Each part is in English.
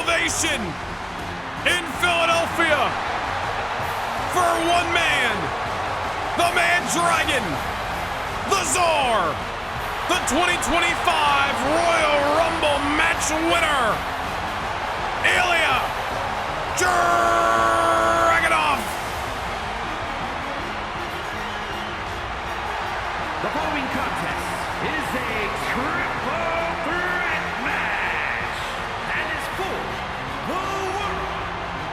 ovation in Philadelphia for one man, the Man Dragon, the Czar, the 2025 Royal Rumble match winner, Ilja Dragunov. The following contest is a triple threat match and is for the World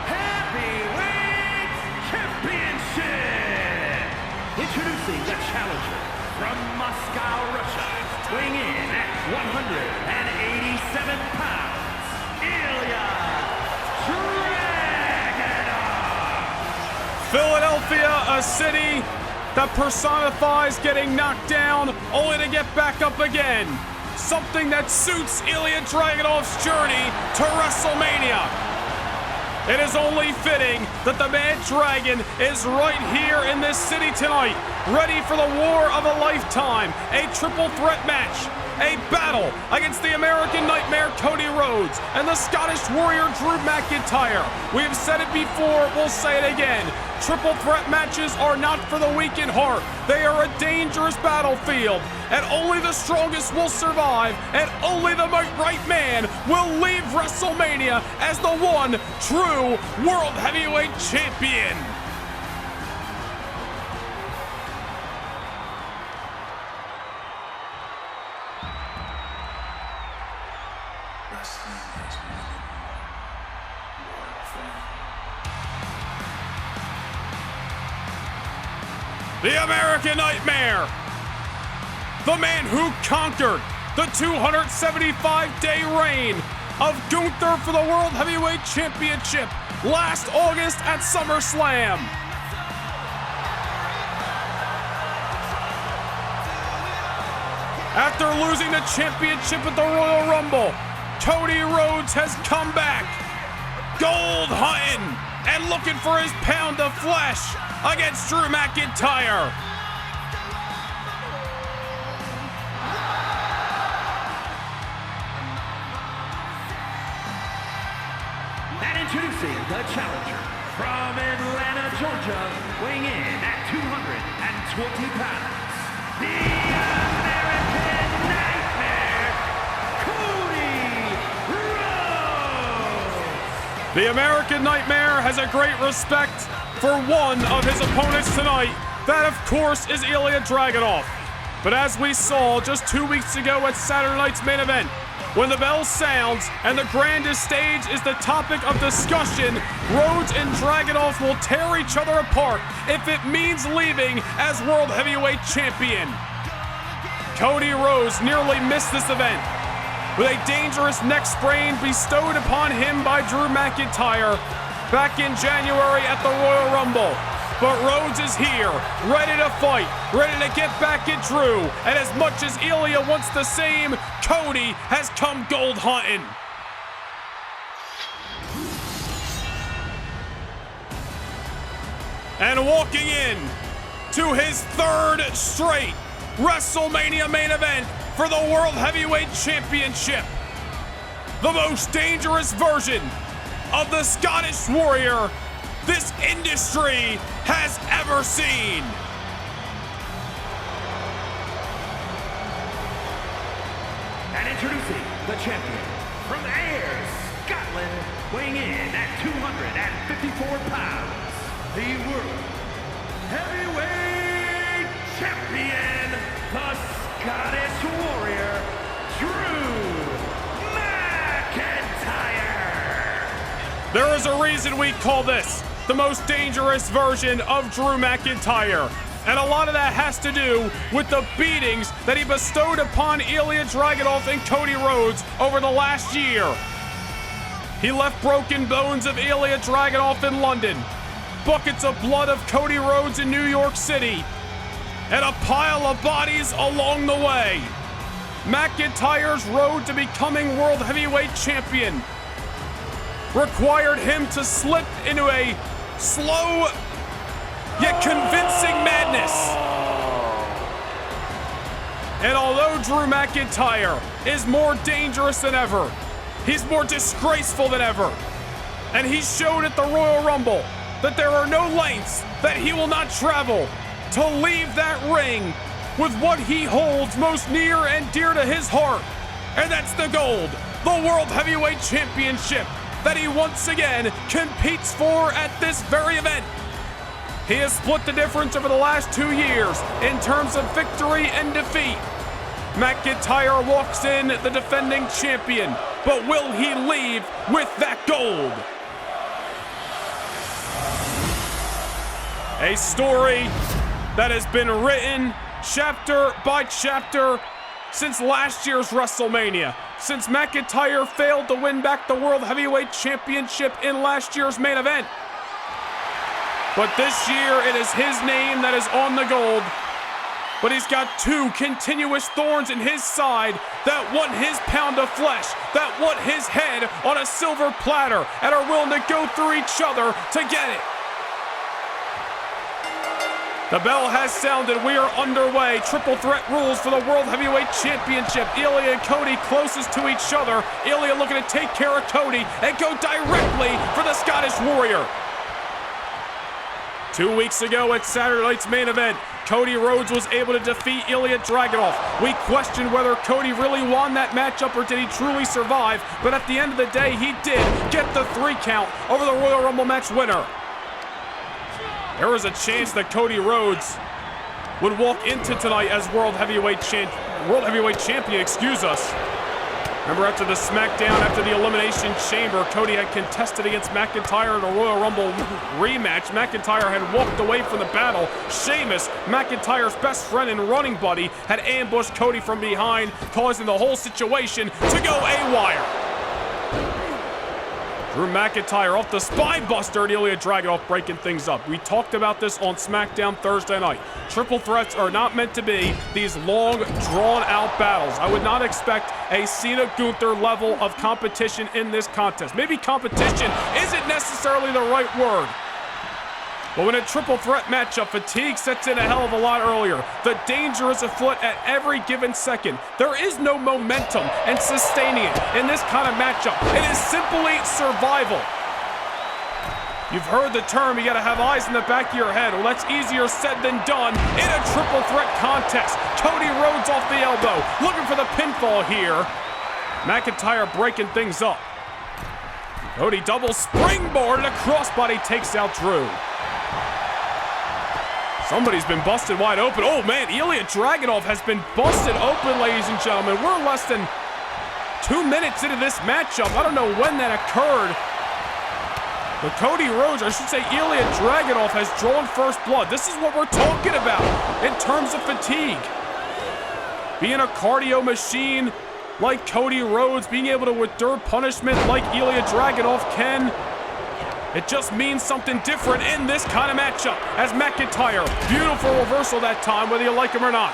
Heavyweight Championship. Introducing the challenger from Moscow, Russia, weighing in at 187 pounds, Ilja Dragunov. Philadelphia, a city that personifies getting knocked down only to get back up again. Something that suits Ilja Dragunov's journey to WrestleMania. It is only fitting that the Man Dragon is right here in this city tonight, ready for the war of a lifetime, a triple threat match, a battle against the American Nightmare Cody Rhodes and the Scottish Warrior Drew McIntyre. We have said it before, we'll say it again. Triple threat matches are not for the weak in heart. They are a dangerous battlefield, and only the strongest will survive, and only the right man will leave WrestleMania as the one true World Heavyweight Champion. The American Nightmare, the man who conquered the 275-day reign of Gunther for the World Heavyweight Championship last August at SummerSlam. After losing the championship at the Royal Rumble, Cody Rhodes has come back, gold hunting and looking for his pound of flesh against Drew McIntyre. And introducing the challenger from Atlanta, Georgia, weighing in at 220 pounds, the American Nightmare, Cody Rhodes. The American Nightmare has a great respect for one of his opponents tonight. That, of course, is Ilja Dragunov. But as we saw just 2 weeks ago at Saturday night's main event, when the bell sounds and the grandest stage is the topic of discussion, Rhodes and Dragunov will tear each other apart if it means leaving as World Heavyweight Champion. Cody Rhodes nearly missed this event with a dangerous neck sprain bestowed upon him by Drew McIntyre back in January at the Royal Rumble. But Rhodes is here, ready to fight, ready to get back at Drew. And as much as Ilja wants the same, Cody has come gold hunting. And walking in to his third straight WrestleMania main event for the World Heavyweight Championship, the most dangerous version of the Scottish Warrior this industry has ever seen. And introducing the champion from Ayr, Scotland, weighing in at 254 pounds, the World Heavyweight Champion, the Scottish Warrior, Drew McIntyre. There is a reason we call this the most dangerous version of Drew McIntyre. And a lot of that has to do with the beatings that he bestowed upon Ilja Dragunov and Cody Rhodes over the last year. He left broken bones of Ilja Dragunov in London, buckets of blood of Cody Rhodes in New York City, and a pile of bodies along the way. McIntyre's road to becoming World Heavyweight Champion required him to slip into a slow yet convincing madness. And although Drew McIntyre is more dangerous than ever, He's more disgraceful than ever. And he showed at the Royal Rumble that there are no lengths that he will not travel to leave that ring with what he holds most near and dear to his heart. And that's the gold, the World Heavyweight Championship that he once again competes for at this very event. He has split the difference over the last 2 years in terms of victory and defeat. McIntyre walks in the defending champion, but will he leave with that gold? A story that has been written chapter by chapter since last year's WrestleMania, since McIntyre failed to win back the World Heavyweight Championship in last year's main event. But this year, it is his name that is on the gold. But he's got 2 continuous thorns in his side that want his pound of flesh, that want his head on a silver platter, and are willing to go through each other to get it. The bell has sounded. We are underway. Triple threat rules for the World Heavyweight Championship. Ilja and Cody closest to each other. Ilja looking to take care of Cody and go directly for the Scottish Warrior. 2 weeks ago at Saturday night's main event, Cody Rhodes was able to defeat Ilja Dragunov. We questioned whether Cody really won that matchup or did he truly survive, but at the end of the day, he did get the 3 count over the Royal Rumble match winner. There was a chance that Cody Rhodes would walk into tonight as World Heavyweight Champion, excuse us. Remember, after the SmackDown, after the Elimination Chamber, Cody had contested against McIntyre in a Royal Rumble rematch. McIntyre had walked away from the battle. Sheamus, McIntyre's best friend and running buddy, had ambushed Cody from behind, causing the whole situation to go haywire. Drew McIntyre off the spine buster, and Ilja Dragunov breaking things up. We talked about this on SmackDown Thursday night. Triple threats are not meant to be these long, drawn-out battles. I would not expect a Cena-Gunther level of competition in this contest. Maybe competition isn't necessarily the right word. But when a triple threat matchup, fatigue sets in a hell of a lot earlier. The danger is afoot at every given second. There is no momentum and sustaining it in this kind of matchup. It is simply survival. You've heard the term, you gotta have eyes in the back of your head. Well, that's easier said than done in a triple threat contest. Cody Rhodes off the elbow, looking for the pinfall here. McIntyre breaking things up. Cody double springboard and a crossbody takes out Drew. Somebody's been busted wide open. Oh man, Ilja Dragunov has been busted open, ladies and gentlemen. We're less than 2 minutes into this matchup. I don't know when that occurred. But Cody Rhodes, I should say Ilja Dragunov, has drawn first blood. This is what we're talking about in terms of fatigue. Being a cardio machine like Cody Rhodes, being able to endure punishment like Ilja Dragunov can, it just means something different in this kind of matchup. As McIntyre, beautiful reversal that time, whether you like him or not.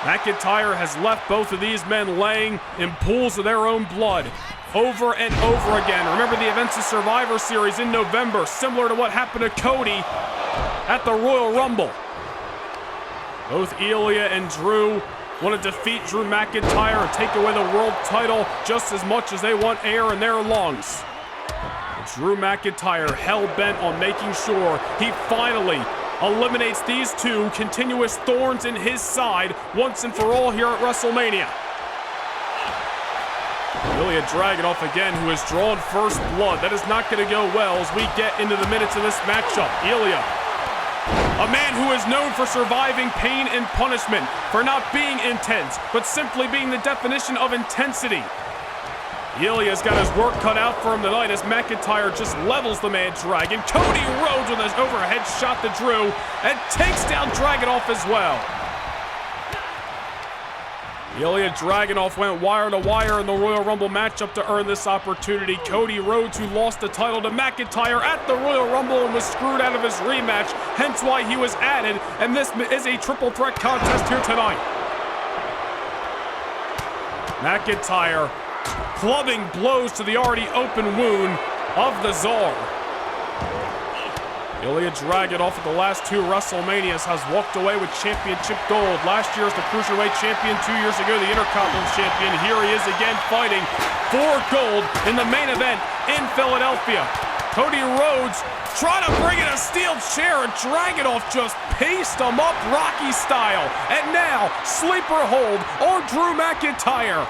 McIntyre has left both of these men laying in pools of their own blood over and over again. Remember the events of Survivor Series in November, similar to what happened to Cody at the Royal Rumble. Both Ilja and Drew want to defeat Drew McIntyre and take away the world title just as much as they want air in their lungs. But Drew McIntyre hell-bent on making sure he finally eliminates these 2 continuous thorns in his side once and for all here at WrestleMania. Ilja Dragunov again, who has drawn first blood. That is not going to go well as we get into the minutes of this matchup. Ilja, a man who is known for surviving pain and punishment, for not being intense, but simply being the definition of intensity. Ilja's got his work cut out for him tonight as McIntyre just levels the Mad Dragon. Cody Rhodes with his overhead shot to Drew and takes down Dragunov as well. Ilja Dragunov went wire to wire in the Royal Rumble matchup to earn this opportunity. Cody Rhodes, who lost the title to McIntyre at the Royal Rumble and was screwed out of his rematch, hence why he was added, and this is a triple threat contest here tonight. McIntyre clubbing blows to the already open wound of the Czar. Ilja Dragunov at the last 2 WrestleManias has walked away with championship gold. Last year as the Cruiserweight champion, 2 years ago the Intercontinental champion. Here he is again fighting for gold in the main event in Philadelphia. Cody Rhodes trying to bring in a steel chair, and Dragunov just paced him up Rocky style. And now, sleeper hold on Drew McIntyre.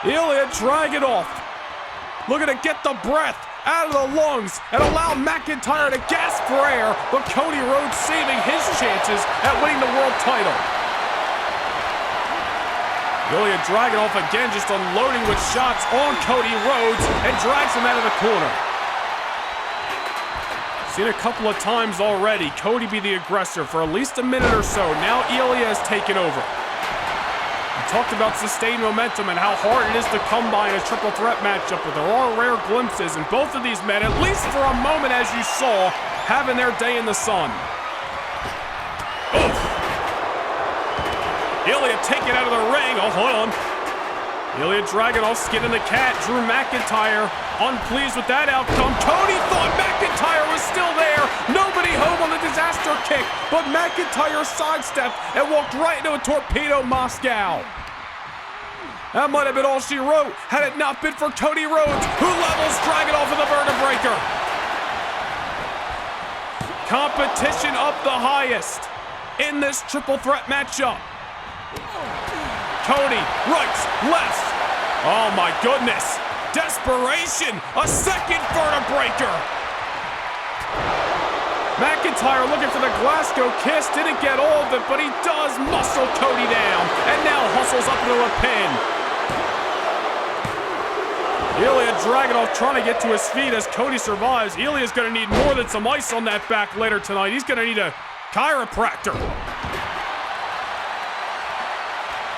Ilja Dragunov looking to get the breath out of the lungs and allow McIntyre to gasp for air, but Cody Rhodes saving his chances at winning the world title. Ilja Dragunov again just unloading with shots on Cody Rhodes and drags him out of the corner. Seen a couple of times already Cody be the aggressor for at least a minute or so. Now Ilja has taken over. We talked about sustained momentum and how hard it is to come by in a triple threat matchup, but there are rare glimpses, and both of these men, at least for a moment as you saw, having their day in the sun. Oof! Ilja taken out of the ring. Oh, hold on. Ilja Dragunov skinning the cat. Drew McIntyre unpleased with that outcome. Cody thought McIntyre was still there. Nobody home on the disaster kick, but McIntyre sidestepped and walked right into a torpedo Moscow. That might have been all she wrote had it not been for Cody Rhodes, who levels Dragunov with a vertebreaker. Competition up the highest in this triple threat matchup. Cody, rights, lefts. Oh my goodness. Desperation. A second vertebreaker. McIntyre looking for the Glasgow kiss. Didn't get all of it, but he does muscle Cody down. And now hustles up into a pin. Ilja Dragunov trying to get to his feet as Cody survives. Ilja's going to need more than some ice on that back later tonight. He's going to need a chiropractor.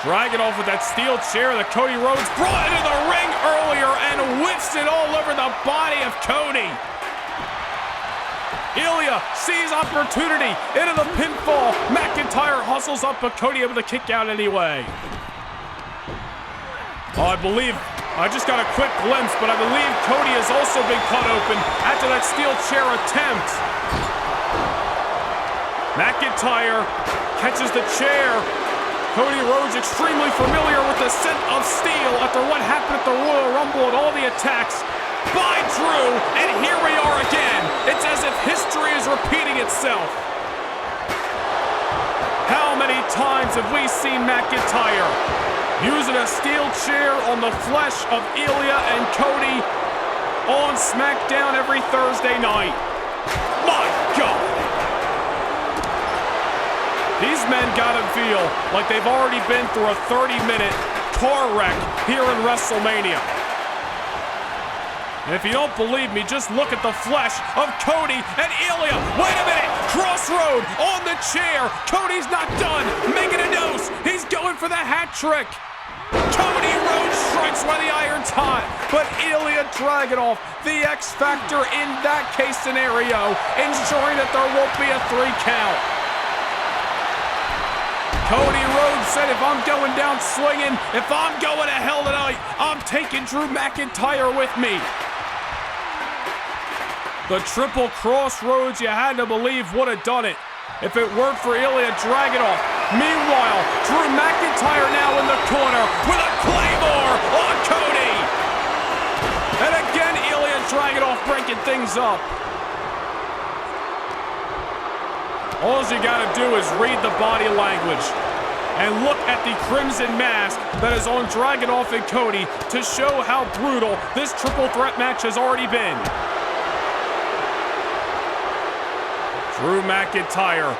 Dragunov with that steel chair that Cody Rhodes brought into the ring earlier and whiffs it all over the body of Cody. Ilja sees opportunity into the pinfall. McIntyre hustles up, but Cody able to kick out anyway. Oh, I just got a quick glimpse, but I believe Cody has also been cut open after that steel chair attempt. McIntyre catches the chair. Cody Rhodes extremely familiar with the scent of steel after what happened at the Royal Rumble and all the attacks by Drew, and here we are again. It's as if history is repeating itself. How many times have we seen McIntyre using a steel chair on the flesh of Ilja and Cody on SmackDown every Thursday night? My God! These men gotta feel like they've already been through a 30-minute car wreck here in WrestleMania. And if you don't believe me, just look at the flesh of Cody and Ilja. Wait a minute! Crossroad on the chair. Cody's not done. Making a nose. He's going for the hat trick. Cody Rhodes strikes while the iron's hot. But Ilja Dragunov, the X factor in that case scenario, ensuring that there won't be a 3 count. Cody Rhodes said, if I'm going down swinging, if I'm going to hell tonight, I'm taking Drew McIntyre with me. The triple crossroads you had to believe would have done it if it weren't for Ilja Dragunov. Meanwhile, Drew McIntyre now in the corner with a Claymore on Cody. And again, Ilja Dragunov breaking things up. All you gotta do is read the body language and look at the crimson mask that is on Dragunov and Cody to show how brutal this triple threat match has already been. Drew McIntyre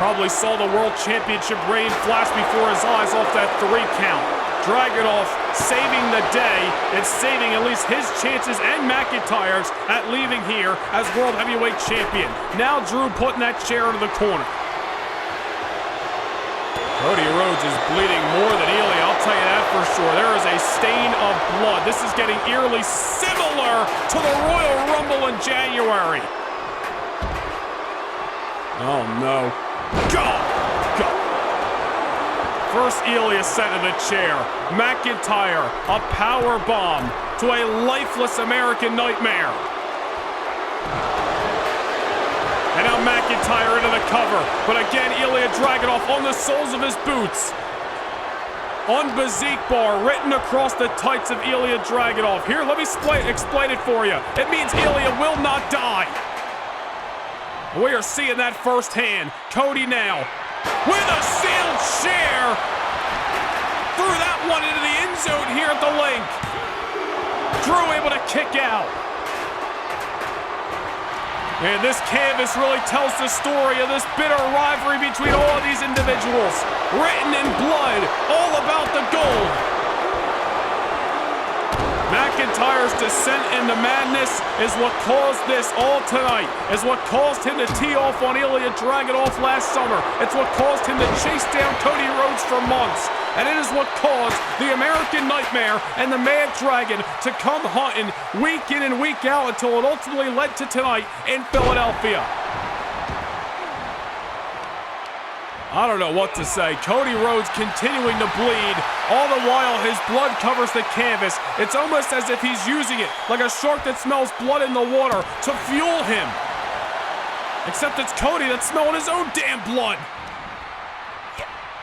probably saw the World Championship reign flash before his eyes off that 3 count. Dragunov saving the day and saving at least his chances and McIntyre's at leaving here as World Heavyweight Champion. Now Drew putting that chair into the corner. Cody Rhodes is bleeding more than Ilja, I'll tell you that for sure. There is a stain of blood. This is getting eerily similar to the Royal Rumble in January. Oh no. Go! Go! First Ilja sent to the chair. McIntyre, a power bomb to a lifeless American Nightmare. McIntyre into the cover. But again, Ilja Dragunov on the soles of his boots. On Bazik bar, written across the tights of Ilja Dragunov. Here, let me explain it for you. It means Ilja will not die. We are seeing that firsthand. Cody now with a sealed chair. Threw that one into the end zone here at the link. Drew able to kick out. And this canvas really tells the story of this bitter rivalry between all of these individuals. Written in blood, all about the gold. McIntyre's descent into madness is what caused this all tonight. Is what caused him to tee off on Ilja Dragunov last summer. It's what caused him to chase down Cody Rhodes for months. And it is what caused the American Nightmare and the Mad Dragon to come hunting week in and week out until it ultimately led to tonight in Philadelphia. I don't know what to say. Cody Rhodes continuing to bleed. All the while his blood covers the canvas. It's almost as if he's using it like a shark that smells blood in the water to fuel him. Except it's Cody that's smelling his own damn blood.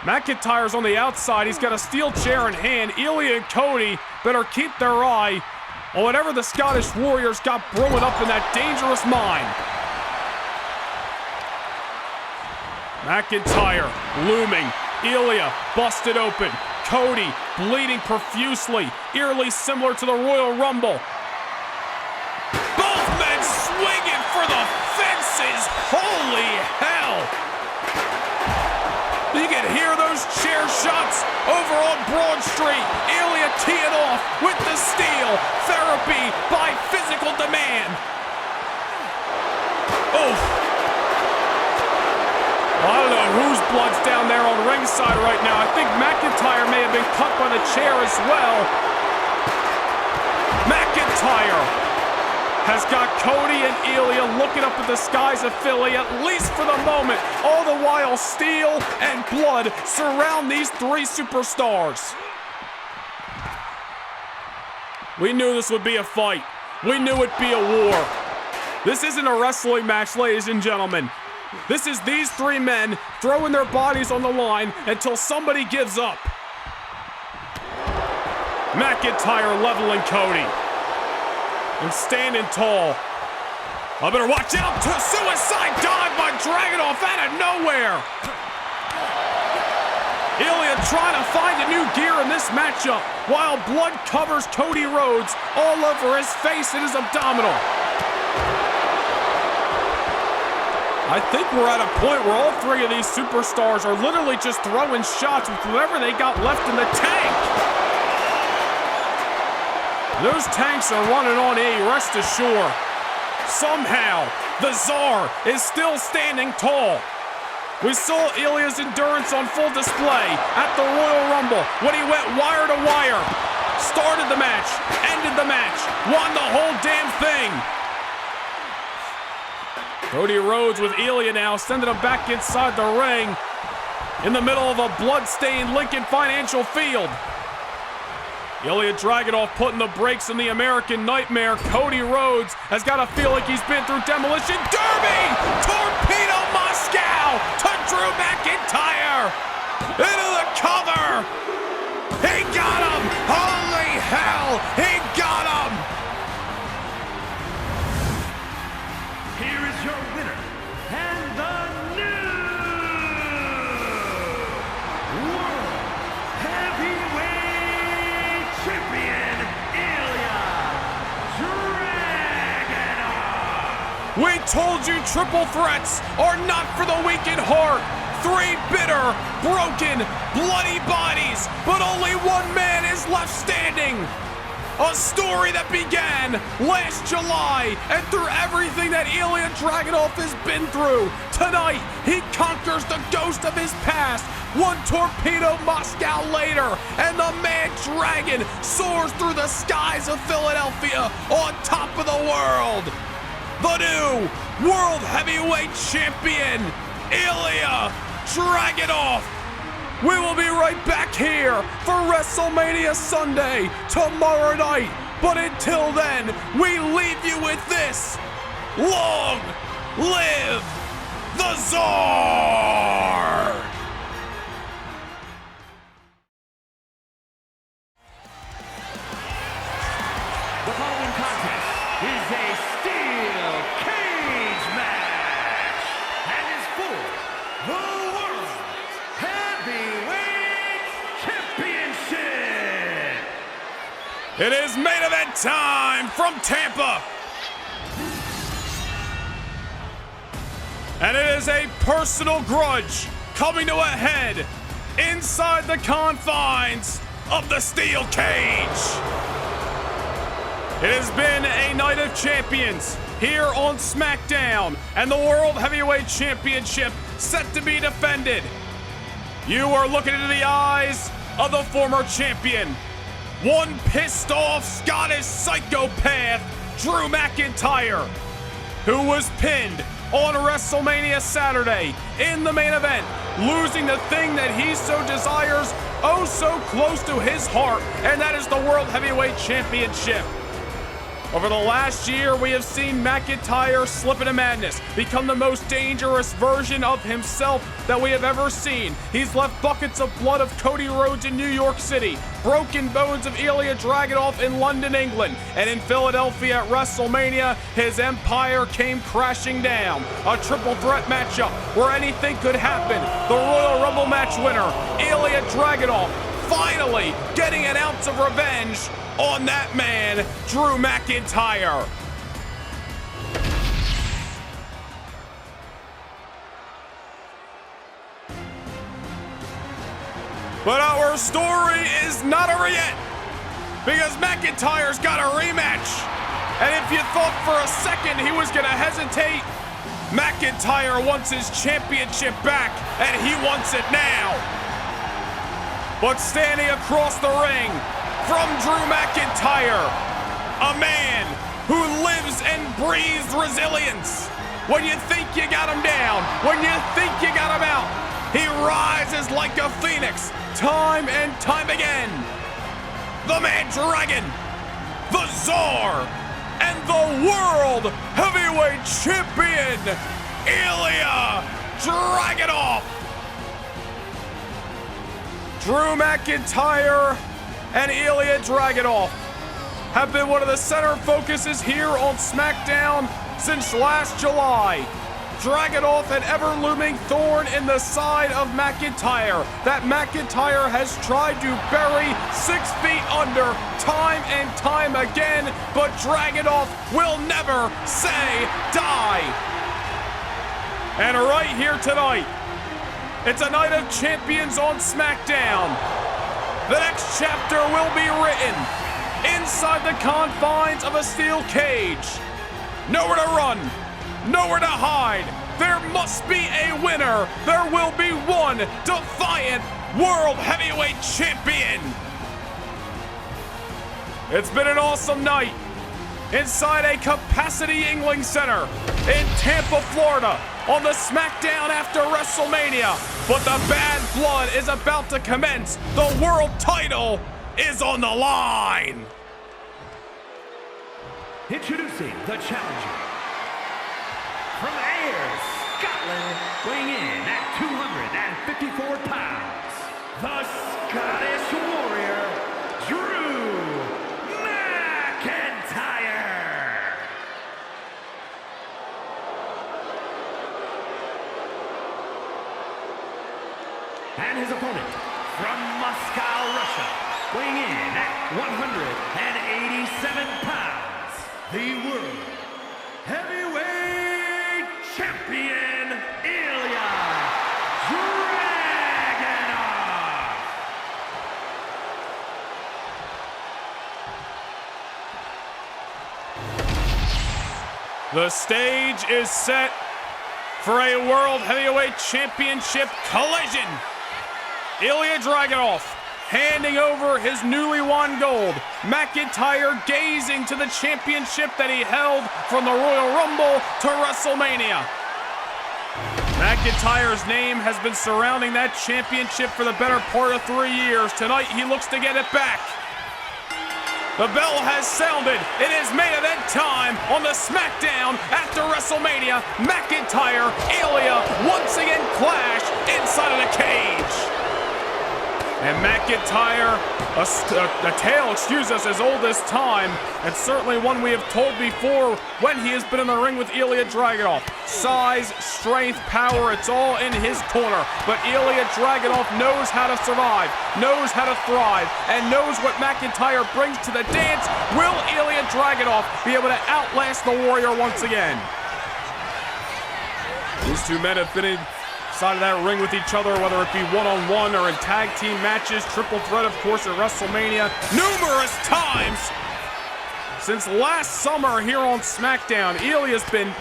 McIntyre's on the outside. He's got a steel chair in hand. Ilja and Cody better keep their eye on whatever the Scottish Warriors got brewing up in that dangerous mine. McIntyre looming. Ilja busted open. Cody bleeding profusely, eerily similar to the Royal Rumble. Both men swinging for the fences. Holy hell! You can hear those chair shots over on Broad Street. Ilja teeing off with the steel. Therapy by physical demand. Oof. Well, I don't know whose blood's down there on ringside right now. I think McIntyre may have been cut by the chair as well. McIntyre has got Cody and Ilja looking up at the skies of Philly, at least for the moment. All the while, steel and blood surround these three superstars. We knew this would be a fight. We knew it'd be a war. This isn't a wrestling match, ladies and gentlemen. This is these three men throwing their bodies on the line until somebody gives up. McIntyre leveling Cody. And standing tall. I better watch out. Suicide dive by Dragunov out of nowhere. Ilja trying to find a new gear in this matchup while blood covers Cody Rhodes all over his face and his abdominal. I think we're at a point where all three of these superstars are literally just throwing shots with whatever they got left in the tank. Those tanks are running on E, rest assured. Somehow, the Tsar is still standing tall. We saw Ilja's endurance on full display at the Royal Rumble when he went wire to wire. Started the match, ended the match, won the whole damn thing. Cody Rhodes with Ilja now, sending him back inside the ring in the middle of a blood-stained Lincoln Financial Field. Ilja Dragunov putting the brakes on the American Nightmare. Cody Rhodes has got to feel like he's been through Demolition Derby! Torpedo Moscow to Drew McIntyre! Into the cover! He got him! Holy hell! He got him! Here is your winner, and the new World Heavyweight Champion, Ilja Dragunov. We told you triple threats are not for the weak in heart. Three bitter, broken, bloody bodies, but only one man is left standing. A story that began last July, and through everything that Ilja Dragunov has been through, tonight he conquers the ghost of his past. One torpedo Moscow later, and the Mad Dragon soars through the skies of Philadelphia on top of the world. The new World Heavyweight Champion, Ilja Dragunov. We will be right back here for WrestleMania Sunday tomorrow night. But until then, we leave you with this. Long live the Czar! The following contest is a steel cage match and is for the World Heavyweight Championship. It is main event time from Tampa. And it is a personal grudge coming to a head inside the confines of the steel cage. It has been a night of champions here on SmackDown, and the World Heavyweight Championship set to be defended. You are looking into the eyes of the former champion, one pissed off Scottish psychopath, Drew McIntyre, who was pinned on WrestleMania Saturday in the main event, losing the thing that he so desires oh so close to his heart, and that is the World Heavyweight Championship. Over the last year, we have seen McIntyre slip into madness, become the most dangerous version of himself that we have ever seen. He's left buckets of blood of Cody Rhodes in New York City, broken bones of Ilja Dragunov in London, England, and in Philadelphia at WrestleMania, his empire came crashing down. A triple threat matchup where anything could happen. The Royal Rumble match winner, Ilja Dragunov, finally getting an ounce of revenge on that man, Drew McIntyre. But our story is not over yet, because McIntyre's got a rematch. And if you thought for a second he was gonna hesitate, McIntyre wants his championship back, and he wants it now. But standing across the ring from Drew McIntyre, a man who lives and breathes resilience. When you think you got him down, when you think you got him out, he rises like a phoenix time and time again. The Mad Dragon, the Czar, and the World Heavyweight Champion, Ilja Dragunov. Drew McIntyre and Ilja Dragunov have been one of the center focuses here on SmackDown since last July. Dragunov, an ever-looming thorn in the side of McIntyre that McIntyre has tried to bury 6 feet under time and time again, but Dragunov will never say die. And right here tonight, it's a night of champions on SmackDown. The next chapter will be written inside the confines of a steel cage. Nowhere to run, nowhere to hide. There must be a winner. There will be one defiant World Heavyweight Champion. It's been an awesome night inside a capacity Yingling Center in Tampa, Florida, on the SmackDown after WrestleMania. But the bad blood is about to commence. The world title is on the line. Introducing the challenger. From Ayr, Scotland, weighing in at 254 pounds, the Scottish Warrior, Drew McIntyre. And his opponent, from Moscow, Russia, weighing in at 187 pounds, the World Heavyweight Champion, Ilja Dragunov. The stage is set for a World Heavyweight Championship collision. Ilja Dragunov handing over his newly won gold. McIntyre gazing to the championship that he held from the Royal Rumble to WrestleMania. McIntyre's name has been surrounding that championship for the better part of 3 years. Tonight, he looks to get it back. The bell has sounded. It is main event time on the SmackDown after WrestleMania. McIntyre, Ilja once again clash inside of the cage. And McIntyre, a tale, as old as time, and certainly one we have told before when he has been in the ring with Ilja Dragunov. Size, strength, power, it's all in his corner. But Ilja Dragunov knows how to survive, knows how to thrive, and knows what McIntyre brings to the dance. Will Ilja Dragunov be able to outlast the Warrior once again? These two men have been inside of that ring with each other, whether it be one-on-one or in tag team matches, triple threat, of course, at WrestleMania, numerous times. Since last summer here on SmackDown, Ilja's been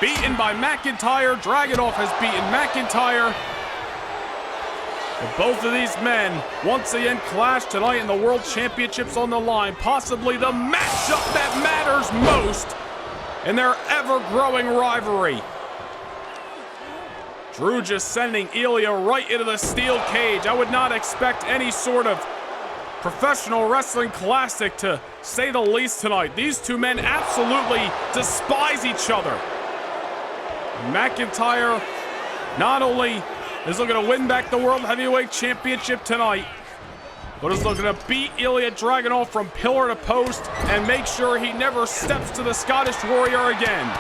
beaten by McIntyre. Dragunov has beaten McIntyre. But both of these men once again clash tonight, and the World Championship's on the line. Possibly the matchup that matters most in their ever-growing rivalry. Drew just sending Ilja right into the steel cage. I would not expect any sort of professional wrestling classic, to say the least, tonight. These two men absolutely despise each other. McIntyre not only is looking to win back the World Heavyweight Championship tonight, but is looking to beat Ilja Dragunov from pillar to post and make sure he never steps to the Scottish Warrior again.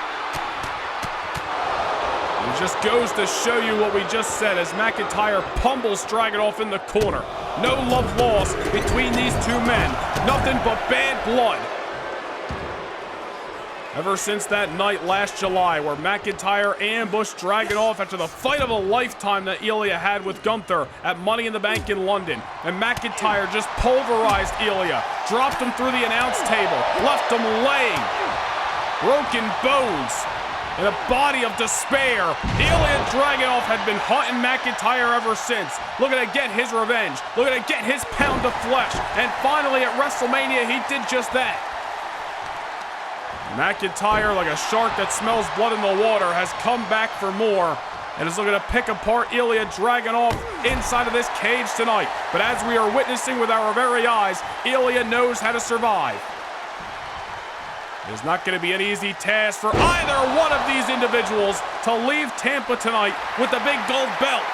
It just goes to show you what we just said as McIntyre pummels Dragunov in the corner. No love lost between these two men. Nothing but bad blood. Ever since that night last July where McIntyre ambushed Dragunov after the fight of a lifetime that Ilja had with Gunther at Money in the Bank in London. And McIntyre just pulverized Ilja, dropped him through the announce table, left him laying, broken bones, in a body of despair. Ilja Dragunov had been hunting McIntyre ever since, looking to get his revenge, looking to get his pound of flesh, and finally at WrestleMania he did just that. McIntyre, like a shark that smells blood in the water, has come back for more and is looking to pick apart Ilja Dragunov inside of this cage tonight. But as we are witnessing with our very eyes, Ilja knows how to survive. It is not going to be an easy task for either one of these individuals to leave Tampa tonight with the big gold belt.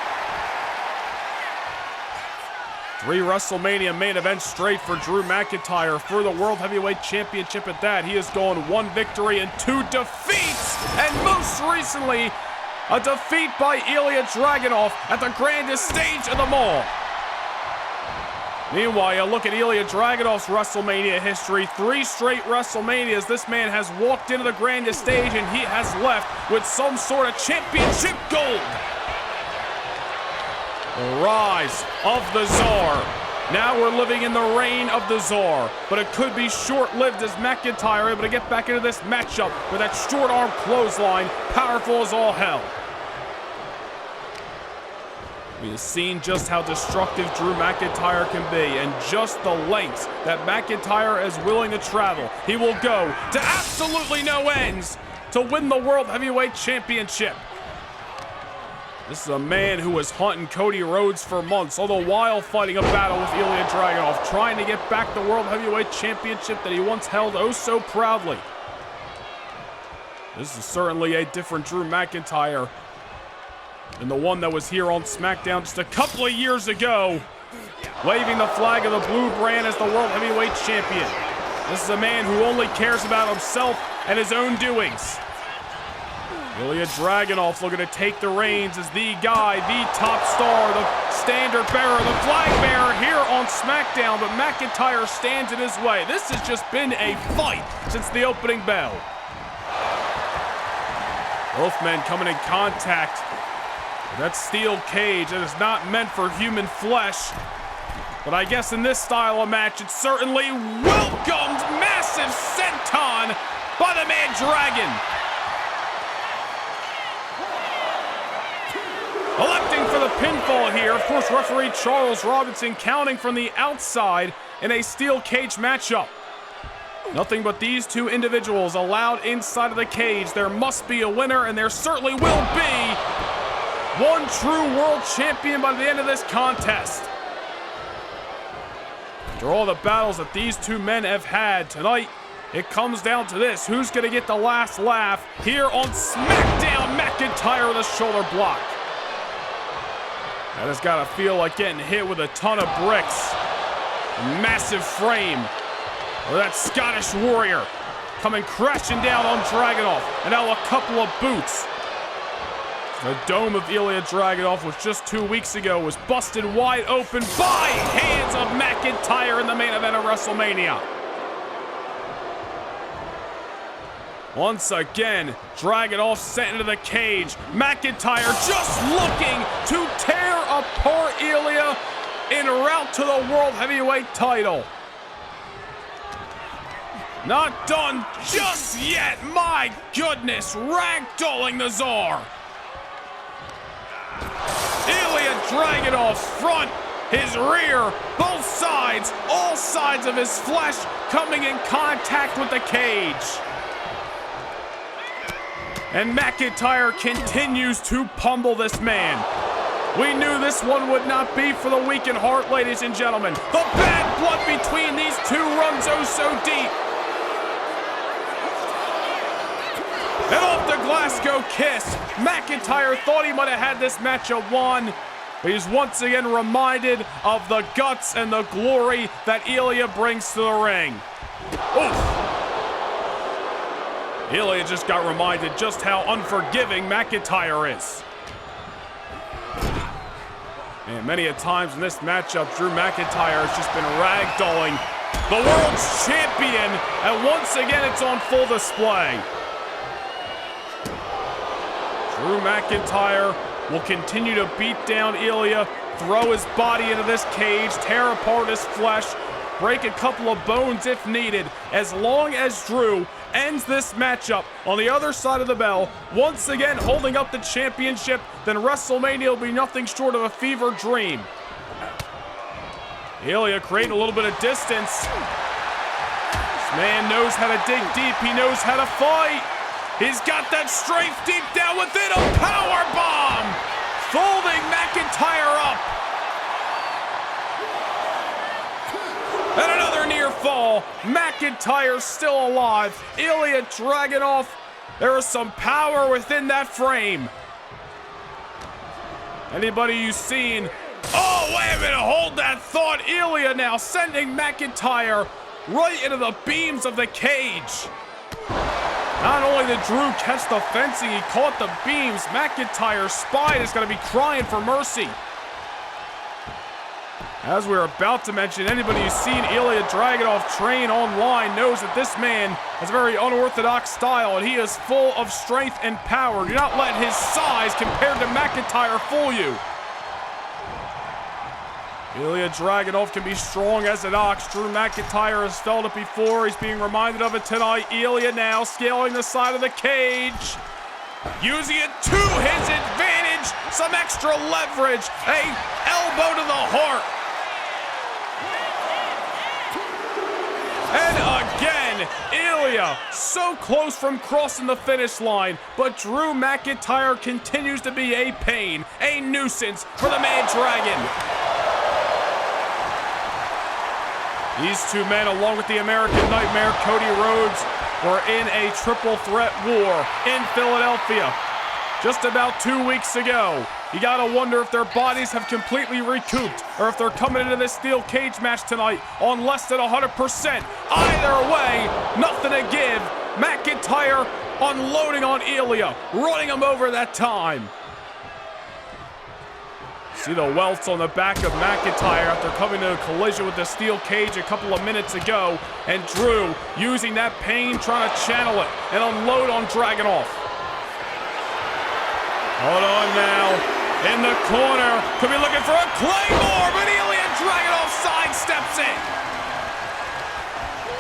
3 WrestleMania main events straight for Drew McIntyre for the World Heavyweight Championship at that. He has gone 1 victory and 2 defeats, and most recently, a defeat by Ilja Dragunov at the grandest stage of them all. Meanwhile, you look at Ilja Dragunov's WrestleMania history. 3 straight WrestleManias, this man has walked into the grandest stage and he has left with some sort of championship gold. The rise of the Czar. Now we're living in the reign of the Czar, but it could be short-lived as McIntyre able to get back into this matchup with that short-arm clothesline, powerful as all hell. We have seen just how destructive Drew McIntyre can be and just the lengths that McIntyre is willing to travel. He will go to absolutely no ends to win the World Heavyweight Championship. This is a man who was hunting Cody Rhodes for months, all the while fighting a battle with Ilja Dragunov, trying to get back the World Heavyweight Championship that he once held oh so proudly. This is certainly a different Drew McIntyre than the one that was here on SmackDown just a couple of years ago, waving the flag of the blue brand as the World Heavyweight Champion. This is a man who only cares about himself and his own doings. Ilja Dragunov looking to take the reins as the guy, the top star, the standard bearer, the flag bearer here on SmackDown, but McIntyre stands in his way. This has just been a fight since the opening bell. Both men coming in contact with that steel cage that is not meant for human flesh. But I guess in this style of match, it certainly welcomed massive senton by the man Dragon. Electing for the pinfall here, of course, referee Charles Robinson counting from the outside in a steel cage matchup. Nothing but these two individuals allowed inside of the cage. There must be a winner, and there certainly will be one true world champion by the end of this contest. After all the battles that these two men have had tonight, it comes down to this. Who's going to get the last laugh here on SmackDown? McIntyre with a shoulder block. That has got to feel like getting hit with a ton of bricks. A massive frame. Or that Scottish warrior coming crashing down on Dragunov. And now a couple of boots. The dome of Ilja Dragunov, which just 2 weeks ago was busted wide open by hands of McIntyre in the main event of WrestleMania. Once again, Dragunov sent into the cage. McIntyre just looking to tear apart Ilja en route to the World Heavyweight title. Not done just yet. My goodness, ragdolling the Tsar. Ilja Dragunov's front, his rear, both sides, all sides of his flesh coming in contact with the cage. And McIntyre continues to pummel this man. We knew this one would not be for the weak in heart, ladies and gentlemen. The bad blood between these two runs oh so deep. And off the Glasgow kiss. McIntyre thought he might have had this matchup won, but he's once again reminded of the guts and the glory that Ilja brings to the ring. Oof. Ilja just got reminded just how unforgiving McIntyre is. And many a times in this matchup, Drew McIntyre has just been ragdolling the world's champion, and once again it's on full display. Drew McIntyre will continue to beat down Ilja, throw his body into this cage, tear apart his flesh, break a couple of bones if needed, as long as Drew ends this matchup on the other side of the bell, once again holding up the championship, then WrestleMania will be nothing short of a fever dream. Ilja creating a little bit of distance. This man knows how to dig deep. He knows how to fight. He's got that strength deep down within. A power bomb, folding McIntyre up. And another near fall. McIntyre still alive. Ilja Dragunov. There is some power within that frame. Anybody you've seen? Oh, wait a minute. Hold that thought. Ilja now sending McIntyre right into the beams of the cage. Not only did Drew catch the fencing, he caught the beams. McIntyre's spine is going to be crying for mercy. As we're about to mention, anybody who's seen Ilja Dragunov train online knows that this man has a very unorthodox style, and he is full of strength and power. Do not let his size compared to McIntyre fool you. Ilja Dragunov can be strong as an ox. Drew McIntyre has felt it before. He's being reminded of it tonight. Ilja now scaling the side of the cage. Using it to his advantage. Some extra leverage. A elbow to the heart. And again, Ilja so close from crossing the finish line, but Drew McIntyre continues to be a pain, a nuisance for the Mad Dragon. These two men, along with the American Nightmare, Cody Rhodes, were in a triple threat war in Philadelphia just about 2 weeks ago. You gotta wonder if their bodies have completely recouped or if they're coming into this steel cage match tonight on less than 100%. Either way, nothing to give. McIntyre unloading on Ilja, running him over that time. See the welts on the back of McIntyre after coming to a collision with the steel cage a couple of minutes ago. And Drew using that pain, trying to channel it and unload on Dragunov. Hold on now. In the corner. Could be looking for a Claymore, but Ilja Dragunov sidesteps it.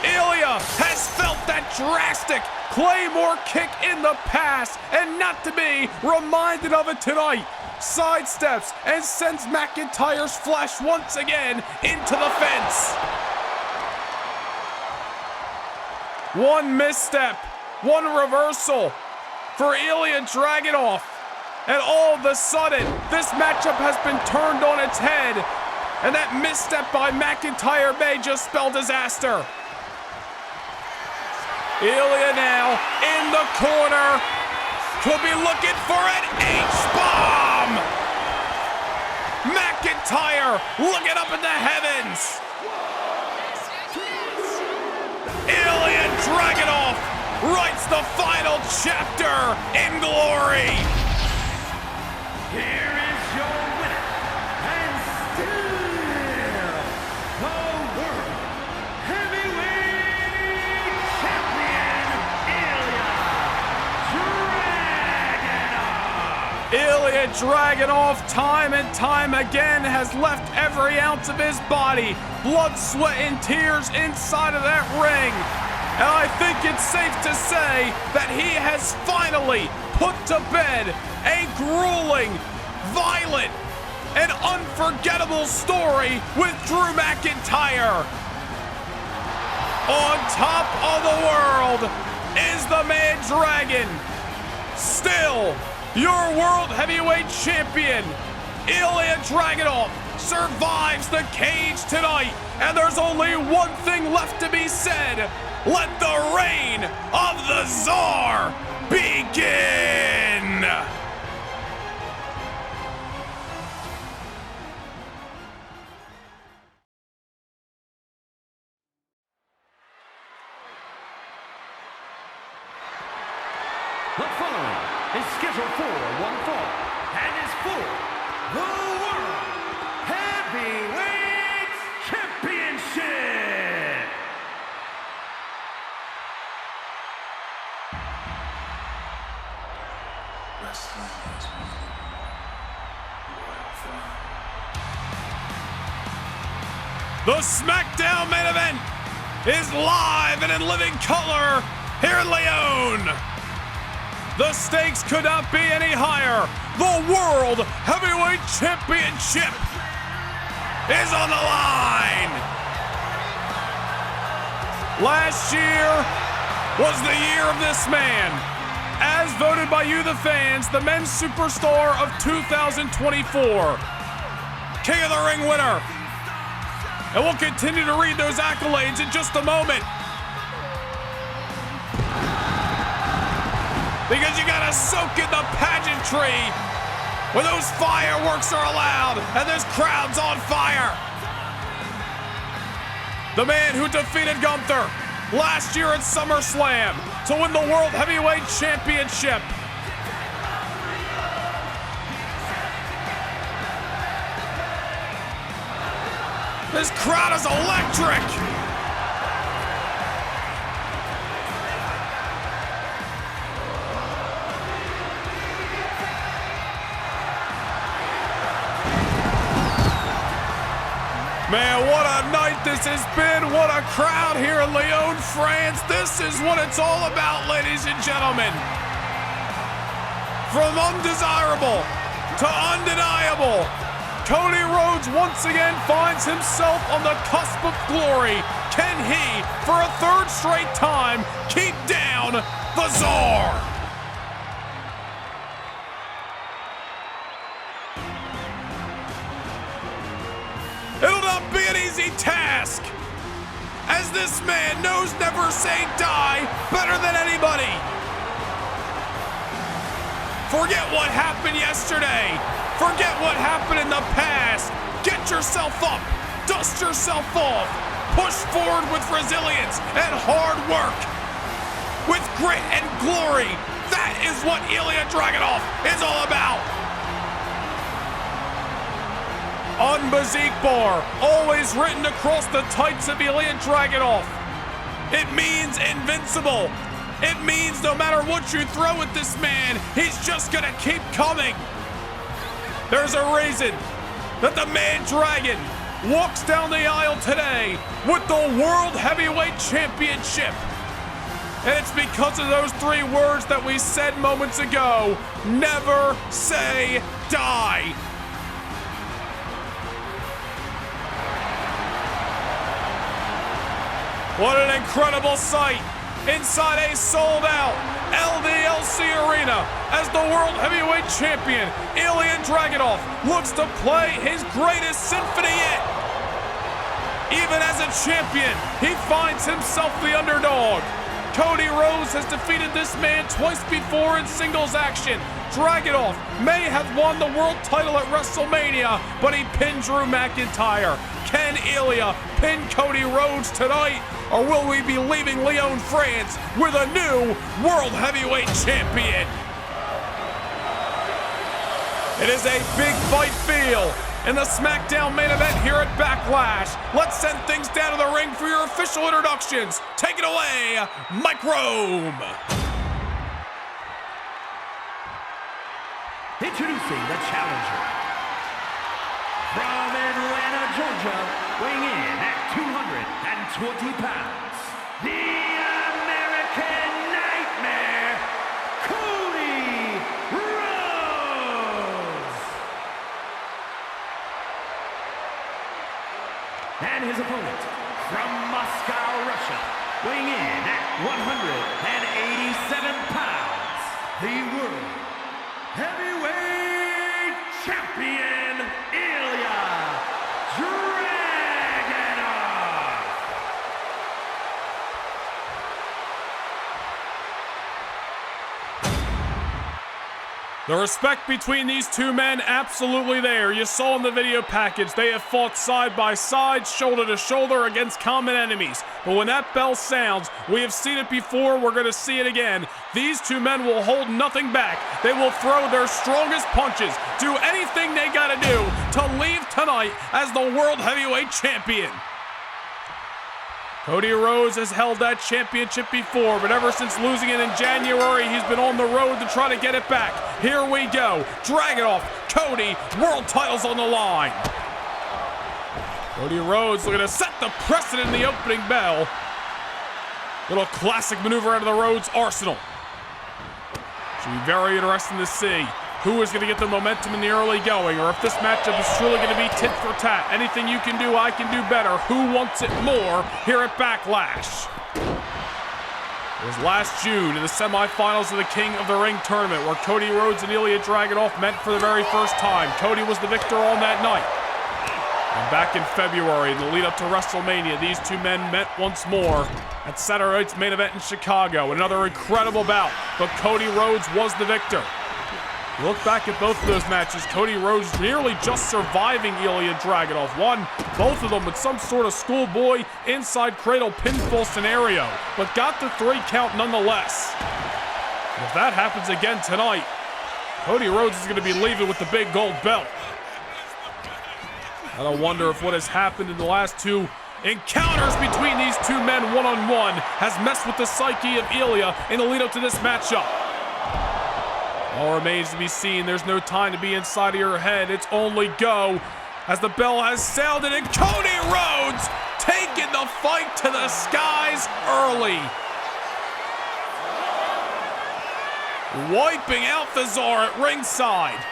Ilja has felt that drastic Claymore kick in the past, and not to be reminded of it tonight. Sidesteps and sends McIntyre's flesh once again into the fence. One misstep, one reversal for Ilja Dragunov. And all of a sudden, this matchup has been turned on its head. And that misstep by McIntyre may just spell disaster. Ilja now in the corner. Could be looking for an H-bomb. McIntyre looking up in the heavens. Ilja Dragunov writes the final chapter in glory. Here is your winner, and still the World Heavyweight Champion, Ilja Dragunov. Ilja Dragunov, time and time again, has left every ounce of his body, blood, sweat, and tears inside of that ring. And I think it's safe to say that he has finally put to bed a grueling, violent, and unforgettable story with Drew McIntyre. On top of the world is the man Dragon. Still, your World Heavyweight Champion, Ilja Dragunov, survives the cage tonight. And there's only one thing left to be said. Let the reign of the Tsar begin! The following is scheduled for one fall and is for the World Heavyweight Championship. Wrestling is royal fun. The SmackDown main event is live and in living color here in Lyon. The stakes could not be any higher. The World Heavyweight Championship is on the line. Last year was the year of this man. As voted by you, the fans, the men's superstar of 2024. King of the Ring winner. And we'll continue to read those accolades in just a moment. Because you gotta soak in the pageantry where those fireworks are allowed and there's crowds on fire. The man who defeated Gunther last year at SummerSlam to win the World Heavyweight Championship. This crowd is electric. Man, what a night this has been. What a crowd here in Lyon, France. This is what it's all about, ladies and gentlemen. From undesirable to undeniable, Cody Rhodes once again finds himself on the cusp of glory. Can he, for a third straight time, keep down the Tsar? It'll not be an easy task, as this man knows never say die better than anybody. Forget what happened yesterday. Forget what happened in the past. Get yourself up, dust yourself off, push forward with resilience and hard work, with grit and glory. That is what Ilja Dragunov is all about. Unbesiegbar, always written across the tights of Ilja Dragunov. It means invincible. It means no matter what you throw at this man, he's just gonna keep coming. There's a reason that the man Dragon walks down the aisle today with the World Heavyweight Championship. And it's because of those three words that we said moments ago: never say die. What an incredible sight. inside a sold-out LDLC arena as the World Heavyweight Champion, Ilja Dragunov, looks to play his greatest symphony yet. Even as a champion, he finds himself the underdog. Cody Rhodes has defeated this man twice before in singles action. Dragunov may have won the world title at WrestleMania, but he pinned Drew McIntyre. Can Ilja pin Cody Rhodes tonight, or will we be leaving Lyon, France with a new World Heavyweight Champion? It is a big fight feel in the SmackDown main event here at Backlash. Let's send things down to the ring for your official introductions. Take it away, Mike Rome. Introducing the challenger. From Atlanta, Georgia, weighing in at 220 pounds, the American Nightmare, Cody Rhodes. And his opponent, from Moscow, Russia, weighing in at 187 pounds, the World Heavyweight Champion, Ilja Dragunov. The respect between these two men, absolutely there. You saw in the video package, they have fought side by side, shoulder to shoulder against common enemies. But when that bell sounds, we have seen it before, we're going to see it again. These two men will hold nothing back. They will throw their strongest punches, do anything they got to do to leave tonight as the World Heavyweight Champion. Cody Rhodes has held that championship before, but ever since losing it in January, he's been on the road to try to get it back. Here we go. Dragunov, Cody, world titles on the line. Cody Rhodes looking to set the precedent in the opening bell. Little classic maneuver out of the Rhodes arsenal. Should be very interesting to see who is going to get the momentum in the early going, or if this matchup is truly going to be tit for tat. Anything you can do, I can do better. Who wants it more here at Backlash? It was last June in the semifinals of the King of the Ring tournament where Cody Rhodes and Ilja Dragunov met for the very first time. Cody was the victor on that night. And back in February, in the lead up to WrestleMania, these two men met once more at Saturday night's main event in Chicago. Another incredible bout, but Cody Rhodes was the victor. You look back at both of those matches, Cody Rhodes nearly just surviving Ilja Dragunov. Won both of them with some sort of schoolboy inside cradle pinfall scenario, but got the 3 count nonetheless. And if that happens again tonight, Cody Rhodes is going to be leaving with the big gold belt. I don't wonder if what has happened in the last 2 encounters between these two men one-on-one has messed with the psyche of Ilja in the lead up to this matchup. All remains to be seen. There's no time to be inside of your head. It's only go as the bell has sounded and Cody Rhodes taking the fight to the skies early. Wiping out the Czar at ringside.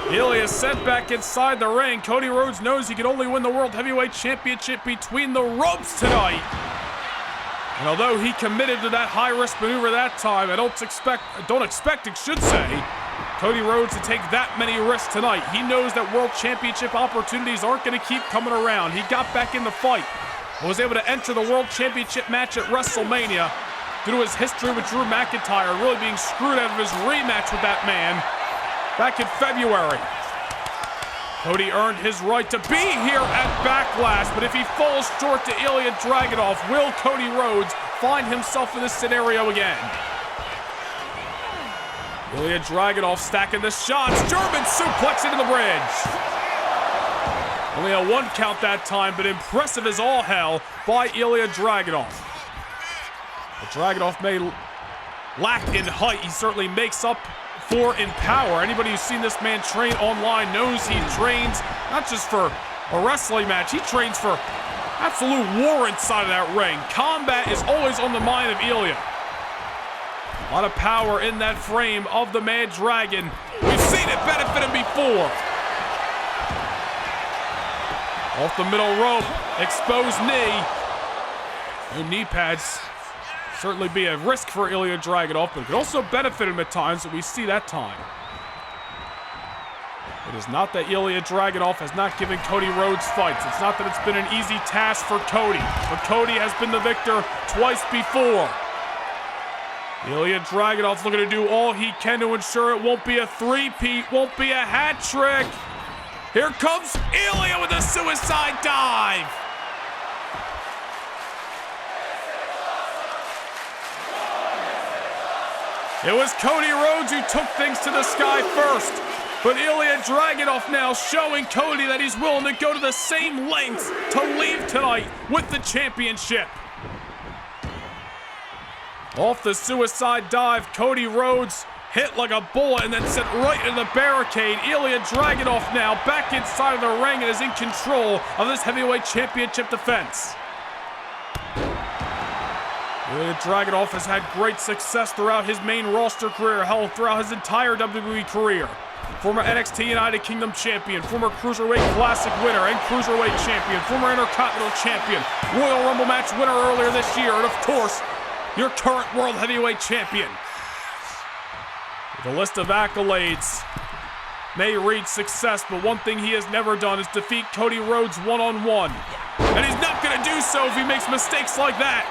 Ilja sent back inside the ring. Cody Rhodes knows he can only win the World Heavyweight Championship between the ropes tonight. And although he committed to that high-risk maneuver that time, I don't expect, Cody Rhodes to take that many risks tonight. He knows that World Championship opportunities aren't going to keep coming around. He got back in the fight and was able to enter the World Championship match at WrestleMania due to his history with Drew McIntyre, really being screwed out of his rematch with that man back in February. Cody earned his right to be here at Backlash, but if he falls short to Ilja Dragunov, will Cody Rhodes find himself in this scenario again? Ilja Dragunov stacking the shots, German suplex into the bridge. Only a 1 count that time, but impressive as all hell by Ilja Dragunov. But Dragunov may lack in height, he certainly makes up for in power. Anybody who's seen this man train online knows he trains not just for a wrestling match, he trains for absolute war inside of that ring. Combat is always on the mind of Ilja. A lot of power in that frame of the Mad Dragon. We've seen it benefit him before. Off the middle rope, exposed knee. And knee pads certainly be a risk for Ilja Dragunov, but it could also benefit him at times, and we see that time. It is not that Ilja Dragunov has not given Cody Rhodes fights. It's not that it's been an easy task for Cody, but Cody has been the victor twice before. Ilja Dragunov's looking to do all he can to ensure it won't be a three-peat, won't be a hat trick. Here comes Ilja with a suicide dive. It was Cody Rhodes who took things to the sky first, but Ilja Dragunov now showing Cody that he's willing to go to the same lengths to leave tonight with the championship. Off the suicide dive, Cody Rhodes hit like a bullet and then sent right into the barricade. Ilja Dragunov now back inside of the ring and is in control of this heavyweight championship defense. Ilja Dragunov has had great success throughout his main roster career, hell, throughout his entire WWE career. Former NXT United Kingdom champion, former Cruiserweight Classic winner and Cruiserweight champion, former Intercontinental champion, Royal Rumble match winner earlier this year, and of course, your current World Heavyweight champion. With a list of accolades may read success, but one thing he has never done is defeat Cody Rhodes one-on-one. And he's not going to do so if he makes mistakes like that.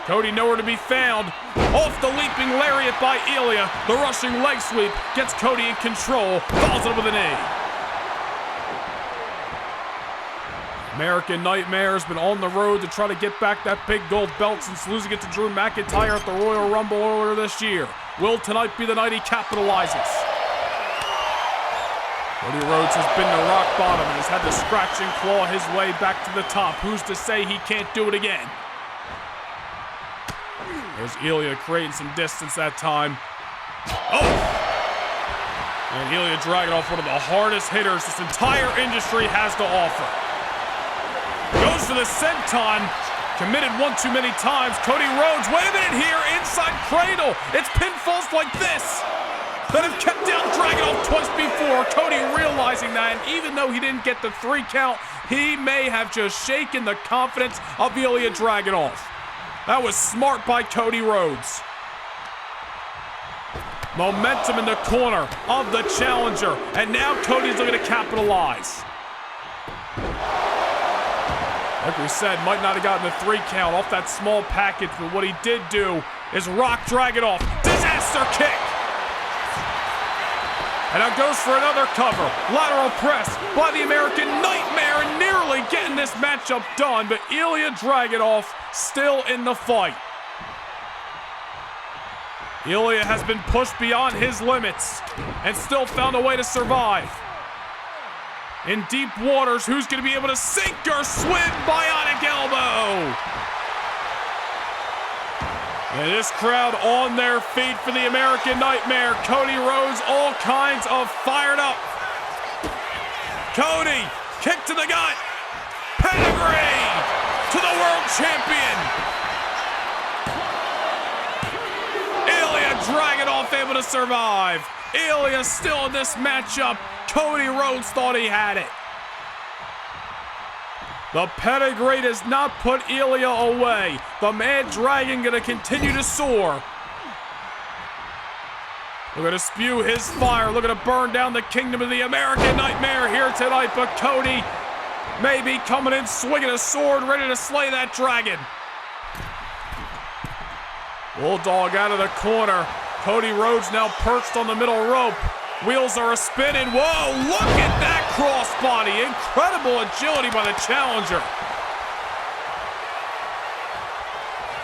Cody nowhere to be found. Off the leaping lariat by Ilja. The rushing leg sweep gets Cody in control. Follows it up with a knee. American Nightmare has been on the road to try to get back that big gold belt since losing it to Drew McIntyre at the Royal Rumble earlier this year. Will tonight be the night he capitalizes? Cody Rhodes has been to rock bottom and has had to scratch and claw his way back to the top. Who's to say he can't do it again? There's Ilja creating some distance that time. Oh! And Ilja Dragunov, one of the hardest hitters this entire industry has to offer. Goes for the senton. Committed one too many times. Cody Rhodes, wait a minute here, inside cradle. It's pinfalls like this that have kept down Dragunov twice before. Cody realizing that, and even though he didn't get the 3 count, he may have just shaken the confidence of Ilja Dragunov. That was smart by Cody Rhodes. Momentum in the corner of the challenger, and now Cody's looking to capitalize. Like we said, might not have gotten the 3 count off that small package, but what he did do is rock Dragunov. Disaster kick! And now goes for another cover. Lateral press by the American Nightmare, nearly getting this matchup done, but Ilja Dragunov still in the fight. Ilja has been pushed beyond his limits and still found a way to survive. In deep waters, who's going to be able to sink or swim? Bionic elbow! And this crowd on their feet for the American Nightmare. Cody Rhodes, all kinds of fired up. Cody, kick to the gut. Pedigree to the world champion. Ilja Dragunov able to survive. Ilja still in this matchup. Cody Rhodes thought he had it. The pedigree does not put Ilja away. The Mad Dragon gonna continue to soar. Looking to spew his fire, looking to burn down the kingdom of the American Nightmare here tonight, but Cody may be coming in swinging a sword, ready to slay that dragon. Bulldog out of the corner. Cody Rhodes now perched on the middle rope. Wheels are a-spinning. Whoa, look at that crossbody. Incredible agility by the challenger.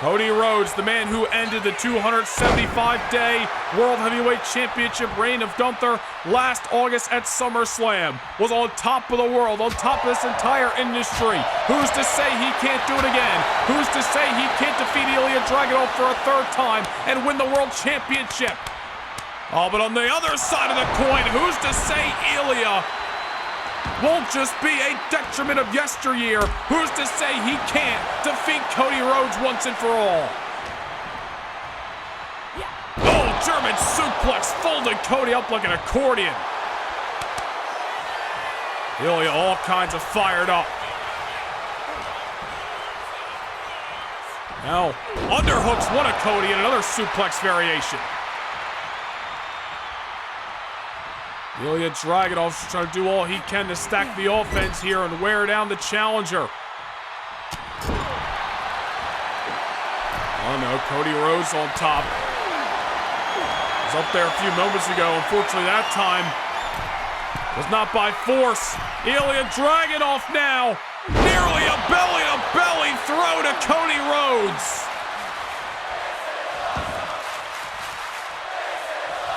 Cody Rhodes, the man who ended the 275-day World Heavyweight Championship reign of Gunther last August at SummerSlam, was on top of the world, on top of this entire industry. Who's to say he can't do it again? Who's to say he can't defeat Ilja Dragunov for a 3rd time and win the World Championship? Oh, but on the other side of the coin, who's to say Ilja won't just be a detriment of yesteryear? Who's to say he can't defeat Cody Rhodes once and for all? Oh, German suplex, folded Cody up like an accordion. Ilja all kinds of fired up. Now, underhooks one of Cody and another suplex variation. Ilja Dragunov's trying to do all he can to stack the offense here and wear down the challenger. Oh no, Cody Rhodes on top. Was up there a few moments ago. Unfortunately, that time was not by force. Ilja Dragunov now. Nearly a belly-to-belly throw to Cody Rhodes.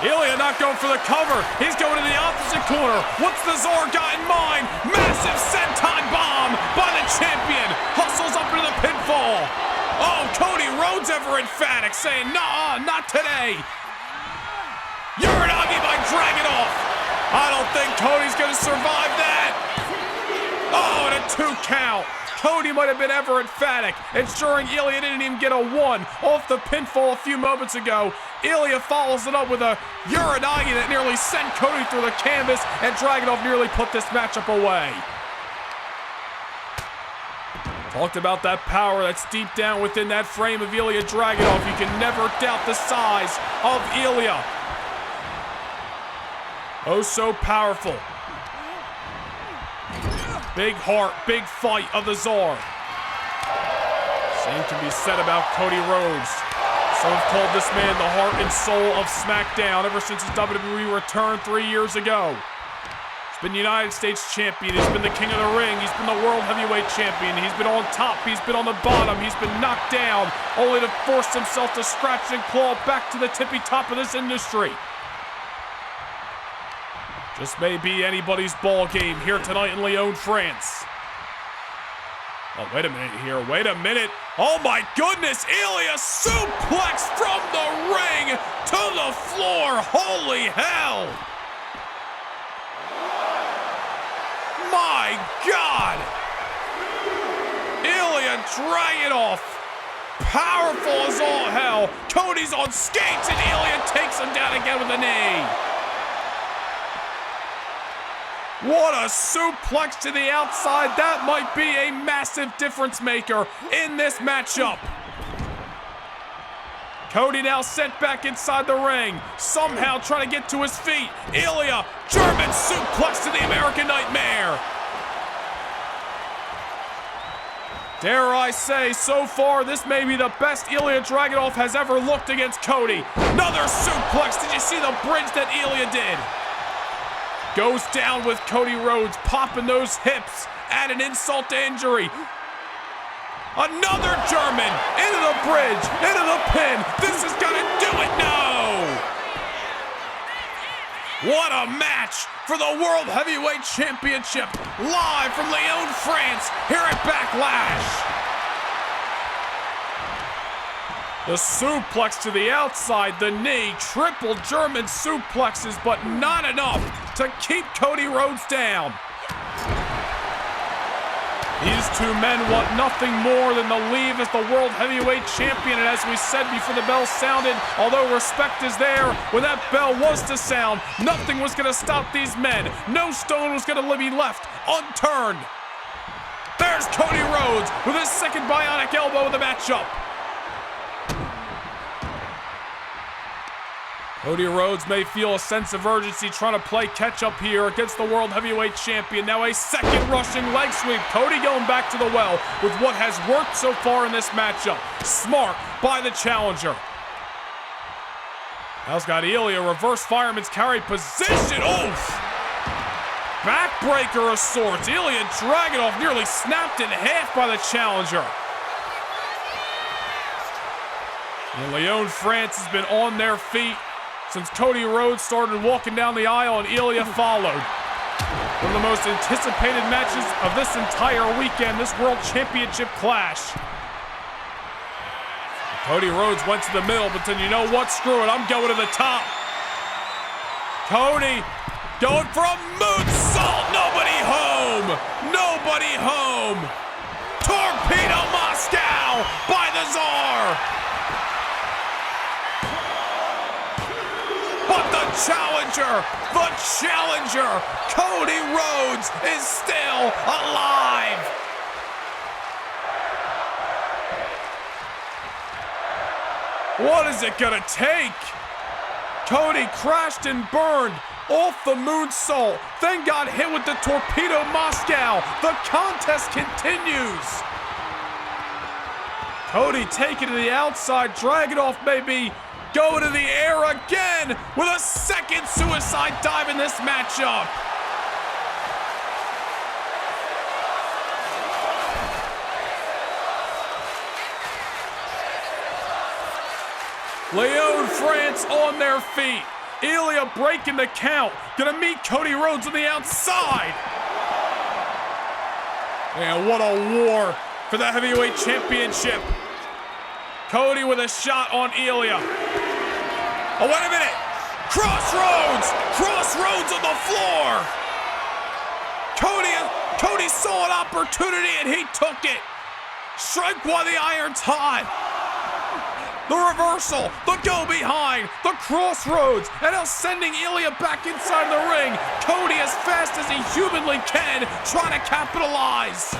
Ilja not going for the cover. He's going to the opposite corner. What's the Czar got in mind? Massive senton bomb by the champion. Hustles up into the pinfall. Oh, Cody Rhodes ever emphatic, saying, nah, not today. Uranagi by Dragunov. I don't think Cody's going to survive that. Oh, and a 2 count. Cody might have been ever emphatic, ensuring Ilja didn't even get a 1 off the pinfall a few moments ago. Ilja follows it up with a Uranagi that nearly sent Cody through the canvas, and Dragunov nearly put this matchup away. Talked about that power that's deep down within that frame of Ilja Dragunov. You can never doubt the size of Ilja. Oh, so powerful. Big heart, big fight of the Czar. Same can be said about Cody Rhodes. Some have called this man the heart and soul of SmackDown ever since his WWE return 3 years ago. He's been United States champion. He's been the king of the ring. He's been the world heavyweight champion. He's been on top. He's been on the bottom. He's been knocked down, only to force himself to scratch and claw back to the tippy top of this industry. Just may be anybody's ball game here tonight in Lyon, France. Oh, wait a minute here. Wait a minute. Oh, my goodness. Ilja suplex from the ring to the floor. Holy hell. My God. Ilja Dragunov. Powerful as all hell. Cody's on skates, and Ilja takes him down again with a knee. What a suplex to the outside. That might be a massive difference maker in this matchup. Cody now sent back inside the ring, somehow trying to get to his feet. Ilja, German suplex to the American Nightmare. Dare I say, so far, this may be the best Ilja Dragunov has ever looked against Cody. Another suplex. Did you see the bridge that Ilja did? Goes down with Cody Rhodes, popping those hips, add an insult to injury. Another German, into the bridge, into the pin. This is gonna do it, no! What a match for the World Heavyweight Championship, live from Lyon, France, here at Backlash. The suplex to the outside, the knee, triple German suplexes, but not enough to keep Cody Rhodes down. These two men want nothing more than to leave as the World Heavyweight Champion, and as we said before the bell sounded, although respect is there, when that bell was to sound, nothing was going to stop these men. No stone was going to be left unturned. There's Cody Rhodes with his second bionic elbow of the matchup. Cody Rhodes may feel a sense of urgency trying to play catch-up here against the World Heavyweight Champion. Now a second rushing leg sweep. Cody going back to the well with what has worked so far in this matchup. Smart by the challenger. Now's got Ilja, reverse fireman's carry position. Oof! Backbreaker of sorts. Ilja Dragunov nearly snapped in half by the challenger. And Lyon, France has been on their feet since Cody Rhodes started walking down the aisle and Ilja followed. One of the most anticipated matches of this entire weekend, this World Championship clash. Cody Rhodes went to the middle, but then you know what? Screw it, I'm going to the top. Cody going for a moonsault. Nobody home. Nobody home. Torpedo Moscow by the Czar. But the challenger, Cody Rhodes is still alive. What is it gonna take? Cody crashed and burned off the moonsault, then got hit with the Torpedo Moscow. The contest continues. Cody taking to the outside. Dragunov maybe go to the air again with a second suicide dive in this matchup. Leon France on their feet. Ilja breaking the count. Gonna meet Cody Rhodes on the outside. And what a war for the heavyweight championship. Cody with a shot on Ilja. Oh, wait a minute. Crossroads! Crossroads on the floor! Cody saw an opportunity and he took it. Strike while the iron's hot. The reversal, the go behind, the crossroads, and now sending Ilja back inside the ring. Cody as fast as he humanly can, trying to capitalize.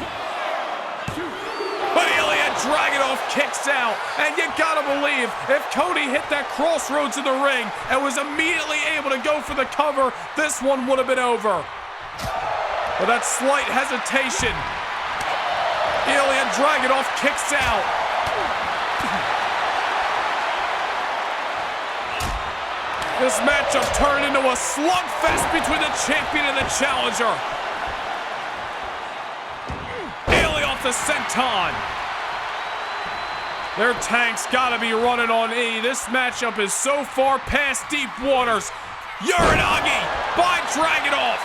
But Ilja Dragunov kicks out, and you gotta believe if Cody hit that crossroads in the ring and was immediately able to go for the cover, this one would have been over. But that slight hesitation, Ilja Dragunov kicks out. This matchup turned into a slugfest between the champion and the challenger. Ilja off the senton. Their tanks gotta be running on E. This matchup is so far past deep waters. Uranagi by Dragunov.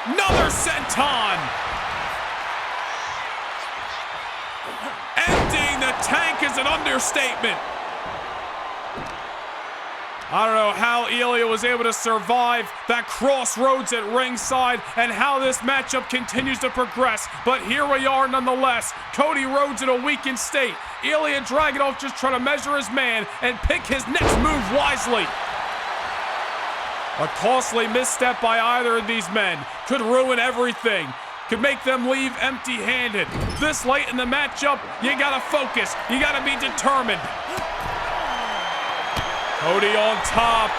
Another senton. Emptying the tank is an understatement. I don't know how Ilja was able to survive that crossroads at ringside and how this matchup continues to progress. But here we are nonetheless. Cody Rhodes in a weakened state. Ilja Dragunov just trying to measure his man and pick his next move wisely. A costly misstep by either of these men could ruin everything. Could make them leave empty-handed. This late in the matchup, you gotta focus. You gotta be determined. Cody on top.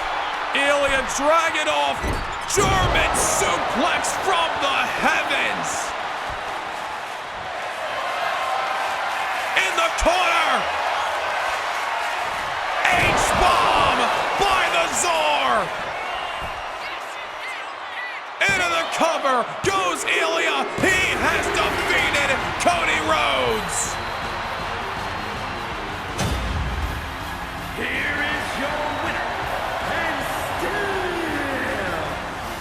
Ilja Dragunov. German suplex from the heavens. In the corner. H-bomb by the Czar. Into the cover goes Ilja. He has defeated Cody Rhodes. Here is your winner, and still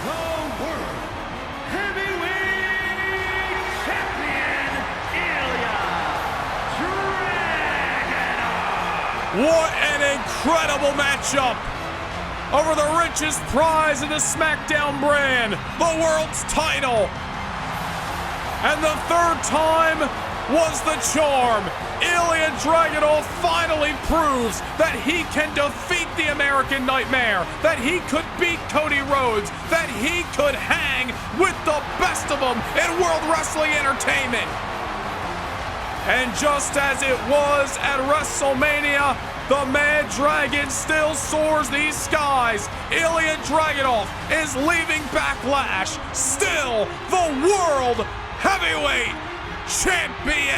the World Heavyweight Champion, Ilja Dragunov. What an incredible matchup over the richest prize in the SmackDown brand, the world's title. And the third time was the charm. Ilja Dragunov finally proves that he can defeat the American Nightmare, that he could beat Cody Rhodes, that he could hang with the best of them in World Wrestling Entertainment. And just as it was at WrestleMania, the Mad Dragon still soars these skies. Ilja Dragunov is leaving Backlash, still the World Heavyweight Champion!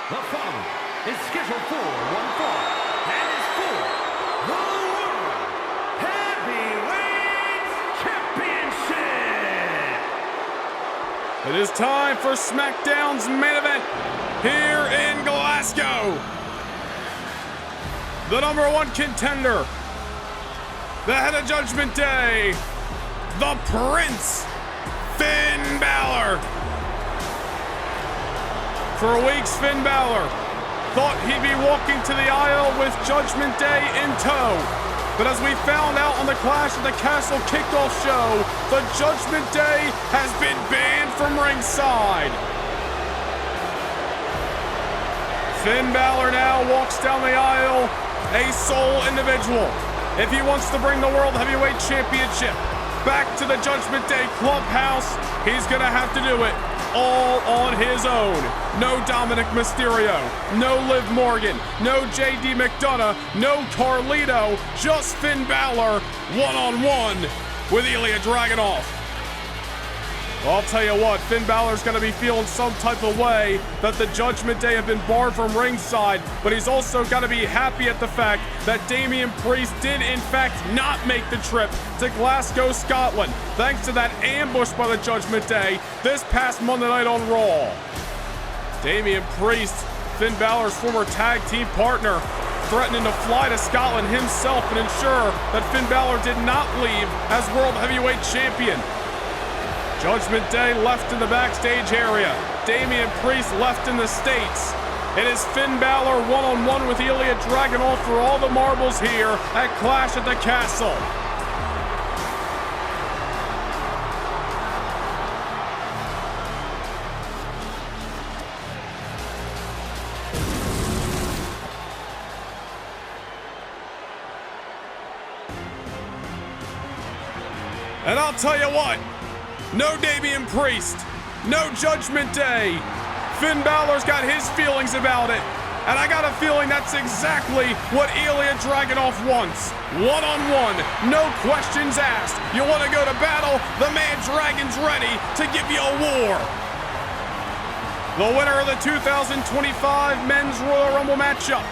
The following is scheduled for one fall and is for the World Heavyweight Championship! It is time for SmackDown's main event here in Glasgow. The #1 contender, the head of Judgment Day, the Prince, Finn Balor. For weeks, Finn Balor thought he'd be walking to the aisle with Judgment Day in tow. But as we found out on the Clash at the Castle kickoff show, the Judgment Day has been banned from ringside. Finn Balor now walks down the aisle a sole individual. If he wants to bring the World Heavyweight Championship back to the Judgment Day clubhouse, he's gonna have to do it all on his own. No Dominic Mysterio, no Liv Morgan, no JD McDonough, no Carlito, just Finn Balor one-on-one with Ilja Dragunov. Well, I'll tell you what, Finn Balor's going to be feeling some type of way that the Judgment Day have been barred from ringside, but he's also got to be happy at the fact that Damian Priest did, in fact, not make the trip to Glasgow, Scotland, thanks to that ambush by the Judgment Day this past Monday night on Raw. Damian Priest, Finn Balor's former tag team partner, threatening to fly to Scotland himself and ensure that Finn Balor did not leave as World Heavyweight Champion. Judgment Day left in the backstage area. Damian Priest left in the States. It is Finn Balor one-on-one with Ilja Dragunov for all the marbles here at Clash at the Castle. And I'll tell you what, no Damian Priest, no Judgment Day. Finn Balor's got his feelings about it, and I got a feeling that's exactly what Ilja Dragunov wants. One-on-one, no questions asked. You want to go to battle? The Mad Dragon's ready to give you a war. The winner of the 2025 Men's Royal Rumble matchup,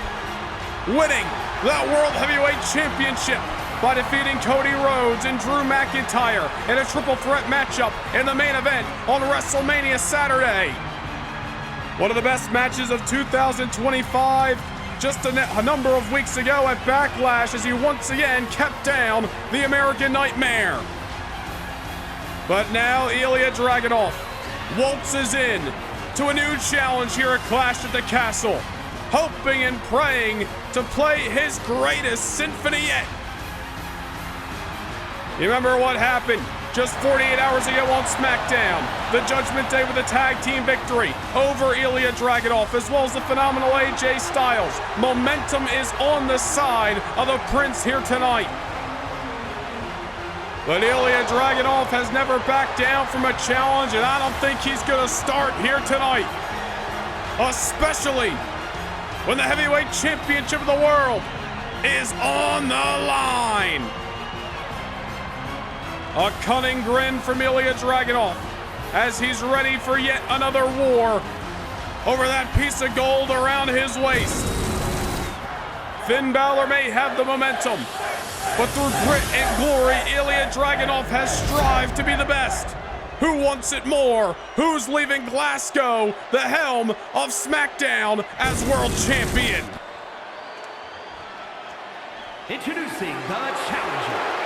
winning that World Heavyweight Championship by defeating Cody Rhodes and Drew McIntyre in a triple threat matchup in the main event on WrestleMania Saturday. One of the best matches of 2025, just a number of weeks ago at Backlash, as he once again kept down the American Nightmare. But now Ilja Dragunov waltzes in to a new challenge here at Clash at the Castle, hoping and praying to play his greatest symphony yet. You remember what happened just 48 hours ago on SmackDown? The Judgment Day with a tag team victory over Ilja Dragunov, as well as the phenomenal AJ Styles. Momentum is on the side of the Prince here tonight. But Ilja Dragunov has never backed down from a challenge, and I don't think he's going to start here tonight. Especially when the Heavyweight Championship of the world is on the line. A cunning grin from Ilja Dragunov as he's ready for yet another war over that piece of gold around his waist. Finn Balor may have the momentum, but through grit and glory, Ilja Dragunov has strived to be the best. Who wants it more? Who's leaving Glasgow, the helm of SmackDown, as world champion? Introducing the challenger.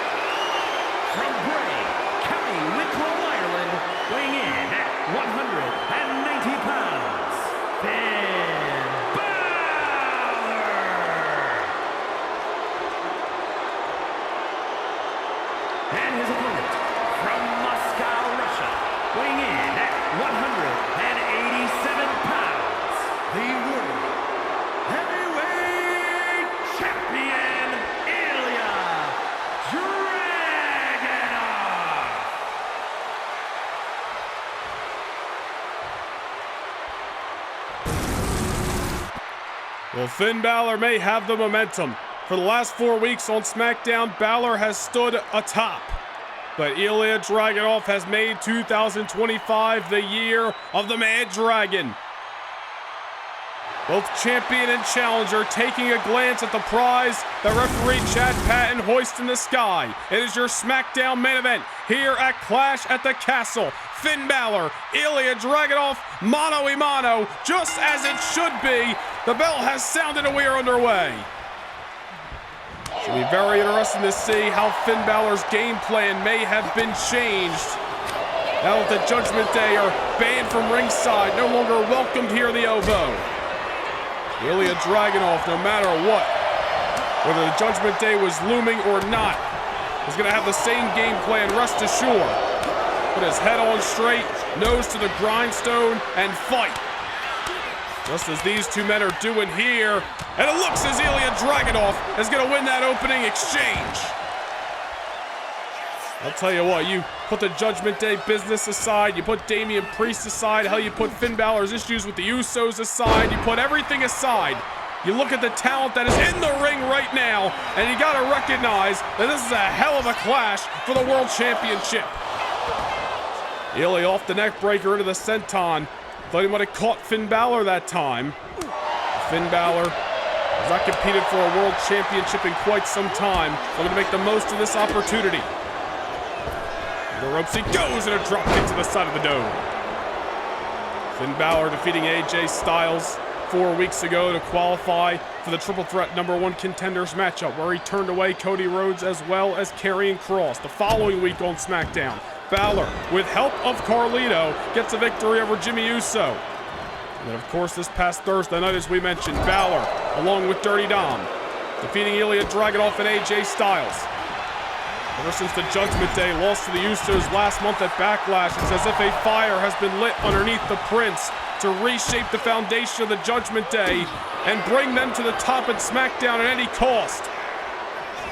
From Bray, County Wicklow, Ireland, weighing in at 190 pounds, Finn Balor. And his opponent, from Moscow, Russia, weighing in at 187 pounds, the World Heavyweight Champion, Ilja Dragunov. Well, Finn Balor may have the momentum. For the last 4 weeks on SmackDown, Balor has stood atop. But Ilja Dragunov has made 2025 the year of the Mad Dragon. Both champion and challenger taking a glance at the prize that referee Chad Patton hoists in the sky. It is your SmackDown main event here at Clash at the Castle. Finn Balor, Ilja Dragunov, mano a mano, just as it should be. The bell has sounded and we are underway. Should be very interesting to see how Finn Balor's game plan may have been changed. Now that the Judgment Day are banned from ringside, no longer welcomed here in the Ovo. Ilja Dragunov, no matter what, whether the Judgment Day was looming or not, is going to have the same game plan, rest assured. Put his head on straight, nose to the grindstone, and fight. Just as these two men are doing here. And it looks as Ilja Dragunov is going to win that opening exchange. I'll tell you what, you put the Judgment Day business aside, you put Damian Priest aside, hell, you put Finn Balor's issues with the Usos aside, you put everything aside. You look at the talent that is in the ring right now, and you gotta recognize that this is a hell of a clash for the World Championship. Ilja off the neck breaker into the senton. Thought he might have caught Finn Balor that time. Finn Balor has not competed for a World Championship in quite some time. Looking to make the most of this opportunity. The ropes he goes, and a drop kick to the side of the dome. Finn Balor defeating AJ Styles 4 weeks ago to qualify for the Triple Threat #1 Contenders matchup, where he turned away Cody Rhodes as well as Karrion Kross. The following week on SmackDown, Balor, with help of Carlito, gets a victory over Jimmy Uso. And then, of course, this past Thursday night, as we mentioned, Balor, along with Dirty Dom, defeating Ilja Dragunov and AJ Styles. Ever since the Judgment Day loss to the Usos last month at Backlash, it's as if a fire has been lit underneath the Prince to reshape the foundation of the Judgment Day and bring them to the top at SmackDown at any cost.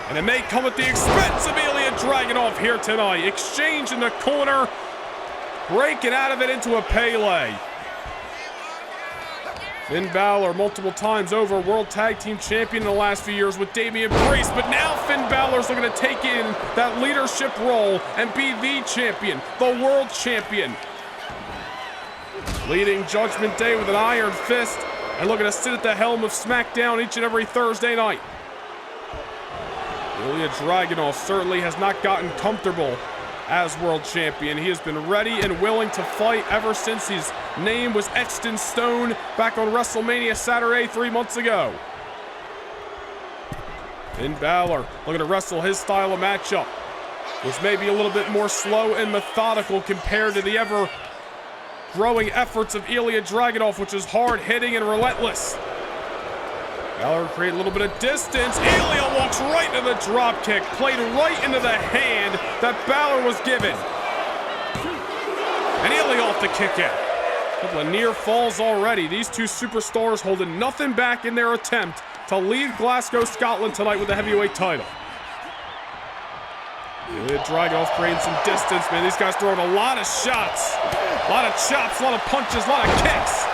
And it may come at the expense of Ilja Dragunov here tonight. Exchange in the corner, breaking out of it into a Pele. Finn Balor, multiple times over World Tag Team Champion in the last few years with Damian Priest, but now Finn Balor's looking to take in that leadership role and be the champion, the World Champion. Leading Judgment Day with an iron fist and looking to sit at the helm of SmackDown each and every Thursday night. Ilja Dragunov certainly has not gotten comfortable as World Champion. He has been ready and willing to fight ever since his name was etched in stone back on WrestleMania Saturday 3 months ago. Finn Balor looking to wrestle his style of matchup, was maybe a little bit more slow and methodical compared to the ever-growing efforts of Ilja Dragunov, which is hard-hitting and relentless. Balor create a little bit of distance. Ilja walks right into the drop kick, played right into the hand that Balor was given. And Ilja off the kick out. A couple of near falls already. These two superstars holding nothing back in their attempt to leave Glasgow, Scotland tonight with the heavyweight title. Ilja Dragunov creating some distance, man. These guys throwing a lot of shots, a lot of chops, a lot of punches, a lot of kicks.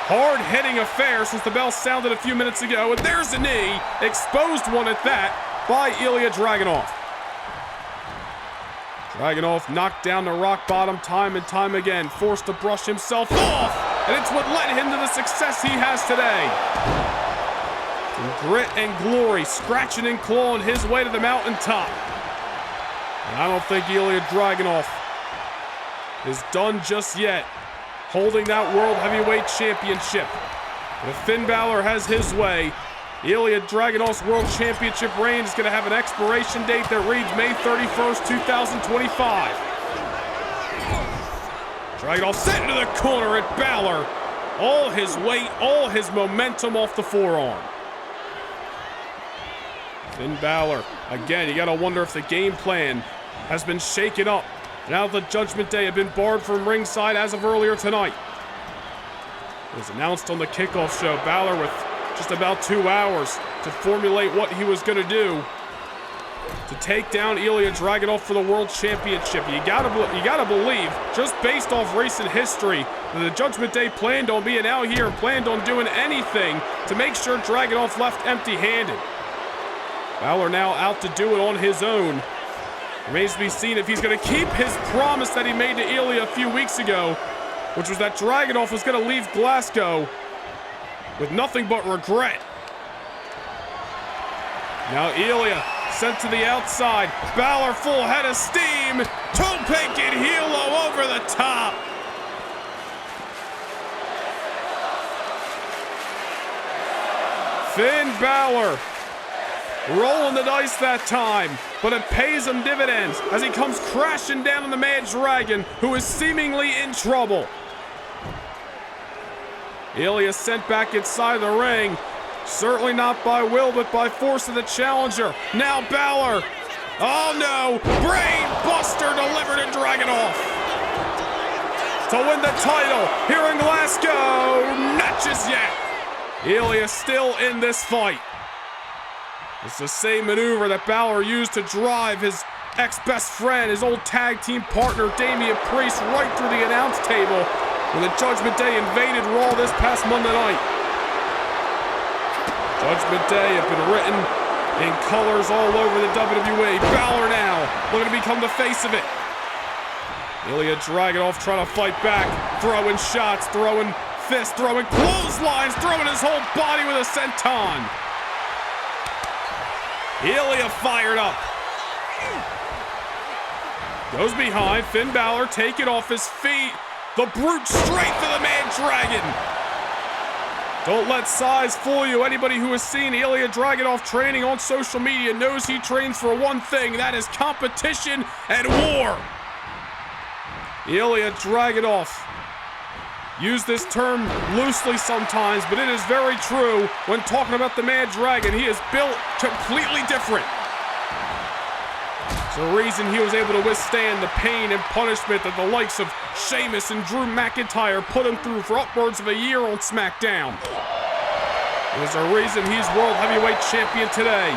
Hard-hitting affair since the bell sounded a few minutes ago, and there's a knee, exposed one at that, by Ilja Dragunov. Dragunov knocked down the rock bottom time and time again, forced to brush himself off, and it's what led him to the success he has today. From grit and glory, scratching and clawing his way to the mountaintop. And I don't think Ilja Dragunov is done just yet, holding that World Heavyweight Championship. If Finn Balor has his way, Ilja Dragunov's World Championship reign is going to have an expiration date that reads May 31st, 2025. Dragunov sent into the corner at Balor. All his weight, all his momentum off the forearm. Finn Balor, again, you got to wonder if the game plan has been shaken up now the Judgment Day have been barred from ringside as of earlier tonight. It was announced on the kickoff show, Balor with just about 2 hours to formulate what he was going to do to take down Ilja Dragunov for the World Championship. You gotta believe, just based off recent history, that the Judgment Day planned on being out here and planned on doing anything to make sure Dragunov left empty-handed. Balor now out to do it on his own. Remains to be seen if he's going to keep his promise that he made to Ilja a few weeks ago, which was that Dragunov was going to leave Glasgow with nothing but regret. Now Ilja sent to the outside. Balor full head of steam. Toe-pick and heel-low over the top. Finn Balor rolling the dice that time, but it pays him dividends as he comes crashing down on the Mad Dragon, who is seemingly in trouble. Ilja sent back inside the ring, certainly not by will, but by force of the challenger. Now Balor. Oh no, brain buster delivered to Dragunov. to win the title here in Glasgow. Not just yet. Ilja still in this fight. It's the same maneuver that Balor used to drive his ex-best friend, his old tag team partner, Damian Priest, right through the announce table when the Judgment Day invaded Raw this past Monday night. Judgment Day have been written in colors all over the WWE. Balor now looking to become the face of it. Ilja Dragunov trying to fight back, throwing shots, throwing fists, throwing clotheslines, throwing his whole body with a senton. Ilja fired up. Goes behind. Finn Balor taking off his feet. The brute strength of the Man Dragon. Don't let size fool you. Anybody who has seen Ilja Dragunov training on social media knows he trains for one thing. That is competition and war. Ilja Dragunov. Use this term loosely sometimes, but it is very true when talking about the Man Dragon. He is built completely different. It's the reason he was able to withstand the pain and punishment that the likes of Sheamus and Drew McIntyre put him through for upwards of a year on SmackDown. There's a reason he's World Heavyweight Champion today.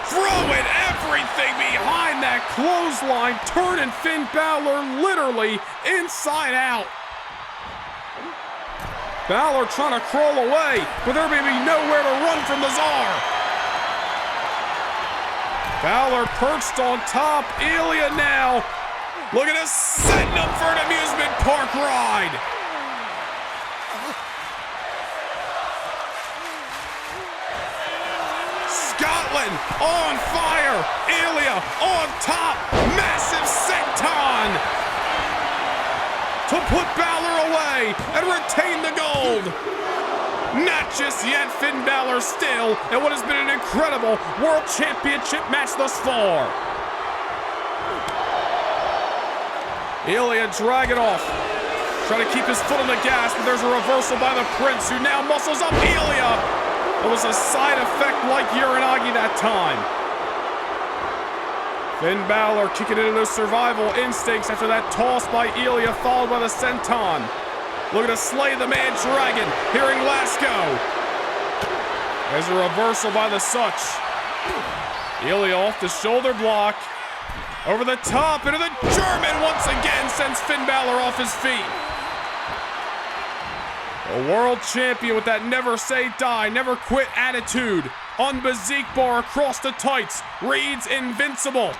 Throwing everything behind that clothesline, turning Finn Balor literally inside out. Balor trying to crawl away, but there may be nowhere to run from the Czar. Balor perched on top. Ilja now. Look at us setting up for an amusement park ride. Scotland on fire. Ilja on top. Massive senton to put Balor away and retain the gold. Not just yet. Finn Balor still in what has been an incredible World Championship match thus far. Ilja Dragunov trying to keep his foot on the gas, but there's a reversal by the Prince, who now muscles up Ilja. It was a side effect like Uranagi that time. Finn Balor kicking into those survival instincts after that toss by Ilja, followed by the senton. Looking to slay the Man Dragon here in Glasgow. There's a reversal by the Such. Ilja off the shoulder block. Over the top into the German once again sends Finn Balor off his feet. A world champion with that never say die, never quit attitude. Unbezique bar across the tights. Reads invincible.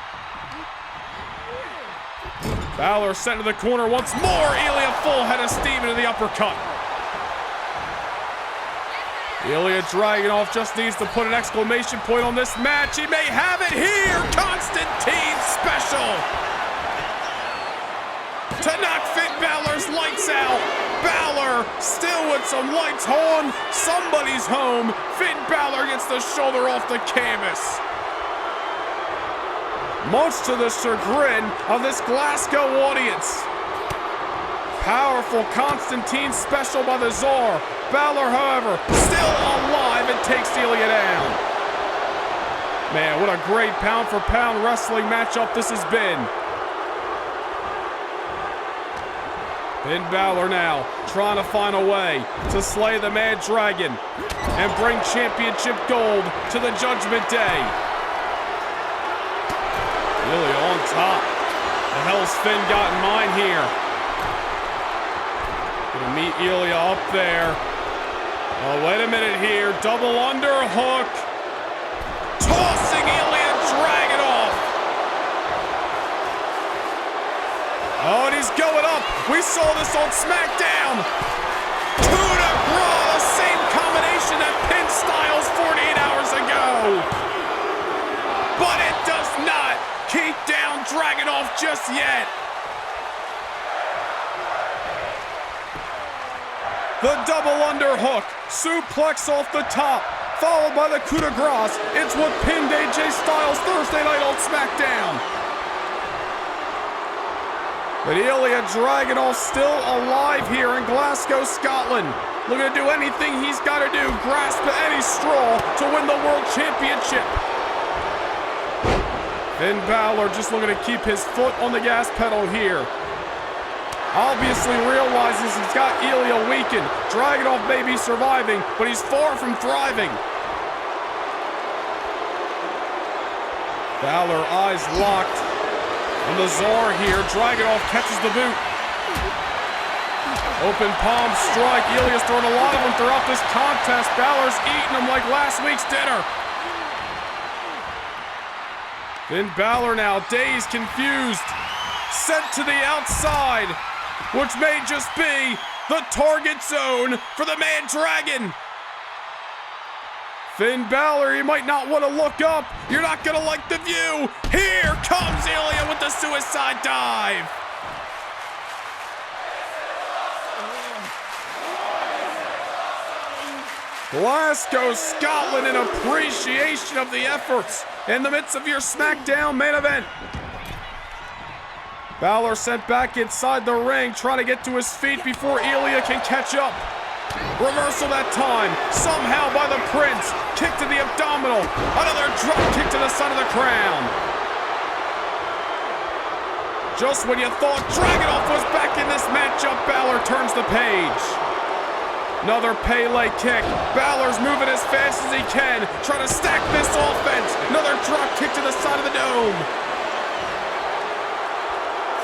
Balor sent to the corner once more. Ilja full head of steam into the uppercut. Ilja Dragunov just needs to put an exclamation point on this match. He may have it here. Constantine special to knock Finn Balor's lights out. Balor still with some lights on. Somebody's home. Finn Balor gets the shoulder off the canvas. Much to the chagrin of this Glasgow audience. Powerful Constantine special by the Czar. Balor, however, still alive and takes Ilja down. Man, what a great pound-for-pound wrestling matchup this has been. Finn Balor now trying to find a way to slay the Man Dragon and bring championship gold to the Judgment Day. Ilja on top. The hell's Finn got in mind here? Gonna meet Ilja up there. Oh, wait a minute here. Double underhook. Tossing Ilja Dragunov. Oh, and he's going up. We saw this on SmackDown. Coup de grace, the same combination that pinned Styles 48 hours ago. But it does not keep down Dragunov just yet. The double underhook, suplex off the top, followed by the coup de grace. It's what pinned AJ Styles Thursday night on SmackDown. But Ilja Dragunov still alive here in Glasgow, Scotland. Looking to do anything he's got to do, grasp at any straw to win the World Championship. Finn Balor just looking to keep his foot on the gas pedal here. obviously realizes he's got Ilja weakened. Dragunov may be surviving, but he's far from thriving. Balor, eyes locked on the Tsar here. Dragunov catches the boot. Open palm strike. Ilja's thrown a lot of them throughout this contest. Balor's eating them like last week's dinner. Finn Balor now, dazed, confused, sent to the outside, which may just be the target zone for the Mad Dragon. Finn Balor, you might not want to look up. You're not going to like the view. Here comes Ilja with the suicide dive. Glasgow, Scotland, in appreciation of the efforts in the midst of your SmackDown main event. Balor sent back inside the ring, trying to get to his feet before Ilja can catch up. Reversal that time, somehow by the Prince. Kick to the abdominal, another drop kick to the side of the crown. Just when you thought Dragunov was back in this matchup, Balor turns the page. Another Pele kick. Balor's moving as fast as he can, trying to stack this offense. Another drop kick to the side of the dome.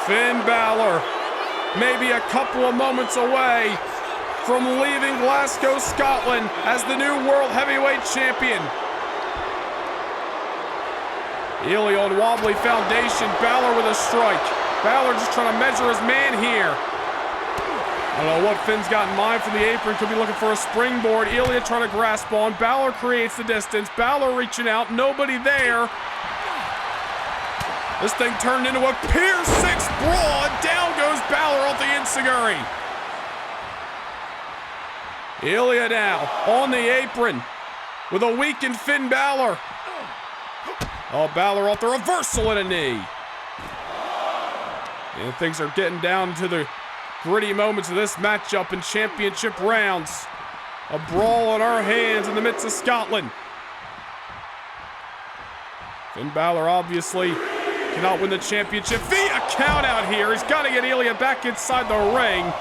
Finn Balor, maybe a couple of moments away from leaving Glasgow, Scotland as the new World Heavyweight Champion. Ilja on wobbly foundation. Balor with a strike. Balor just trying to measure his man here. I don't know what Finn's got in mind from the apron. Could be looking for a springboard. Ilja trying to grasp on. Balor creates the distance. Balor reaching out. Nobody there. This thing turned into a Pier 6 brawl. And down goes Balor off the enziguri. Ilja now on the apron with a weakened Finn Balor. Oh, Balor off the reversal and a knee. And things are getting down to the gritty moments of this matchup in championship rounds. A brawl on our hands in the midst of Scotland. Finn Balor obviously cannot win the championship via count out here. He's got to get Ilja back inside the ring.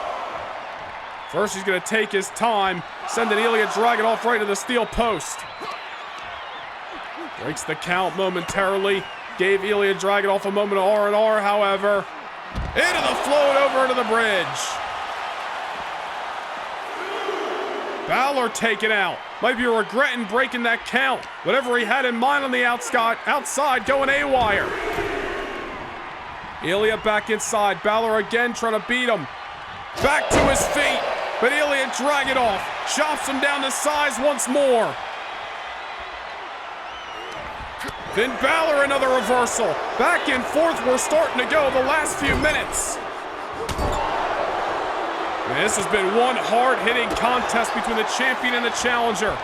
First, he's going to take his time, sending Ilja Dragunov right to the steel post. Breaks the count momentarily. Gave Ilja Dragunov a moment of R&R, however. Into the float over to the bridge. Balor taken out. Might be regretting breaking that count. Whatever he had in mind on the outside going AWire. Ilja back inside. Balor again trying to beat him. Back to his feet. But Ilja Dragunov chops him down to size once more. Finn Balor, another reversal. Back and forth, we're starting to go the last few minutes. Man, this has been one hard-hitting contest between the champion and the challenger.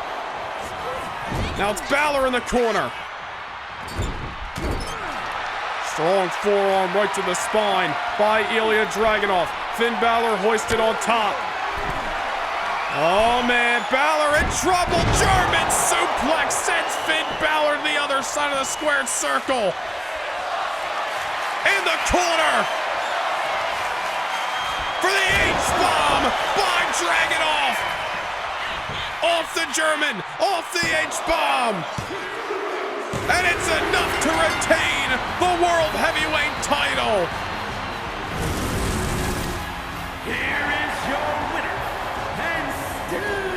Now it's Balor in the corner. Strong forearm right to the spine by Ilja Dragunov. Finn Balor hoisted on top. Oh man, Balor in trouble. German suplex sends Finn Balor to the other side of the squared circle. In the corner. For the H-bomb by Dragunov. Off the German, off the H-bomb. And it's enough to retain the World Heavyweight title. Here is your winner, and still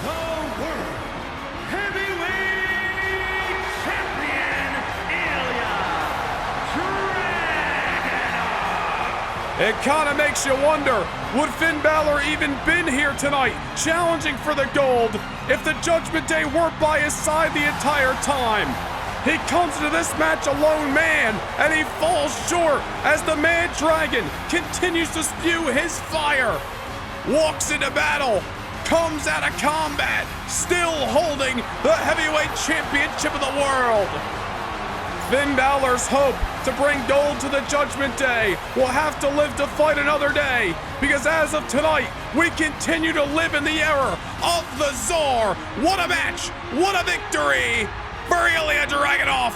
the World Heavyweight Champion, Ilja Dragunov. It kind of makes you wonder, would Finn Balor even been here tonight, challenging for the gold, if the Judgment Day weren't by his side the entire time? He comes into this match a lone man, and he falls short as the Mad Dragon continues to spew his fire. Walks into battle, comes out of combat, still holding the heavyweight championship of the world. Finn Balor's hope to bring gold to the Judgment Day will have to live to fight another day, because as of tonight, we continue to live in the era of the Tsar. What a match! What a victory for Ilja Dragunov!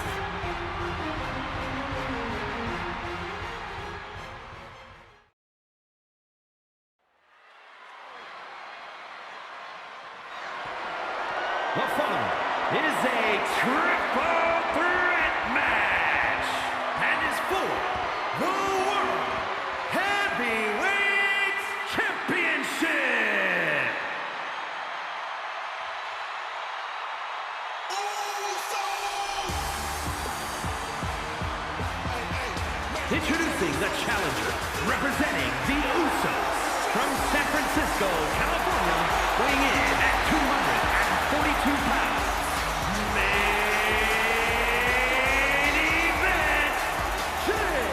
the World Heavyweight Championship. Introducing the challenger, representing the Usos, from San Francisco, California, weighing in at 242 pounds. Main event, Jey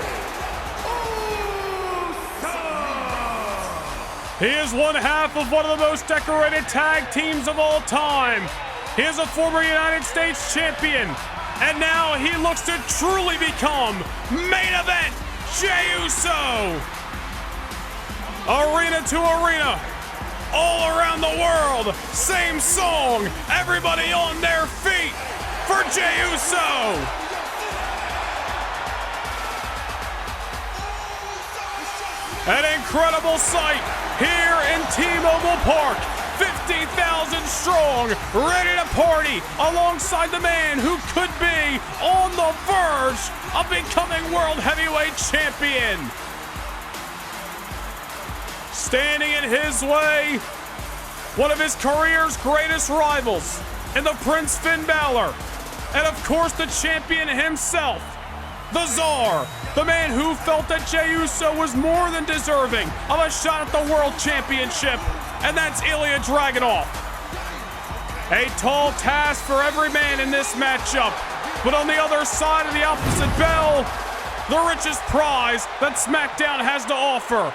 Uso! He is one half of one of the most decorated tag teams of all time. He is a former United States champion. And now he looks to truly become main event Jey Uso. Arena to arena, all around the world, same song, everybody on their feet for Jey Uso. An incredible sight here in T-Mobile Park. 50,000 strong, ready to party alongside the man who could be on the verge of becoming World Heavyweight Champion. Standing in his way, one of his career's greatest rivals in the Prince Finn Balor. And of course the champion himself, the Czar, the man who felt that Jey Uso was more than deserving of a shot at the World Championship. And that's Ilja Dragunov. A tall task for every man in this matchup. But on the other side of the opposite bell, the richest prize that SmackDown has to offer.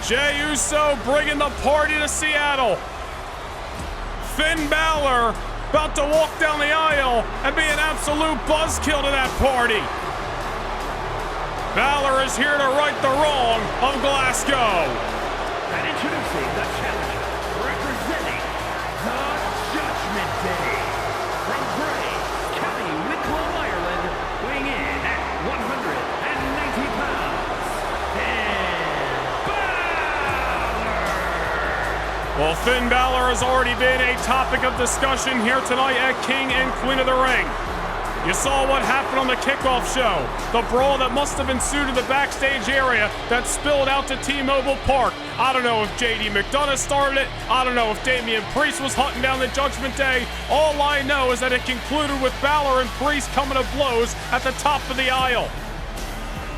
Jey Uso bringing the party to Seattle. Finn Balor about to walk down the aisle and be an absolute buzzkill to that party. Balor is here to right the wrong of Glasgow. And introducing the challenger, representing the Judgment Day, from Bray, County Wicklow, Ireland, weighing in at 190 pounds, Finn Balor. Well, Finn Balor has already been a topic of discussion here tonight at King and Queen of the Ring. You saw what happened on the kickoff show. The brawl that must have ensued in the backstage area that spilled out to T-Mobile Park. I don't know if JD McDonough started it. I don't know if Damian Priest was hunting down the Judgment Day. All I know is that it concluded with Balor and Priest coming to blows at the top of the aisle.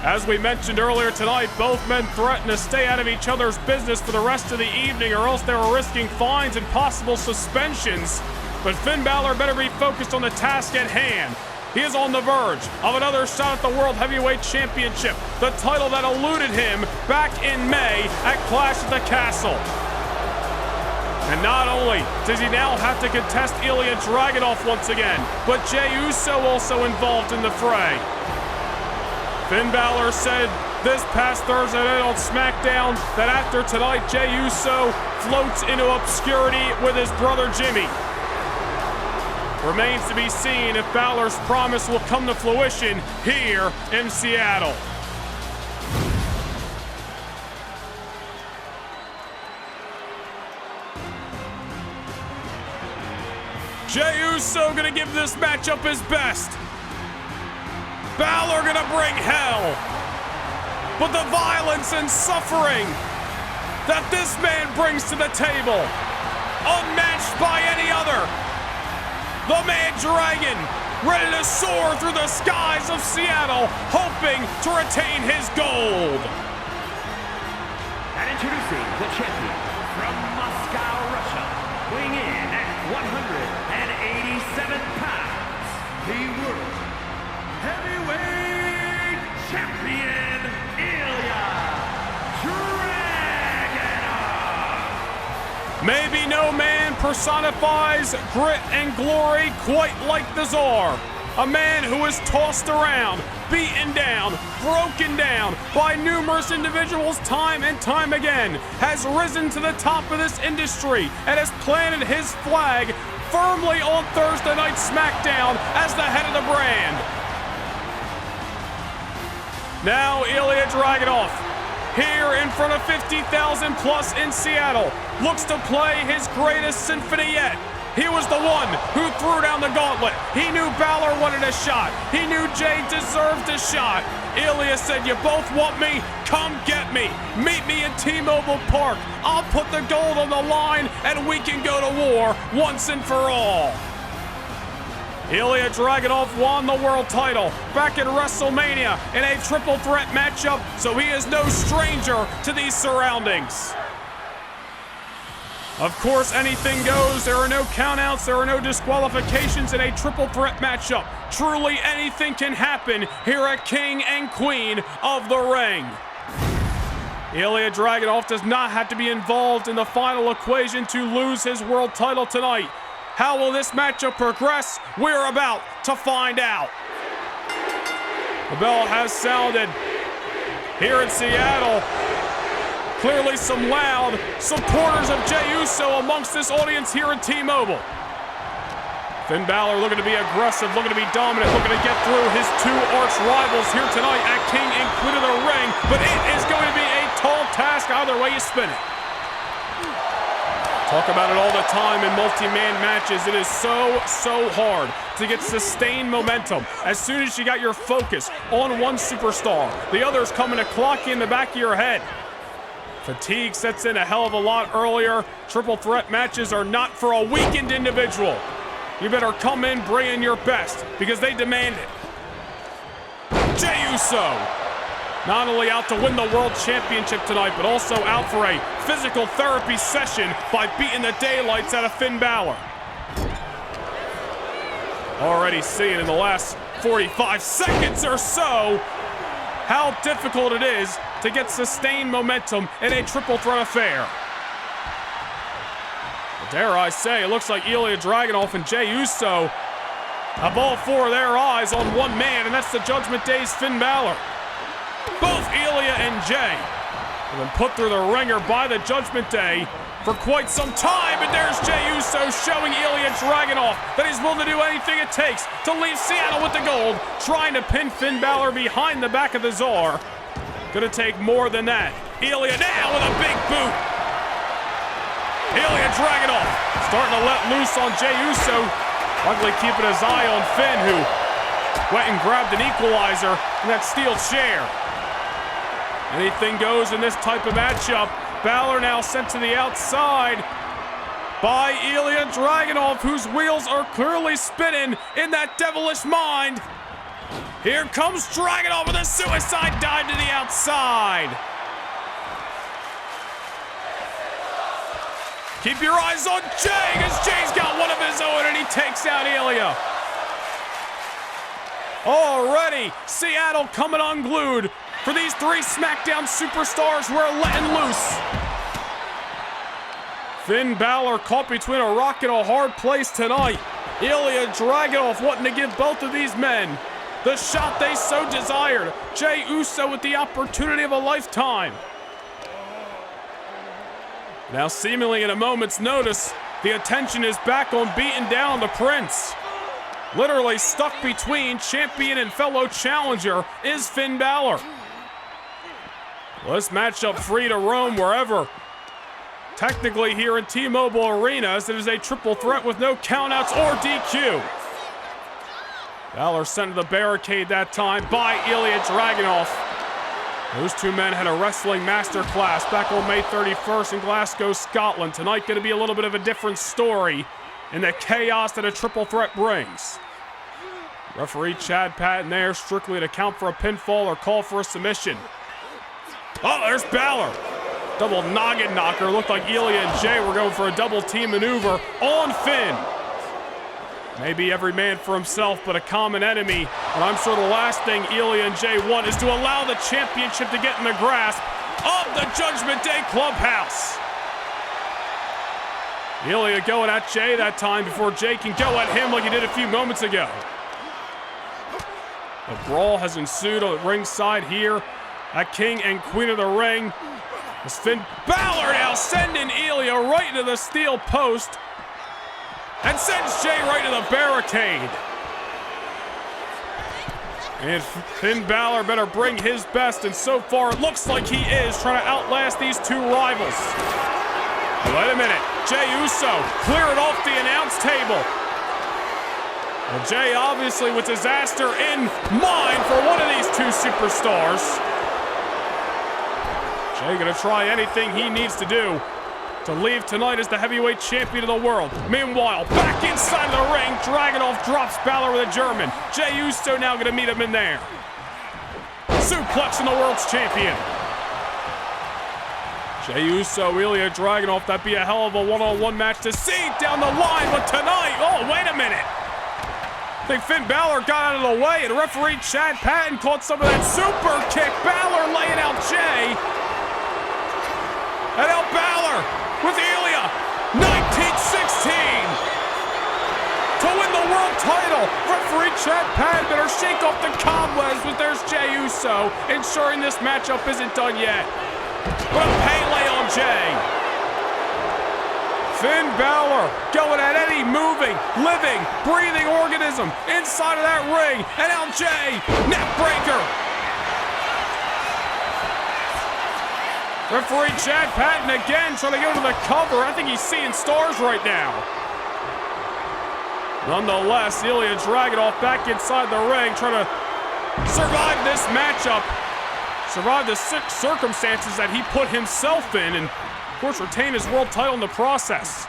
As we mentioned earlier tonight, both men threatened to stay out of each other's business for the rest of the evening, or else they were risking fines and possible suspensions. But Finn Balor better be focused on the task at hand. He is on the verge of another shot at the World Heavyweight Championship, the title that eluded him back in May at Clash at the Castle. And not only does he now have to contest Ilja Dragunov once again, but Jey Uso also involved in the fray. Finn Balor said this past Thursday night on SmackDown that after tonight, Jey Uso floats into obscurity with his brother Jimmy. Remains to be seen if Balor's promise will come to fruition here in Seattle. Jey Uso gonna give this matchup his best. Balor gonna bring hell. But the violence and suffering that this man brings to the table, unmatched by any other. The Mad Dragon, ready to soar through the skies of Seattle, hoping to retain his gold. And introducing the champion from Moscow, Russia, weighing in at 187 pounds, the World Heavyweight Champion, Ilja Dragunov. Maybe no man personifies grit and glory quite like the Czar. A man who is tossed around, beaten down, broken down by numerous individuals time and time again, has risen to the top of this industry and has planted his flag firmly on Thursday Night SmackDown as the head of the brand. Now Ilja Dragunov, here in front of 50,000 plus in Seattle, looks to play his greatest symphony yet He was the one who threw down the gauntlet. He knew Balor wanted a shot. He knew Jay deserved a shot. Ilja said, you both want me? Come get me. Meet me in T-Mobile Park. I'll put the gold on the line and we can go to war once and for all. Ilja Dragunov won the world title back at WrestleMania in a triple threat matchup, so he is no stranger to these surroundings. Of course, anything goes. There are no countouts, there are no disqualifications in a triple threat matchup. Truly anything can happen here at King and Queen of the Ring. Ilja Dragunov does not have to be involved in the final equation to lose his world title tonight. How will this matchup progress? We're about to find out. The bell has sounded here in Seattle. Clearly some loud supporters of Jey Uso amongst this audience here in T-Mobile. Finn Balor looking to be aggressive, looking to be dominant, looking to get through his two arch rivals here tonight at King and Queen of the Ring, but it is going to be a tall task either way you spin it. Talk about it all the time in multi-man matches. It is so hard to get sustained momentum. As soon as you got your focus on one superstar, the other's coming to clock you in the back of your head. Fatigue sets in a hell of a lot earlier. Triple threat matches are not for a weakened individual. You better come in bringing your best because they demand it. Jey Uso, not only out to win the world championship tonight, but also out for a physical therapy session by beating the daylights out of Finn Balor. Already seeing in the last 45 seconds or so how difficult it is to get sustained momentum in a triple threat affair. But dare I say, it looks like Ilja Dragunov and Jey Uso have all four of their eyes on one man, and that's the Judgment Day's Finn Balor. Both Ilja and Jey have been put through the ringer by the Judgment Day for quite some time, and there's Jey Uso showing Ilja Dragunov that he's willing to do anything it takes to leave Seattle with the gold, trying to pin Finn Balor behind the back of the Czar. Gonna take more than that. Ilja now with a big boot. Ilja Dragunov starting to let loose on Jey Uso, luckily keeping his eye on Finn, who went and grabbed an equalizer in that steel chair. Anything goes in this type of matchup. Balor now sent to the outside by Ilja Dragunov, whose wheels are clearly spinning in that devilish mind. Here comes Dragunov with a suicide dive to the outside. Keep your eyes on Jey, because Jey's got one of his own and he takes out Ilja. Already, Seattle coming unglued for these three SmackDown superstars we're letting loose. Finn Balor caught between a rock and a hard place tonight. Ilja Dragunov wanting to give both of these men the shot they so desired. Jey Uso with the opportunity of a lifetime. Now seemingly in a moment's notice, the attention is back on beating down the Prince. Literally stuck between champion and fellow challenger is Finn Balor. Well, this matchup free to roam wherever. Technically here in T-Mobile Arena, as it is a triple threat with no countouts or DQ. Balor sent to the barricade that time by Ilja Dragunov. Those two men had a wrestling masterclass back on May 31st in Glasgow, Scotland. Tonight going to be a little bit of a different story in the chaos that a triple threat brings. Referee Chad Patton there, strictly to count for a pinfall or call for a submission. Oh, there's Balor. Double noggin knocker. Looked like Ilja and Jey were going for a double team maneuver on Finn. Maybe every man for himself, but a common enemy. And I'm sure the last thing Ilja and Jey want is to allow the championship to get in the grasp of the Judgment Day Clubhouse. Ilja going at Jey that time before Jey can go at him like he did a few moments ago. The brawl has ensued at ringside here at King and Queen of the Ring. As Finn Balor now sending Ilja right into the steel post and sends Jey right to the barricade. And Finn Balor better bring his best, and so far it looks like he is trying to outlast these two rivals. Wait a minute. Jey Uso clearing off the announce table. Well, Jey obviously with disaster in mind for one of these two superstars. Jey gonna try anything he needs to do to leave tonight as the heavyweight champion of the world. Meanwhile, back inside of the ring, Dragunov drops Balor with a German. Jey Uso now gonna meet him in there. Suplexing the world's champion. Jey Uso, Ilja Dragunov, that'd be a hell of a one-on-one match to see down the line, but tonight, oh, wait a minute. I think Finn Balor got out of the way, and referee Chad Patton caught some of that super kick. Balor laying out Jey. And now Balor with Ilja, 1916 to win the world title. Referee Chad Patton better shake off the cobwebs, but there's Jey Uso, ensuring this matchup isn't done yet. What a Pele on Jey. Finn Balor going at any moving, living, breathing organism inside of that ring. And now Jey, neck breaker. Referee Chad Patton again trying to go to the cover. I think he's seeing stars right now. Nonetheless, Ilja Dragunov back inside the ring trying to survive this matchup. Survive the circumstances that he put himself in, and of course retain his world title in the process.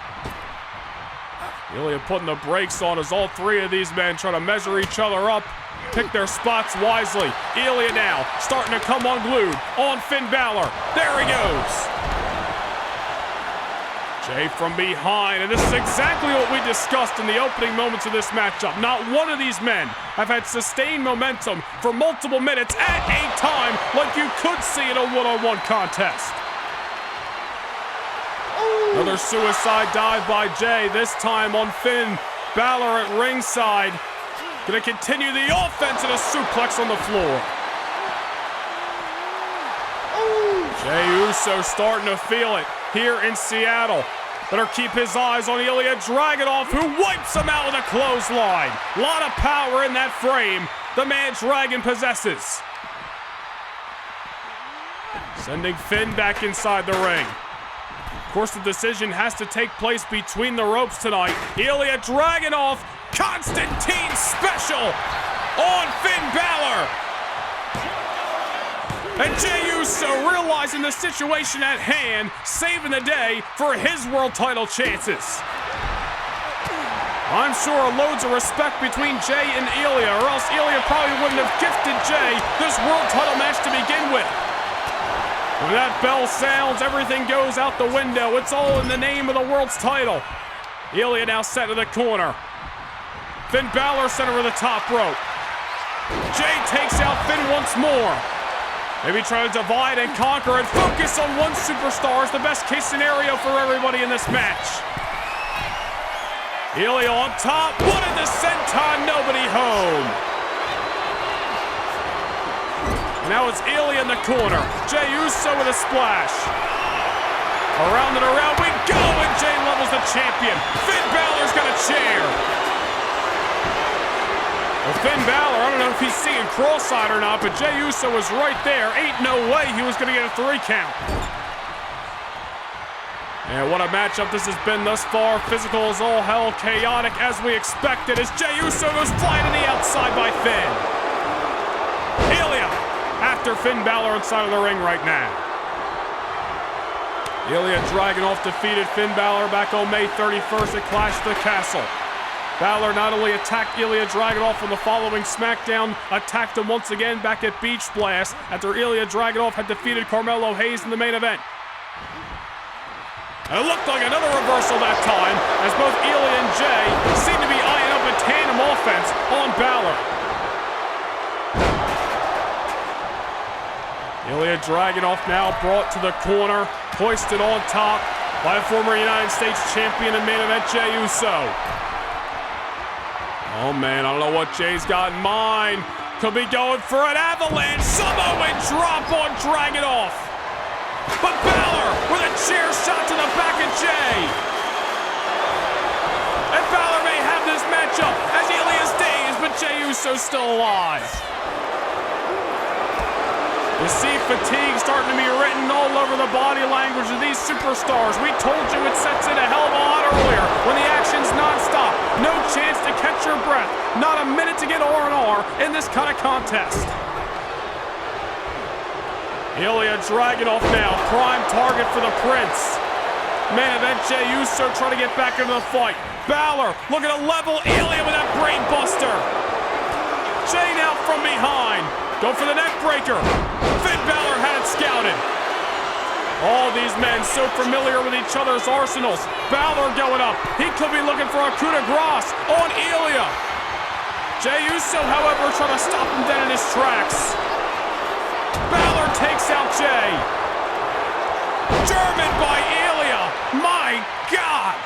Ilja putting the brakes on as all three of these men try to measure each other up, pick their spots wisely. Ilja now starting to come unglued on Finn Balor. There he goes. Jey from behind, and this is exactly what we discussed in the opening moments of this matchup. Not one of these men have had sustained momentum for multiple minutes at a time like you could see in a one-on-one contest. Another suicide dive by Jey, this time on Finn Balor at ringside. Gonna continue the offense and a suplex on the floor. Jey Uso starting to feel it here in Seattle. Better keep his eyes on Ilja Dragunov, who wipes him out with a clothesline. A lot of power in that frame the man Dragon possesses. Sending Finn back inside the ring. Of course, the decision has to take place between the ropes tonight. Ilja Dragunov, Constantine special on Finn Balor. And Jey Uso realizing the situation at hand, saving the day for his world title chances. I'm sure loads of respect between Jey and Ilja, or else Ilja probably wouldn't have gifted Jey this world title match to begin with. When that bell sounds, everything goes out the window. It's all in the name of the world's title. Ilja now set to the corner. Finn Balor center of the top rope. Jey takes out Finn once more. Maybe try to divide and conquer and focus on one superstar is the best case scenario for everybody in this match. Ilja on top, what a senton, nobody home. And now it's Ilja in the corner. Jey Uso with a splash. Around and around we go, and Jey levels the champion. Finn Balor's got a chair. Well, Finn Balor, I don't know if he's seeing cross-eyed or not, but Jey Uso was right there. Ain't no way he was going to get a 3 count. And what a matchup this has been thus far. Physical as all hell, chaotic as we expected as Jey Uso goes flying to the outside by Finn. Ilja after Finn Balor inside of the ring right now. Ilja Dragunov defeated Finn Balor back on May 31st at Clash of the Castle. Balor not only attacked Ilja Dragunov on the following SmackDown, attacked him once again back at Beach Blast after Ilja Dragunov had defeated Carmelo Hayes in the main event. And it looked like another reversal that time, as both Ilja and Jey seem to be eyeing up a tandem offense on Balor. Ilja Dragunov now brought to the corner, hoisted on top by former United States champion and main event Jey Uso. Oh man, I don't know what Jey's got in mind. Could be going for an avalanche. Samoan drop on Dragunov. But Balor with a chair shot to the back of Jey. And Balor may have this matchup as Ilja's dazed, but Jey Uso's still alive. You see fatigue starting to be written all over the body language of these superstars. We told you it sets in a hell of a lot earlier when the action's nonstop. No chance to catch your breath. Not a minute to get R&R in this kind of contest. Ilja Dragunov now, prime target for the Prince. Main event, Jey Uso trying to get back into the fight. Balor looking to level Ilja with that brain buster. Jey now from behind. Go for the neck breaker. Finn Balor had it scouted. All these men so familiar with each other's arsenals. Balor going up. He could be looking for a coup de grace on Ilja. Jey Uso, however, trying to stop him dead in his tracks. Balor takes out Jey. German by Ilja. My God.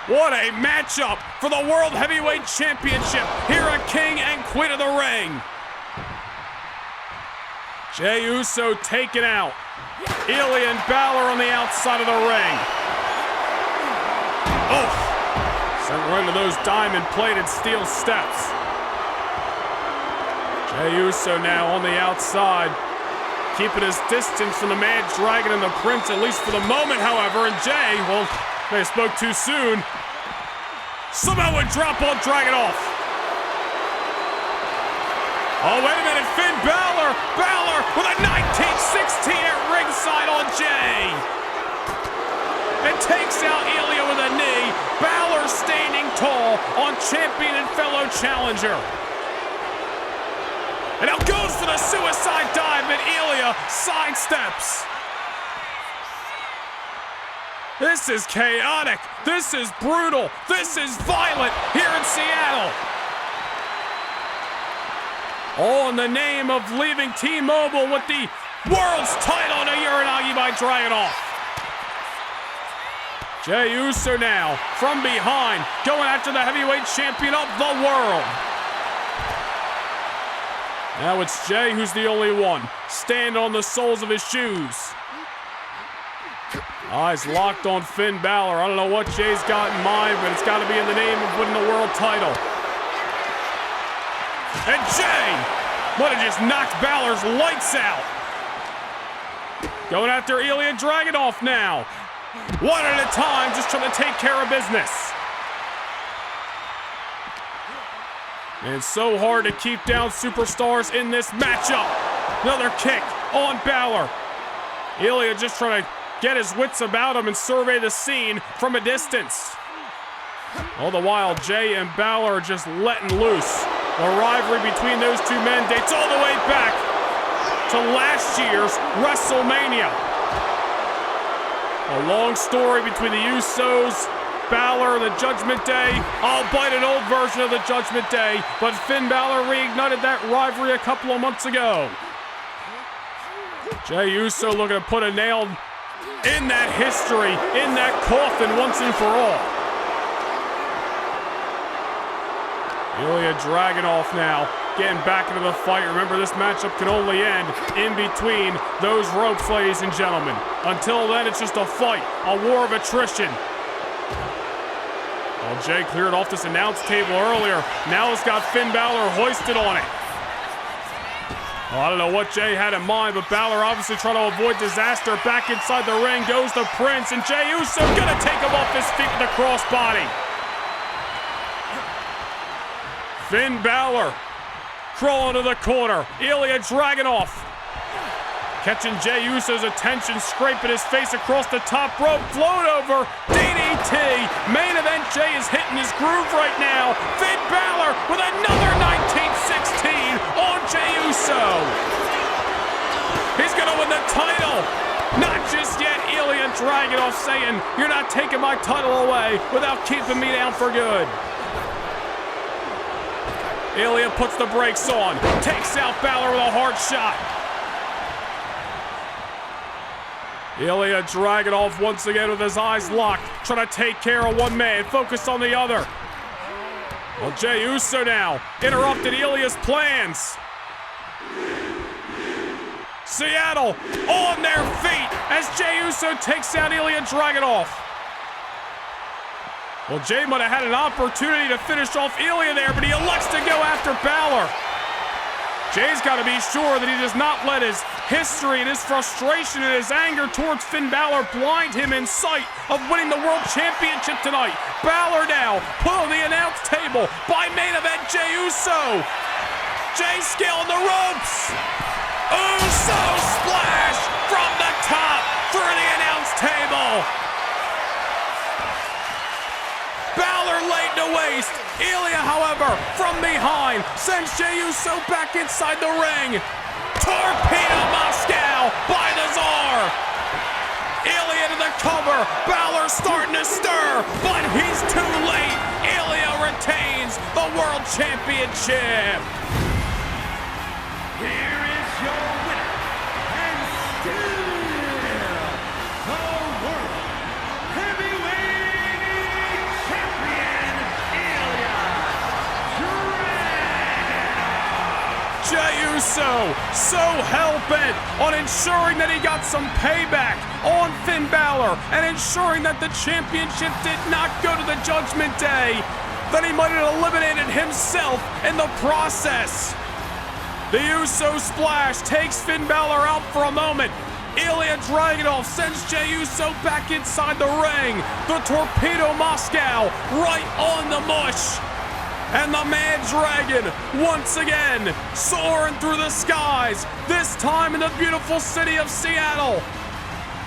What a matchup for the World Heavyweight Championship here at King and Queen of the Ring. Jey Uso taken out. Ilja and Balor on the outside of the ring. Oof. Sent right into those diamond-plated steel steps. Jey Uso now on the outside, keeping his distance from the Mad Dragon and the Prince, at least for the moment, however. And Jey, well, they spoke too soon. Somehow would drop on Dragunov. Oh, wait a minute, Finn Balor. Balor with a 1916 at ringside on Jey. And takes out Ilja with a knee. Balor standing tall on champion and fellow challenger. And now goes for the suicide dive, and Ilja sidesteps. This is chaotic. This is brutal. This is violent here in Seattle. All in the name of leaving T-Mobile with the world's title to Uranagi by Dragunov. Jey Uso now from behind, going after the heavyweight champion of the world. Now it's Jey who's the only one. Stand on the soles of his shoes. Eyes locked on Finn Balor. I don't know what Jey's got in mind, but it's got to be in the name of winning the world title. And Jey would have just knocked Balor's lights out. Going after Ilja Dragunov now. One at a time, just trying to take care of business. And it's so hard to keep down superstars in this matchup. Another kick on Balor. Ilja just trying to get his wits about him and survey the scene from a distance. All the while, Jey and Balor are just letting loose. The rivalry between those two men dates all the way back to last year's WrestleMania. A long story between the Usos, Balor, and the Judgment Day. I'll bite an old version of the Judgment Day, but Finn Balor reignited that rivalry a couple of months ago. Jey Uso looking to put a nail in that history, in that coffin once and for all. Ilja Dragunov now getting back into the fight. Remember, this matchup can only end in between those ropes, ladies and gentlemen. Until then, it's just a fight, a war of attrition. Well, Jey cleared off this announce table earlier. Now it's got Finn Balor hoisted on it. Well, I don't know what Jey had in mind, but Balor obviously trying to avoid disaster. Back inside the ring goes the Prince, and Jey Uso gonna take him off his feet with a crossbody. Finn Balor crawling to the corner. Ilja Dragunov catching Jey Uso's attention, scraping his face across the top rope. Float over, DDT. Main event, Jey is hitting his groove right now. Finn Balor with another 1916 on Jey Uso. He's gonna win the title. Not just yet. Ilja Dragunov saying, "You're not taking my title away without keeping me down for good." Ilja puts the brakes on, takes out Balor with a hard shot. Ilja Dragunov once again with his eyes locked, trying to take care of one man, focus on the other. Well, Jey Uso now interrupted Ilja's plans. Seattle on their feet as Jey Uso takes out Ilja Dragunov. Well, Jey might have had an opportunity to finish off Ilja there, but he elects to go after Balor. Jay's got to be sure that he does not let his history and his frustration and his anger towards Finn Balor blind him in sight of winning the World Championship tonight. Balor now put on the announce table by main event Jey Uso. Jay scaling the ropes. Uso splash from the top through the announce table. Balor laid to waste. Ilja, however, from behind, sends Jey Uso back inside the ring. Torpedo Moscow by the Czar. Ilja to the cover. Balor starting to stir, but he's too late. Ilja retains the World Championship. Here is your winner, and still the World Heavyweight Champion, Ilja Dragunov. Jey Uso so hell-bent on ensuring that he got some payback on Finn Balor and ensuring that the championship did not go to the Judgment Day, that he might have eliminated himself in the process. The Uso splash takes Finn Balor out for a moment. Ilja Dragunov sends Jey Uso back inside the ring. The Torpedo Moscow right on the mush. And the Mad Dragon once again soaring through the skies, this time in the beautiful city of Seattle.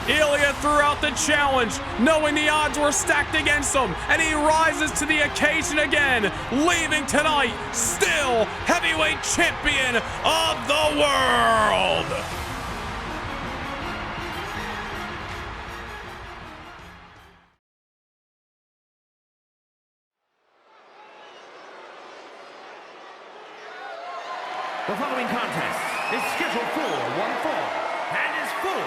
Ilja threw out the challenge, knowing the odds were stacked against him, and he rises to the occasion again, leaving tonight still heavyweight champion of the world. The following contest is scheduled for one fall and is for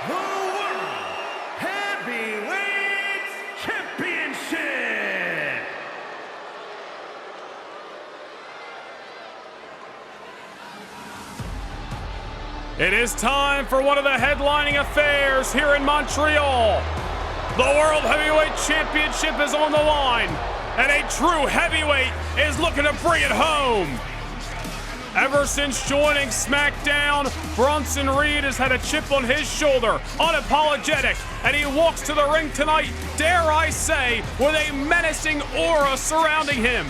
the World Heavyweight Championship. It is time for one of the headlining affairs here in Montreal. The World Heavyweight Championship is on the line, and a true heavyweight is looking to bring it home. Ever since joining SmackDown, Bronson Reed has had a chip on his shoulder, unapologetic, and he walks to the ring tonight, dare I say, with a menacing aura surrounding him.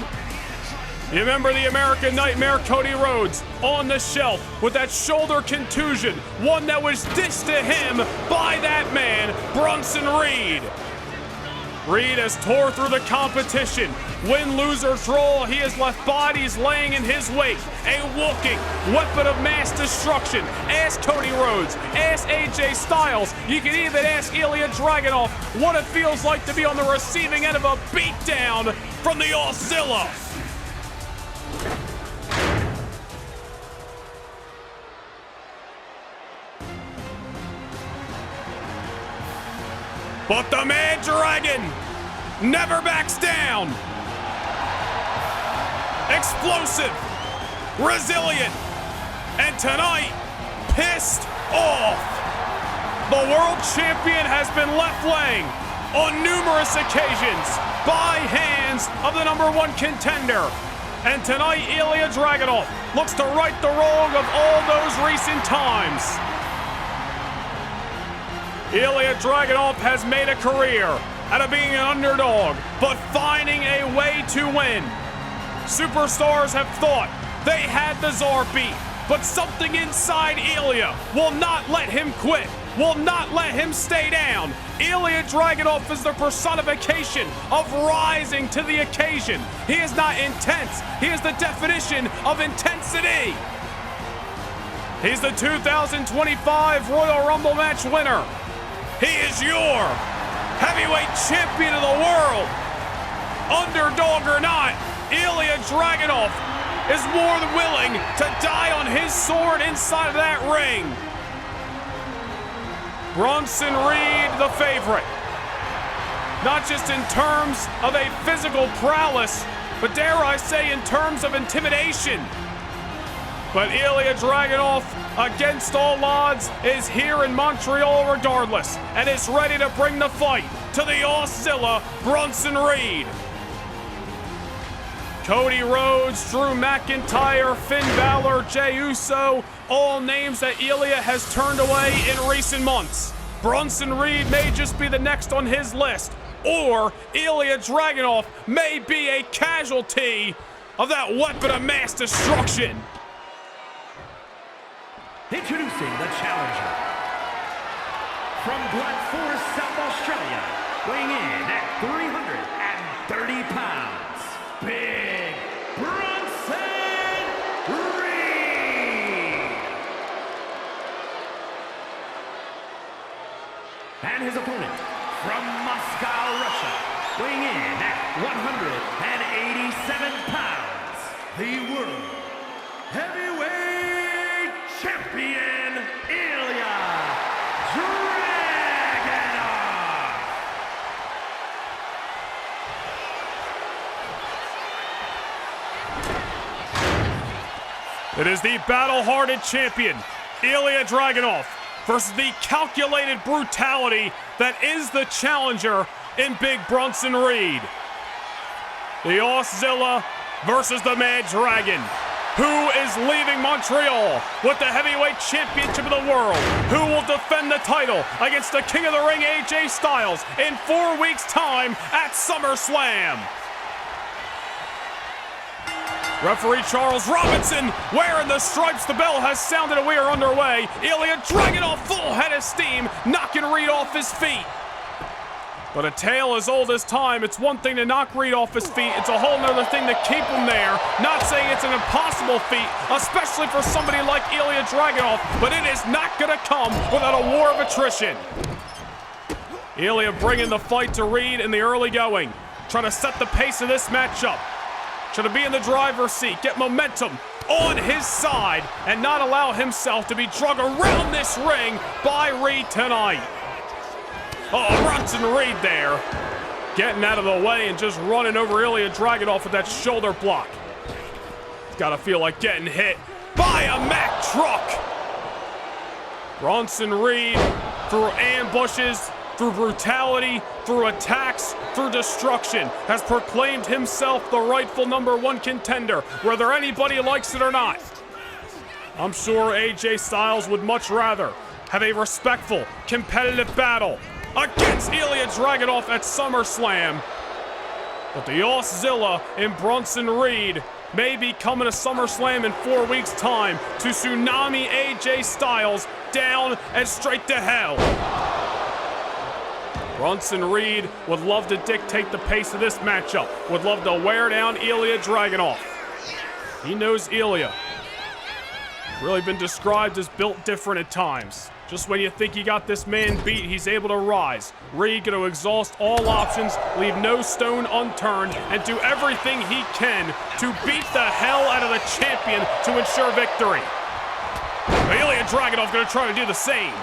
You remember the American Nightmare Cody Rhodes on the shelf with that shoulder contusion, one that was dished to him by that man, Bronson Reed. Reed has tore through the competition. Win, lose, or draw, he has left bodies laying in his wake. A walking weapon of mass destruction. Ask Cody Rhodes. Ask AJ Styles. You can even ask Ilja Dragunov what it feels like to be on the receiving end of a beatdown from the Auszilla. But the Mad Dragon never backs down. Explosive, resilient, and tonight, pissed off. The world champion has been left laying on numerous occasions by hands of the #1 contender. And tonight, Ilja Dragunov looks to right the wrong of all those recent times. Ilja Dragunov has made a career out of being an underdog, but finding a way to win. Superstars have thought they had the Tsar beat, but something inside Ilja will not let him quit, will not let him stay down. Ilja Dragunov is the personification of rising to the occasion. He is not intense, he is the definition of intensity. He's the 2025 Royal Rumble match winner. He is your heavyweight champion of the world. Underdog or not, Ilja Dragunov is more than willing to die on his sword inside of that ring. Bronson Reed, the favorite. Not just in terms of a physical prowess, but dare I say in terms of intimidation. But Ilja Dragunov, against all odds, is here in Montreal regardless, and is ready to bring the fight to the Auszilla, Bronson Reed. Cody Rhodes, Drew McIntyre, Finn Balor, Jey Uso, all names that Ilja has turned away in recent months. Bronson Reed may just be the next on his list, or Ilja Dragunov may be a casualty of that weapon of mass destruction. Introducing the challenger. From Black Forest, South Australia, weighing in at 330 pounds, Big Bronson Reed. And his opponent, from Moscow, Russia, weighing in at 187 pounds, the World Heavyweight Champion, Ilja Dragunov. It is the battle-hardened champion, Ilja Dragunov, versus the calculated brutality that is the challenger in Big Bronson Reed. The Auszilla versus the Mad Dragon. Who is leaving Montreal with the heavyweight championship of the world? Who will defend the title against the King of the Ring, AJ Styles, in 4 weeks' time at SummerSlam? Referee Charles Robinson wearing the stripes. The bell has sounded and we are underway. Ilja Dragunov full head of steam, knocking Reed off his feet. But a tale as old as time. It's one thing to knock Reed off his feet. It's a whole nother thing to keep him there. Not saying it's an impossible feat, especially for somebody like Ilja Dragunov, but it is not going to come without a war of attrition. Ilja bringing the fight to Reed in the early going. Trying to set the pace of this matchup. Trying to be in the driver's seat, get momentum on his side, and not allow himself to be dragged around this ring by Reed tonight. Oh, Bronson Reed there, getting out of the way and just running over Ilja Dragunov with that shoulder block. It's gotta feel like getting hit by a Mack truck. Bronson Reed, through ambushes, through brutality, through attacks, through destruction, has proclaimed himself the rightful #1 contender, whether anybody likes it or not. I'm sure AJ Styles would much rather have a respectful, competitive battle against Ilja Dragunov at SummerSlam. But the Auszilla in Bronson Reed may be coming to SummerSlam in 4 weeks' time to tsunami AJ Styles down and straight to hell. Bronson Reed would love to dictate the pace of this matchup, would love to wear down Ilja Dragunov. He knows Ilja. Really been described as built different at times. Just when you think you got this man beat, he's able to rise. Reed going to exhaust all options, leave no stone unturned, and do everything he can to beat the hell out of the champion to ensure victory. Ilja Dragunov going to try to do the same.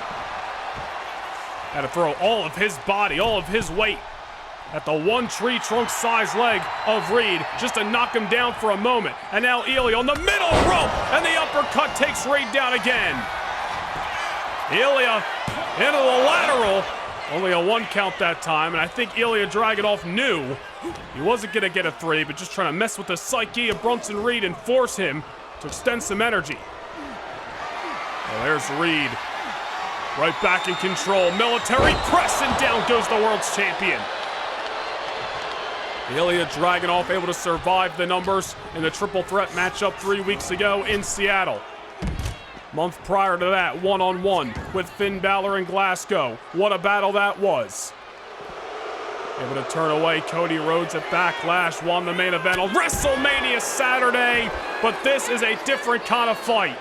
Had to throw all of his body, all of his weight at the one tree trunk size leg of Reed just to knock him down for a moment. And now Ilja on the middle rope, and the uppercut takes Reed down again. Ilja into the lateral, only a 1 count that time, and I think Ilja Dragunov knew he wasn't going to get a 3, but just trying to mess with the psyche of Bronson Reed and force him to extend some energy. Well, there's Reed. Right back in control. Military press, and down goes the world's champion. Ilja Dragunov able to survive the numbers in the triple threat matchup 3 weeks ago in Seattle. Month prior to that, one-on-one with Finn Balor in Glasgow. What a battle that was. Able to turn away Cody Rhodes at Backlash, won the main event on WrestleMania Saturday, but this is a different kind of fight.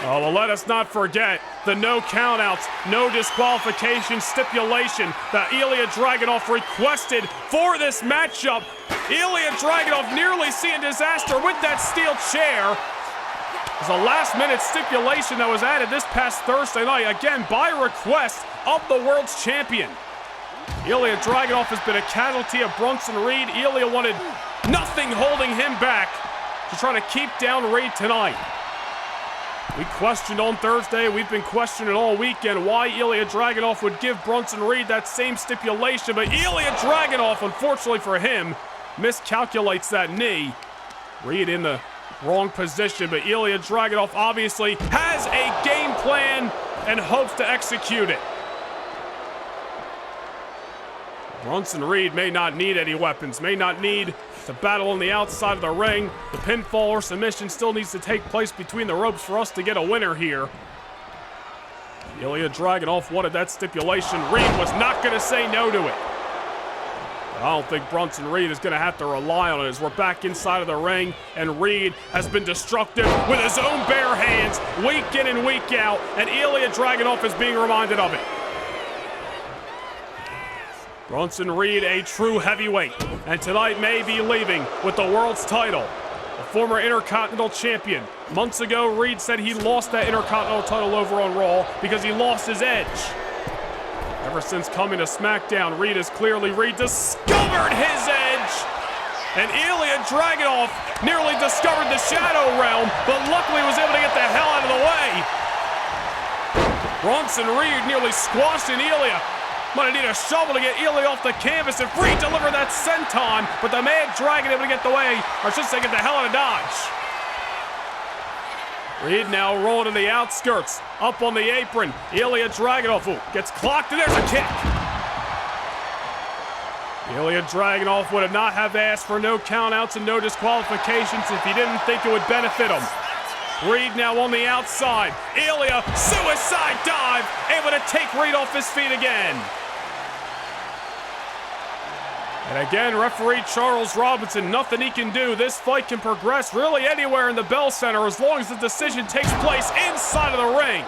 Oh, well, let us not forget the no countouts, no disqualification stipulation that Ilja Dragunov requested for this matchup. Ilja Dragunov nearly seeing disaster with that steel chair. It was a last-minute stipulation that was added this past Thursday night, again by request of the world's champion. Ilja Dragunov has been a casualty of Bronson Reed. Ilja wanted nothing holding him back to try to keep down Reed tonight. We questioned on Thursday, we've been questioning all weekend why Ilja Dragunov would give Bronson Reed that same stipulation, but Ilja Dragunov, unfortunately for him, miscalculates that knee. Reed in the wrong position, but Ilja Dragunov obviously has a game plan and hopes to execute it. Bronson Reed may not need any weapons, may not need to battle on the outside of the ring. The pinfall or submission still needs to take place between the ropes for us to get a winner here. Ilja Dragunov wanted that stipulation. Reed was not going to say no to it. But I don't think Bronson Reed is going to have to rely on it as we're back inside of the ring, and Reed has been destructive with his own bare hands week in and week out, and Ilja Dragunov is being reminded of it. Bronson Reed, a true heavyweight, and tonight may be leaving with the world's title. A former Intercontinental champion. Months ago, Reed said he lost that Intercontinental title over on Raw because he lost his edge. Ever since coming to SmackDown, Reed has clearly rediscovered his edge. And Ilja Dragunov nearly discovered the Shadow Realm, but luckily was able to get the hell out of the way. Bronson Reed nearly squashed in Ilja. Might need a shovel to get Ilja off the canvas, and Reed delivered that senton, but the Mad Dragon able to get the way, or I should say get the hell out of dodge. Reed now rolling to the outskirts, up on the apron. Ilja Dragunov gets clocked, and there's a kick. Ilja Dragunov would not have asked for no countouts and no disqualifications if he didn't think it would benefit him. Reed now on the outside. Ilja, suicide dive, able to take Reed off his feet again. And again, referee Charles Robinson, nothing he can do. This fight can progress really anywhere in the Bell Center as long as the decision takes place inside of the ring.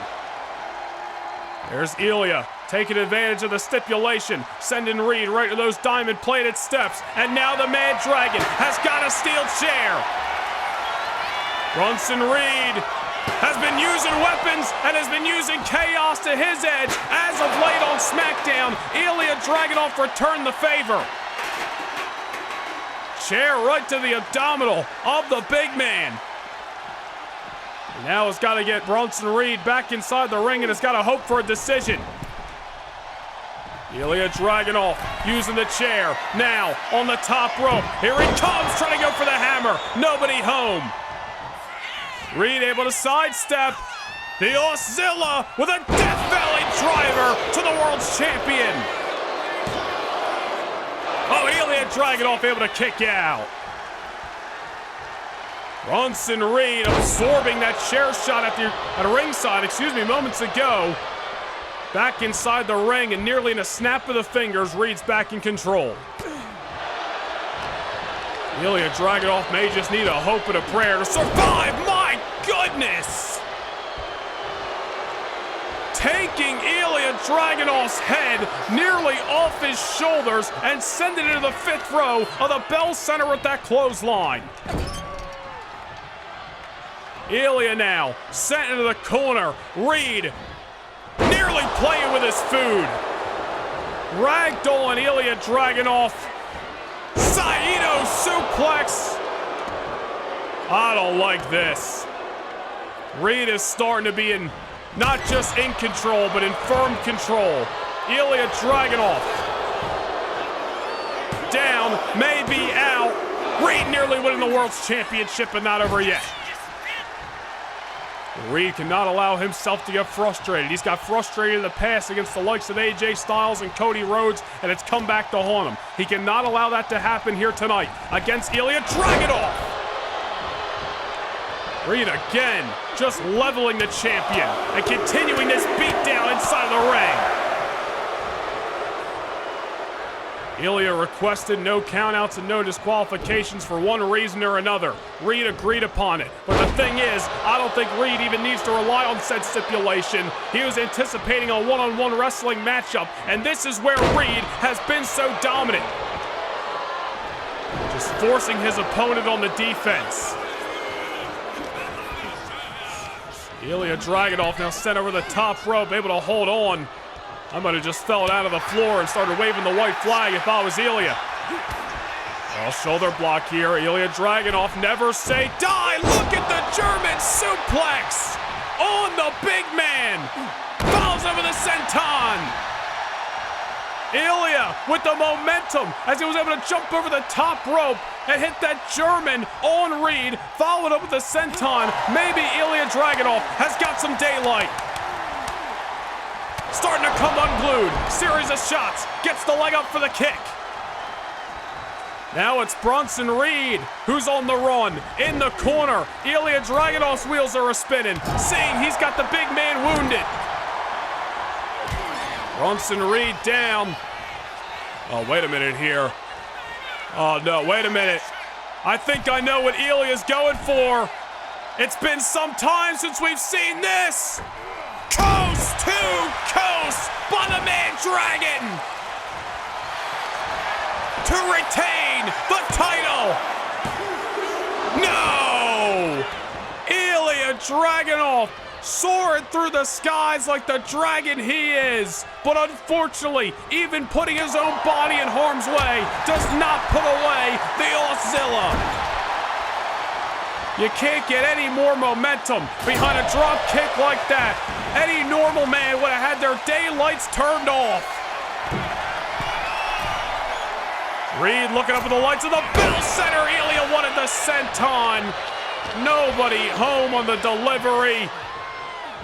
There's Ilja taking advantage of the stipulation, sending Reed right to those diamond-plated steps. And now the Mad Dragon has got a steel chair. Bronson Reed has been using weapons and has been using chaos to his edge. As of late on SmackDown, Ilja Dragunov returned the favor. Chair right to the abdominal of the big man. And now it's got to get Bronson Reed back inside the ring and has got to hope for a decision. Ilja Dragunov using the chair now on the top rope. Here he comes, trying to go for the hammer. Nobody home. Reed able to sidestep the Oscilla with a Death Valley driver to the world's champion. Oh, Ilja Dragunov able to kick out. Bronson Reed absorbing that chair shot at ringside, moments ago. Back inside the ring, and nearly in a snap of the fingers, Reed's back in control. Ilja Dragunov may just need a hope and a prayer to survive. My goodness! Taking Ilja Dragunov's head nearly off his shoulders and sending it into the fifth row of the Bell Center with that clothesline. Ilja now sent into the corner. Reed nearly playing with his food. Ragdoll and Ilja Dragunov. Saito suplex. I don't like this. Reed is starting to be in, not just in control, but in firm control. Ilja Dragunov. Down, maybe out. Reed nearly winning the World's Championship, but not over yet. Reed cannot allow himself to get frustrated. He's got frustrated in the past against the likes of AJ Styles and Cody Rhodes, and it's come back to haunt him. He cannot allow that to happen here tonight against Ilja Dragunov. Reed again, just leveling the champion and continuing this beatdown inside of the ring. Ilja requested no countouts and no disqualifications for one reason or another. Reed agreed upon it. But the thing is, I don't think Reed even needs to rely on said stipulation. He was anticipating a one-on-one wrestling matchup, and this is where Reed has been so dominant. Just forcing his opponent on the defense. Ilja Dragunov now sent over the top rope, able to hold on. I might have just fell out of the floor and started waving the white flag if I was Ilja. Well, shoulder block here. Ilja Dragunov, never say die. Look at the German suplex on the big man. Falls over the senton. Ilja with the momentum as he was able to jump over the top rope and hit that German on Reed, followed up with the senton. Maybe Ilja Dragunov has got some daylight. Starting to come unglued. Series of shots. Gets the leg up for the kick. Now it's Bronson Reed who's on the run. In the corner, Ilja Dragunov's wheels are spinning. Seeing he's got the big man wounded. Bronson Reed down. Oh, wait a minute here. Oh, no, wait a minute. I think I know what Ilja's going for. It's been some time since we've seen this. Coast to coast by the man Dragon to retain the title. No! Ilja Dragunov soaring through the skies like the dragon he is. But unfortunately, even putting his own body in harm's way does not put away the Auszilla. You can't get any more momentum behind a drop kick like that. Any normal man would have had their daylights turned off. Reed looking up at the lights of the Bell Center. Ilja wanted the senton. Nobody home on the delivery.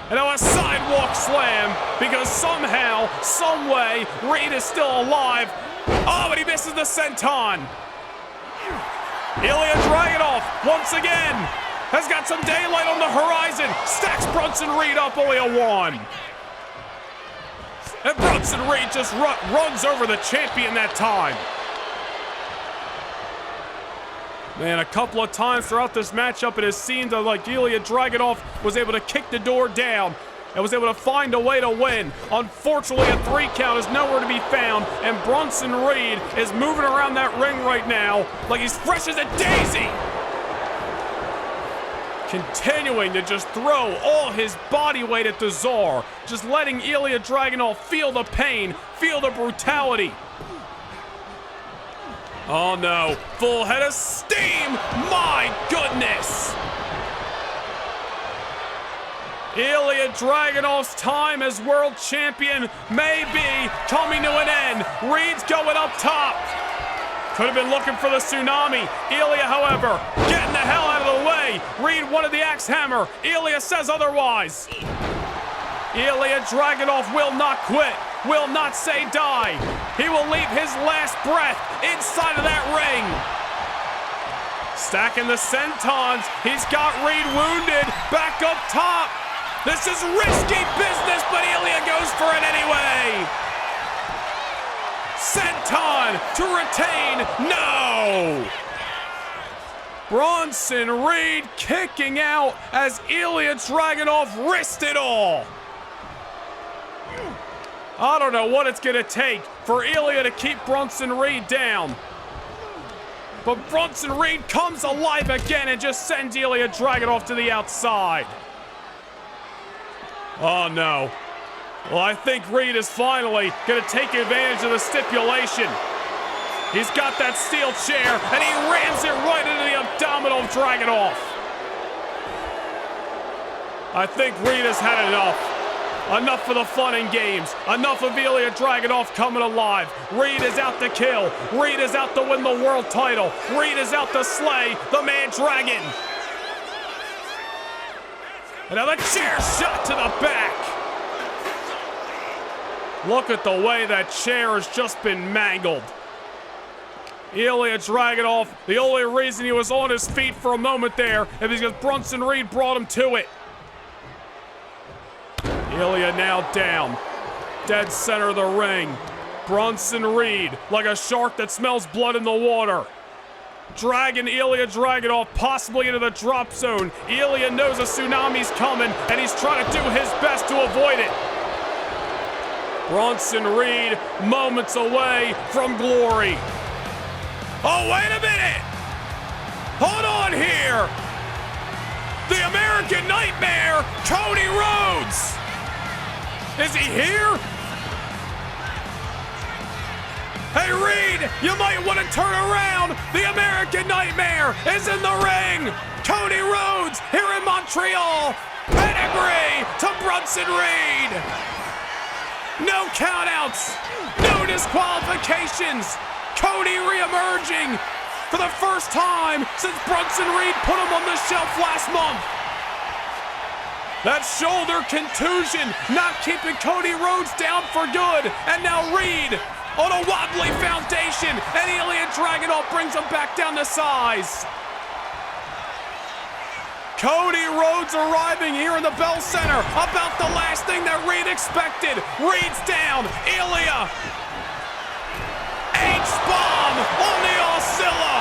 And now a sidewalk slam because somehow, some way, Reed is still alive. Oh, but he misses the senton. Ilja Dragunov, once again, has got some daylight on the horizon. Stacks Bronson Reed up, only a 1. And Bronson Reed just runs over the champion that time. Man, a couple of times throughout this matchup, it has seemed like Ilja Dragunov was able to kick the door down and was able to find a way to win. Unfortunately, a 3 count is nowhere to be found, and Bronson Reed is moving around that ring right now like he's fresh as a daisy. Continuing to just throw all his body weight at the Tsar, just letting Ilja Dragunov feel the pain, feel the brutality. Oh no, full head of steam, my goodness! Ilja Dragunov's time as world champion may be coming to an end. Reed's going up top. Could have been looking for the tsunami. Ilja, however, getting the hell out of the way. Reed wanted the axe hammer. Ilja says otherwise. Ilja Dragunov will not quit, will not say die. He will leave his last breath inside of that ring. Stacking the sentons. He's got Reed wounded. Back up top. This is risky business, but Ilja goes for it anyway. Senton to retain. No! Bronson Reed kicking out as Ilja Dragunov risked it all. I don't know what it's going to take for Ilja to keep Bronson Reed down. But Bronson Reed comes alive again and just sends Ilja Dragunov to the outside. Oh no. Well, I think Reed is finally going to take advantage of the stipulation. He's got that steel chair and he rams it right into the abdominal of Dragunov. I think Reed has had enough. Enough for the fun and games. Enough of Ilja Dragunov coming alive. Reed is out to kill. Reed is out to win the world title. Reed is out to slay the man Dragon. Another chair shot to the back. Look at the way that chair has just been mangled. Ilja Dragunov, the only reason he was on his feet for a moment there is because Bronson Reed brought him to it. Ilja now down, dead center of the ring. Bronson Reed, like a shark that smells blood in the water. Dragging Ilja Dragunov possibly into the drop zone. Ilja knows a tsunami's coming, and he's trying to do his best to avoid it. Bronson Reed, moments away from glory. Oh, wait a minute! Hold on here! The American Nightmare, Cody Rhodes! Is he here? Hey, Reed, you might want to turn around. The American Nightmare is in the ring. Cody Rhodes here in Montreal. Pedigree to Bronson Reed. No countouts. No disqualifications. Cody re-emerging for the first time since Bronson Reed put him on the shelf last month. That shoulder contusion not keeping Cody Rhodes down for good. And now Reed on a wobbly foundation. And Ilja Dragunov brings him back down to size. Cody Rhodes arriving here in the Bell Center. About the last thing that Reed expected. Reed's down. Ilja. H-bomb on the Oscilla.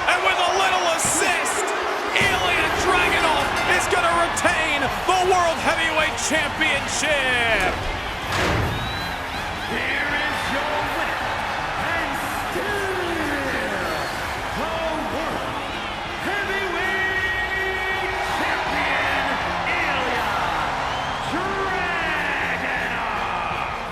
And with a little assist, Ilja Dragunov is going to retain the World Heavyweight Championship. Here is your winner, and still the World Heavyweight Champion, Ilja Dragunov.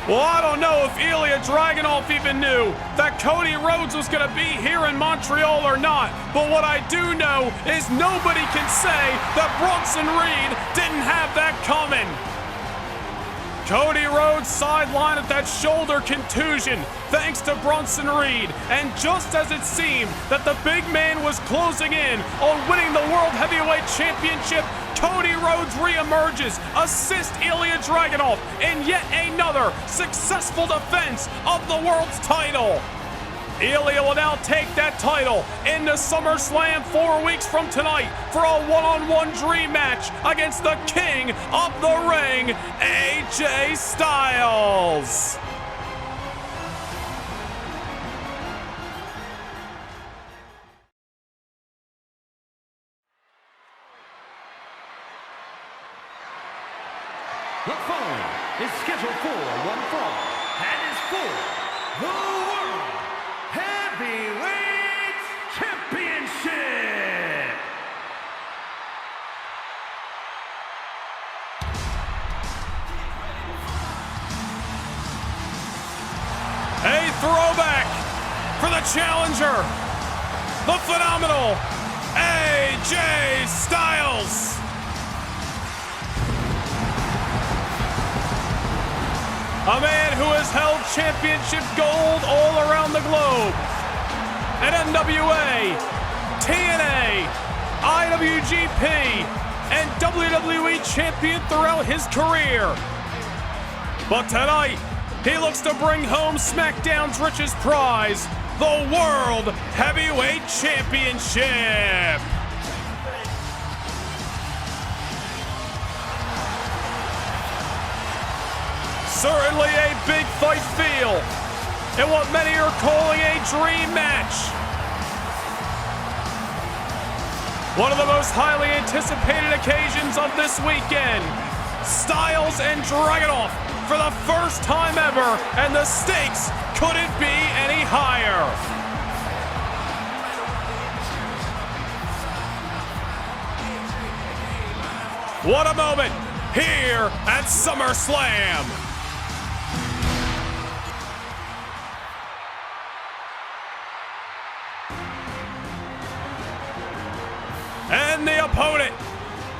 Well, I don't know if Ilja Dragunov even knew that Cody Rhodes was going to be here in Montreal or not. But what I do know is nobody can say that Bronson Reed didn't have that coming. Cody Rhodes sidelined at that shoulder contusion thanks to Bronson Reed. And just as it seemed that the big man was closing in on winning the World Heavyweight Championship, Cody Rhodes re-emerges, assists Ilja Dragunov in yet another successful defense of the world's title. Ilja will now take that title into SummerSlam 4 weeks from tonight for a one-on-one dream match against the King of the Ring, AJ Styles. The following is scheduled for one fall and is for the World Heavyweight Championship. A throwback for the challenger, the phenomenal AJ Styles. A man who has held championship gold all around the globe. At NWA, TNA, IWGP, and WWE champion throughout his career. But tonight, he looks to bring home SmackDown's richest prize, the World Heavyweight Championship. Certainly a big fight feel in what many are calling a dream match. One of the most highly anticipated occasions of this weekend. Styles and Dragunov for the first time ever, and the stakes couldn't be any higher. What a moment here at SummerSlam. And the opponent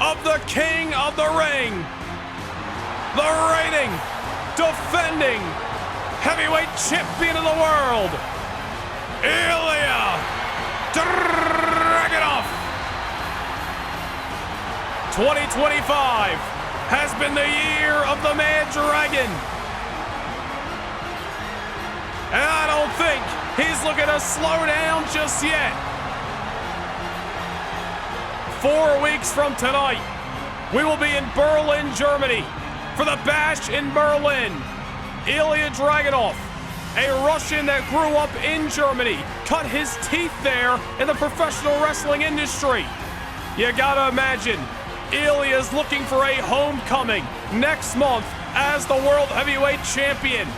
of the King of the Ring, the reigning, defending heavyweight champion of the world, Ilja Dragunov. 2025 has been the year of the Mad Dragon. And I don't think he's looking to slow down just yet. 4 weeks from tonight, we will be in Berlin, Germany for the Bash in Berlin. Ilja Dragunov, a Russian that grew up in Germany, cut his teeth there in the professional wrestling industry. You gotta imagine, Ilja is looking for a homecoming next month as the World Heavyweight Champion.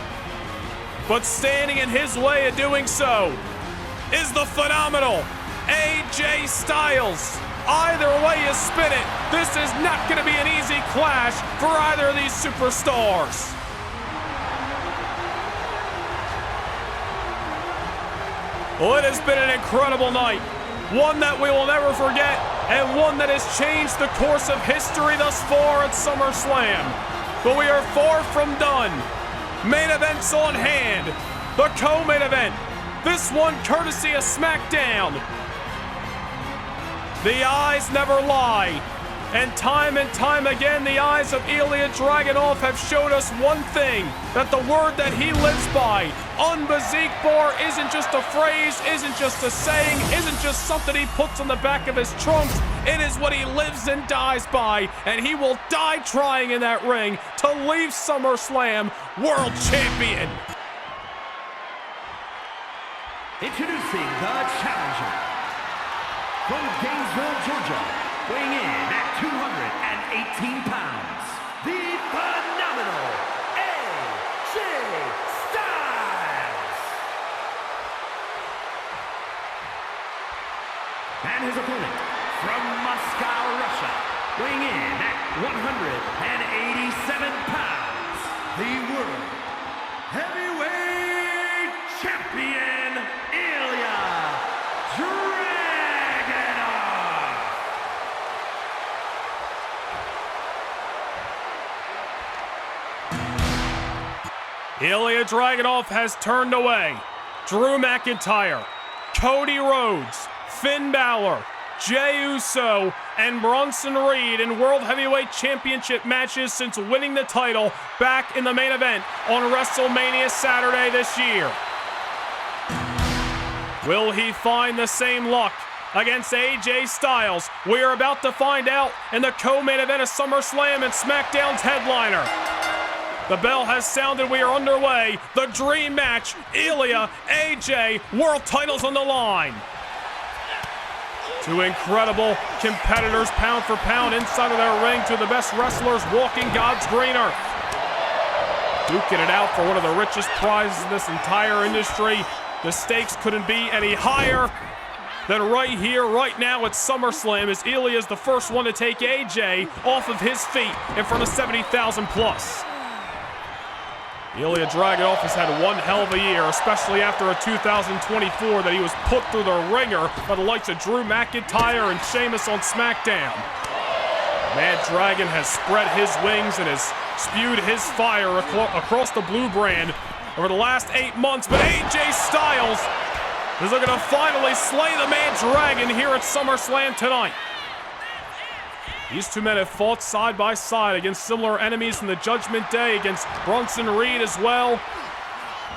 But standing in his way of doing so is the phenomenal AJ Styles. Either way you spin it, this is not going to be an easy clash for either of these superstars. Well, it has been an incredible night. One that we will never forget, and one that has changed the course of history thus far at SummerSlam. but we are far from done. Main events on hand. The co-main event. This one courtesy of SmackDown. The eyes never lie. And time again, the eyes of Ilja Dragunov have showed us one thing, that the word that he lives by, unbesiegbar, isn't just a phrase, isn't just a saying, isn't just something he puts on the back of his trunks. It is what he lives and dies by, and he will die trying in that ring to leave SummerSlam world champion. Introducing the challenger from Gainesville, Georgia, weighing in at 218 pounds, the phenomenal AJ Styles. And his opponent from Moscow, Russia, weighing in at 187 pounds, the World Heavyweight Champion, Ilja Dragunov. Ilja Dragunov has turned away Drew McIntyre, Cody Rhodes, Finn Balor, Jey Uso, and Bronson Reed in World Heavyweight Championship matches since winning the title back in the main event on WrestleMania Saturday this year. Will he find the same luck against AJ Styles? We are about to find out in the co-main event of SummerSlam and SmackDown's headliner. The bell has sounded, we are underway. The dream match, Ilja, AJ, world titles on the line. Two incredible competitors, pound for pound, inside of their ring, two of the best wrestlers walking God's green earth. Duking it out for one of the richest prizes in this entire industry. The stakes couldn't be any higher than right here, right now at SummerSlam, as Ilja is the first one to take AJ off of his feet in front of 70,000 plus. Ilja Dragunov has had one hell of a year, especially after a 2024 that he was put through the ringer by the likes of Drew McIntyre and Sheamus on SmackDown. Mad Dragon has spread his wings and has spewed his fire across the blue brand over the last 8 months, but AJ Styles is looking to finally slay the Mad Dragon here at SummerSlam tonight. These two men have fought side by side against similar enemies in the Judgment Day, against Bronson Reed as well.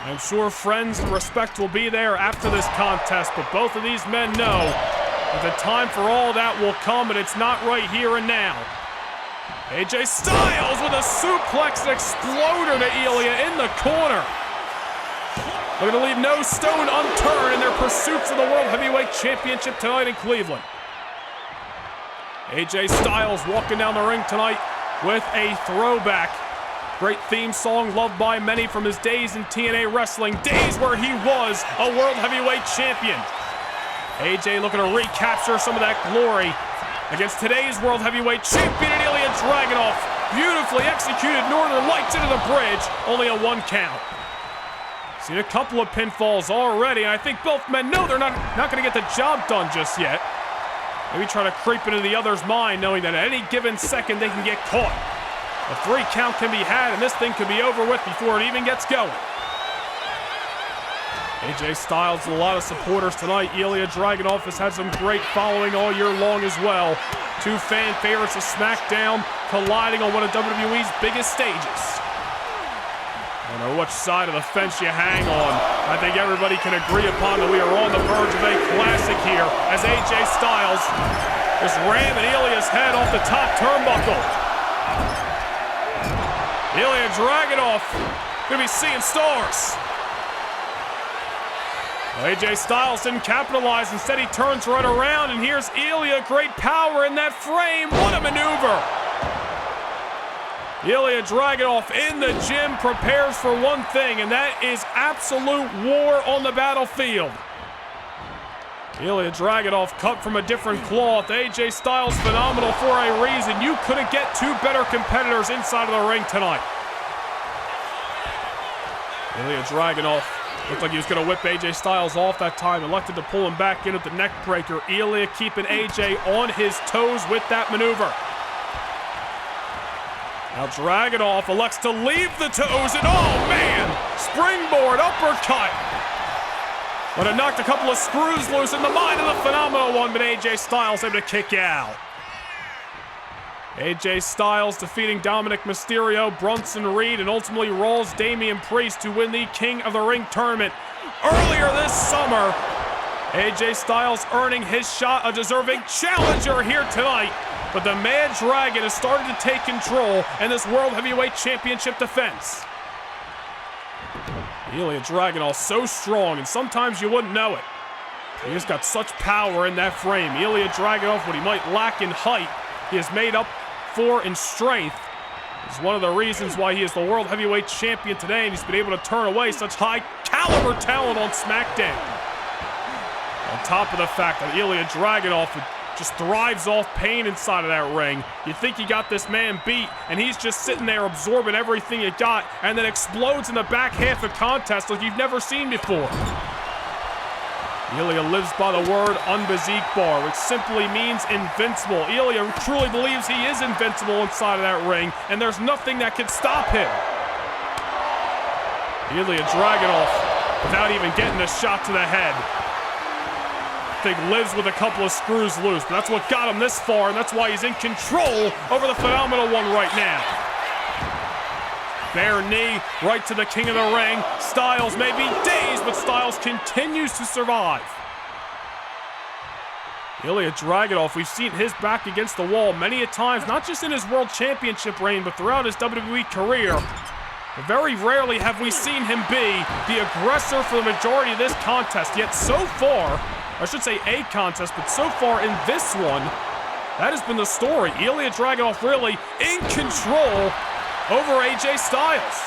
I'm sure friends and respect will be there after this contest, but both of these men know that the time for all that will come, and it's not right here and now. AJ Styles with a suplex exploder to Ilja in the corner. They're going to leave no stone unturned in their pursuits of the World Heavyweight Championship tonight in Cleveland. AJ Styles walking down the ring tonight with a throwback. Great theme song loved by many from his days in TNA Wrestling, days where he was a World Heavyweight Champion. AJ looking to recapture some of that glory against today's World Heavyweight Champion, Ilja Dragunov. Beautifully executed Northern Lights into the bridge, only a 1 count. Seen a couple of pinfalls already, and I think both men know they're not going to get the job done just yet. Maybe try to creep into the other's mind, knowing that at any given second they can get caught. A 3 count can be had, and this thing could be over with before it even gets going. AJ Styles with a lot of supporters tonight. Ilja Dragunov has had some great following all year long as well. Two fan favorites of SmackDown colliding on one of WWE's biggest stages. I don't know which side of the fence you hang on. I think everybody can agree upon that we are on the verge of a classic here as AJ Styles is ramming Ilja's head off the top turnbuckle. Ilja Dragunov gonna be seeing stars. AJ Styles didn't capitalize. Instead, he turns right around, and here's Ilja. Great power in that frame. What a maneuver. Ilja Dragunov in the gym prepares for one thing, and that is absolute war on the battlefield. Ilja Dragunov cut from a different cloth. AJ Styles phenomenal for a reason. You couldn't get two better competitors inside of the ring tonight. Ilja Dragunov looked like he was going to whip AJ Styles off that time. Elected to pull him back in with the neck breaker. Ilja keeping AJ on his toes with that maneuver. Now Dragunov elects to leave the toes, and oh man! Springboard uppercut! But it knocked a couple of screws loose in the mind of the Phenomenal One, but AJ Styles able to kick out. AJ Styles defeating Dominic Mysterio, Bronson Reed, and ultimately Raw's Damian Priest to win the King of the Ring tournament. Earlier this summer, AJ Styles earning his shot, a deserving challenger here tonight. But the Mad Dragon has started to take control in this World Heavyweight Championship defense. Ilja Dragunov so strong, and sometimes you wouldn't know it. He has got such power in that frame. Ilja Dragunov, what he might lack in height, he has made up for in strength. It's one of the reasons why he is the World Heavyweight Champion today, and he's been able to turn away such high-caliber talent on SmackDown. On top of the fact that Ilja Dragunov just thrives off pain inside of that ring. You think he got this man beat, and he's just sitting there absorbing everything he got, and then explodes in the back half of contest like you've never seen before. Ilja lives by the word unbesiegbar, which simply means invincible. Ilja truly believes he is invincible inside of that ring, and there's nothing that can stop him. Ilja Dragunov, without even getting a shot to the head, lives with a couple of screws loose, but that's what got him this far, and that's why he's in control over the Phenomenal One right now. Bare knee right to the King of the Ring. Styles may be dazed, but Styles continues to survive. Ilja Dragunov, we've seen his back against the wall many a times, not just in his World Championship reign, but throughout his WWE career. But very rarely have we seen him be the aggressor for the majority of this contest, yet so far, I should say a contest, but so far in this one, that has been the story. Ilja Dragunov really in control over AJ Styles.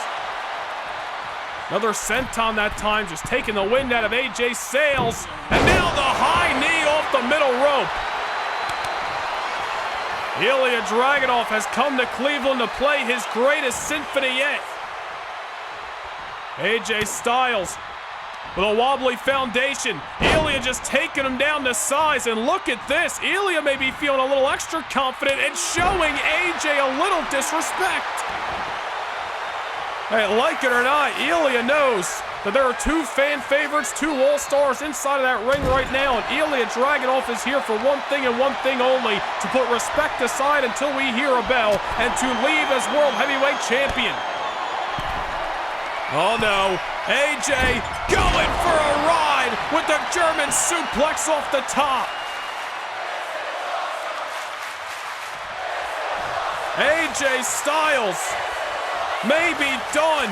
Another senton that time, just taking the wind out of AJ's sails. And now the high knee off the middle rope. Ilja Dragunov has come to Cleveland to play his greatest symphony yet. AJ Styles with a wobbly foundation. Ilja just taking him down to size, and look at this. Ilja may be feeling a little extra confident and showing AJ a little disrespect. Hey, like it or not, Ilja knows that there are two fan favorites, two all-stars inside of that ring right now, and Ilja Dragunov is here for one thing and one thing only, to put respect aside until we hear a bell, and to leave as World Heavyweight Champion. Oh no, AJ going for a ride with the German suplex off the top. AJ Styles may be done.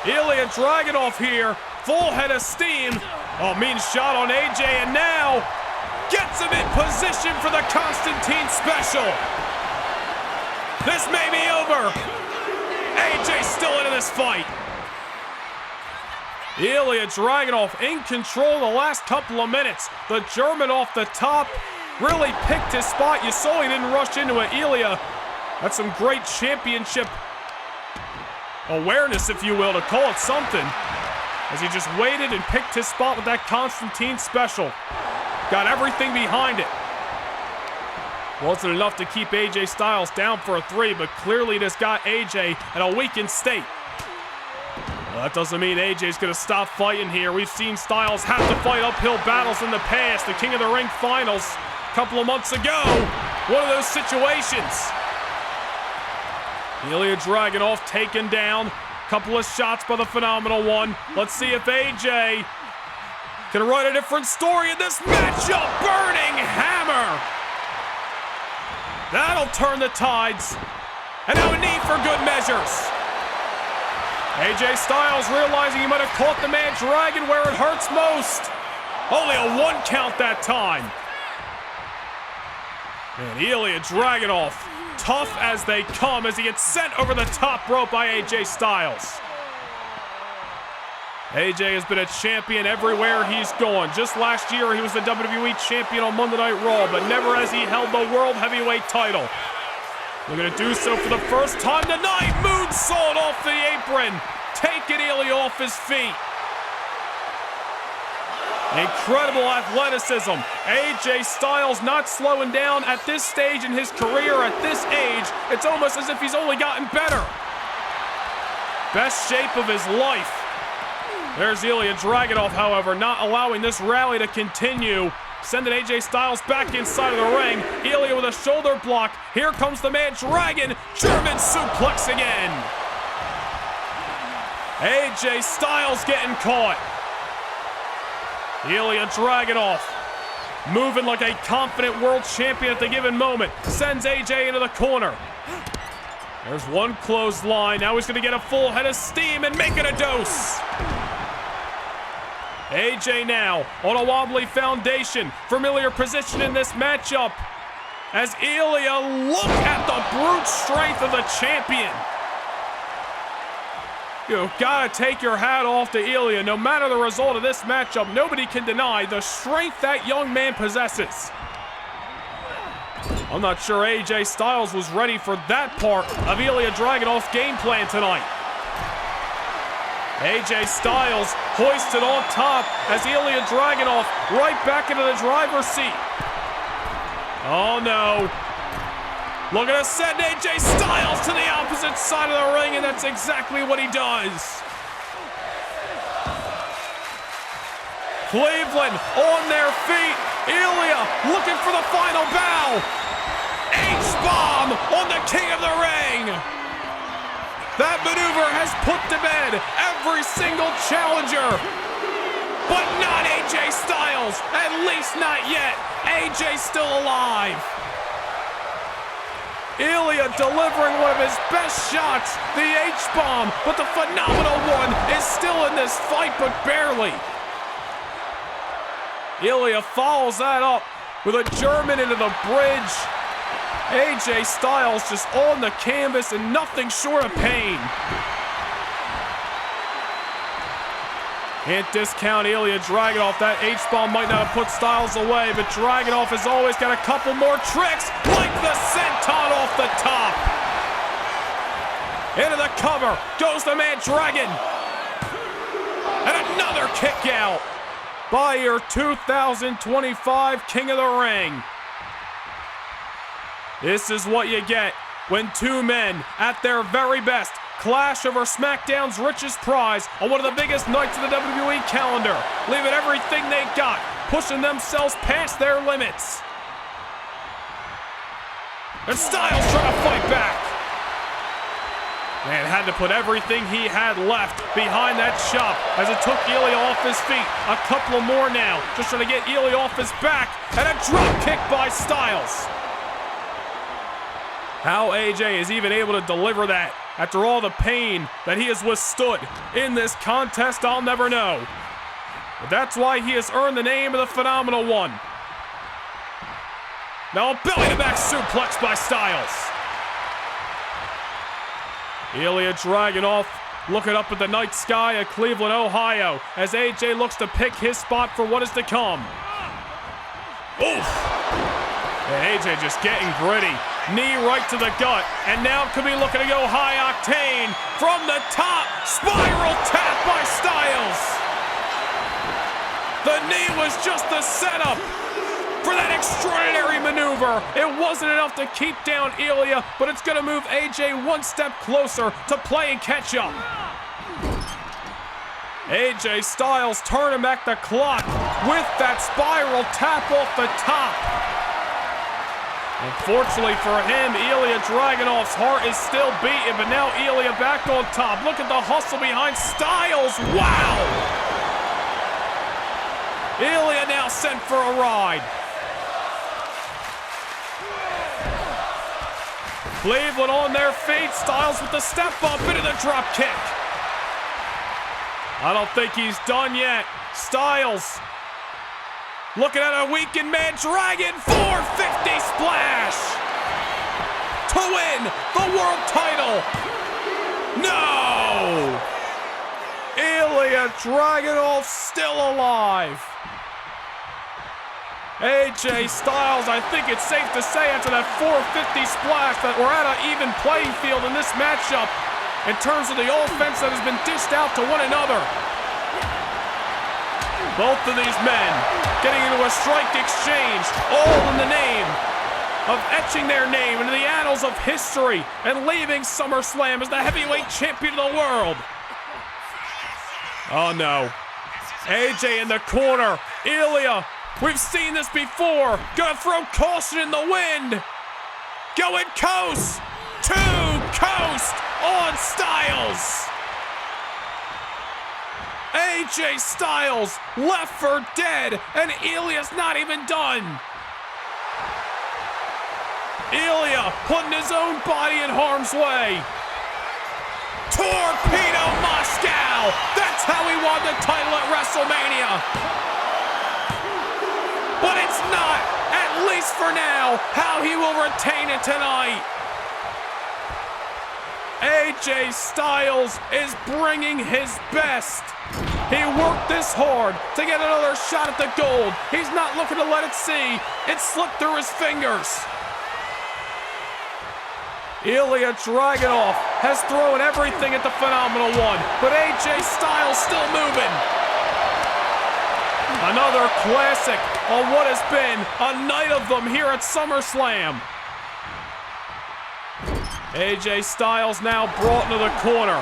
Ilja Dragunov here, full head of steam. Oh, mean shot on AJ, and now gets him in position for the Constantine special. This may be over. AJ still into this fight. Ilja Dragunov in control the last couple of minutes. The German off the top really picked his spot. You saw he didn't rush into it. Ilja, that's some great championship awareness, if you will, to call it something, as he just waited and picked his spot with that Constantine special. Got everything behind it. Wasn't enough to keep AJ Styles down for a 3, but clearly it has got AJ in a weakened state. Well, that doesn't mean AJ's gonna stop fighting here. We've seen Styles have to fight uphill battles in the past. The King of the Ring finals a couple of months ago, one of those situations. Ilja Dragunov taken down. Couple of shots by the Phenomenal One. Let's see if AJ can write a different story in this matchup. Burning hammer. That'll turn the tides. And now a knee for good measures. AJ Styles realizing he might have caught the Mad Dragon where it hurts most. Only a 1 count that time. And Ilja Dragunov, tough as they come, as he gets sent over the top rope by AJ Styles. AJ has been a champion everywhere he's gone. Just last year, he was the WWE champion on Monday Night Raw, but never has he held the World Heavyweight title. We're going to do so for the first time tonight. Moonsault off the apron, taking Ilja off his feet. Incredible athleticism. AJ Styles not slowing down at this stage in his career, at this age. It's almost as if he's only gotten better. Best shape of his life. There's Ilja Dragunov, however, not allowing this rally to continue. Sending AJ Styles back inside of the ring. Ilja with a shoulder block. Here comes the Mad Dragon. German suplex again. AJ Styles getting caught. Ilja Dragunov moving like a confident world champion at the given moment. Sends AJ into the corner. There's one clothesline. Now he's going to get a full head of steam and make it a dose. AJ now on a wobbly foundation. Familiar position in this matchup. As Ilja, look at the brute strength of the champion. You've got to take your hat off to Ilja. No matter the result of this matchup, nobody can deny the strength that young man possesses. I'm not sure AJ Styles was ready for that part of Ilja Dragunov's game plan tonight. AJ Styles hoisted on top as Ilja Dragunov right back into the driver's seat. Oh no. Looking to send AJ Styles to the opposite side of the ring, and that's exactly what he does. Cleveland on their feet. Ilja looking for the final bow. H-bomb on the king of the ring. That maneuver has put to bed every single challenger. But not AJ Styles. At least not yet. AJ's still alive. Ilja delivering one of his best shots, the H-bomb, but the phenomenal one is still in this fight, but barely. Ilja follows that up with a German into the bridge. AJ Styles just on the canvas and nothing short of pain. Can't discount Ilja Dragunov. That H-bomb might not have put Styles away, but Dragunov has always got a couple more tricks, like the senton off the top. Into the cover goes the Mad Dragon. And another kick out by your 2025 King of the Ring. This is what you get when two men at their very best clash over SmackDown's richest prize on one of the biggest nights of the WWE calendar, leaving everything they got, pushing themselves past their limits. And Styles trying to fight back. Man had to put everything he had left behind that chop as it took Ilja off his feet. A couple more now, just trying to get Ilja off his back, and a drop kick by Styles. How AJ is even able to deliver that after all the pain that he has withstood in this contest, I'll never know. But that's why he has earned the name of the Phenomenal One. Now a belly-to-back suplex by Styles. Ilja Dragunov looking up at the night sky of Cleveland, Ohio, as AJ looks to pick his spot for what is to come. Oof! And AJ just getting gritty. Knee right to the gut, and now could be looking to go high octane from the top. Spiral tap by Styles. The knee was just the setup for that extraordinary maneuver. It wasn't enough to keep down Ilja, but it's going to move AJ one step closer to playing catch up. AJ Styles turning back the clock with that spiral tap off the top. Unfortunately for him, Ilja Dragunov's heart is still beating, but now Ilja back on top. Look at the hustle behind Styles. Wow! Ilja now sent for a ride. Cleveland on their feet. Styles with the step up into the drop kick. I don't think he's done yet. Styles looking at a weakened Mad Dragon. 450 splash to win the world title. No! Ilja Dragunov still alive. AJ Styles, I think it's safe to say after that 450 splash that we're at an even playing field in this matchup in terms of the offense that has been dished out to one another. Both of these men getting into a strike exchange, all in the name of etching their name into the annals of history and leaving SummerSlam as the heavyweight champion of the world. Oh no. AJ in the corner. Ilja. We've seen this before. Gonna throw caution in the wind. Going coast to coast on Styles. AJ Styles left for dead, and Ilja's not even done. Ilja putting his own body in harm's way. Torpedo Moscow! That's how he won the title at WrestleMania. But it's not, at least for now, how he will retain it tonight. AJ Styles is bringing his best. He worked this hard to get another shot at the gold. He's not looking to let it see. It slipped through his fingers. Ilja Dragunov has thrown everything at the Phenomenal One, but AJ Styles still moving. Another classic on what has been a night of them here at SummerSlam. AJ Styles now brought into the corner.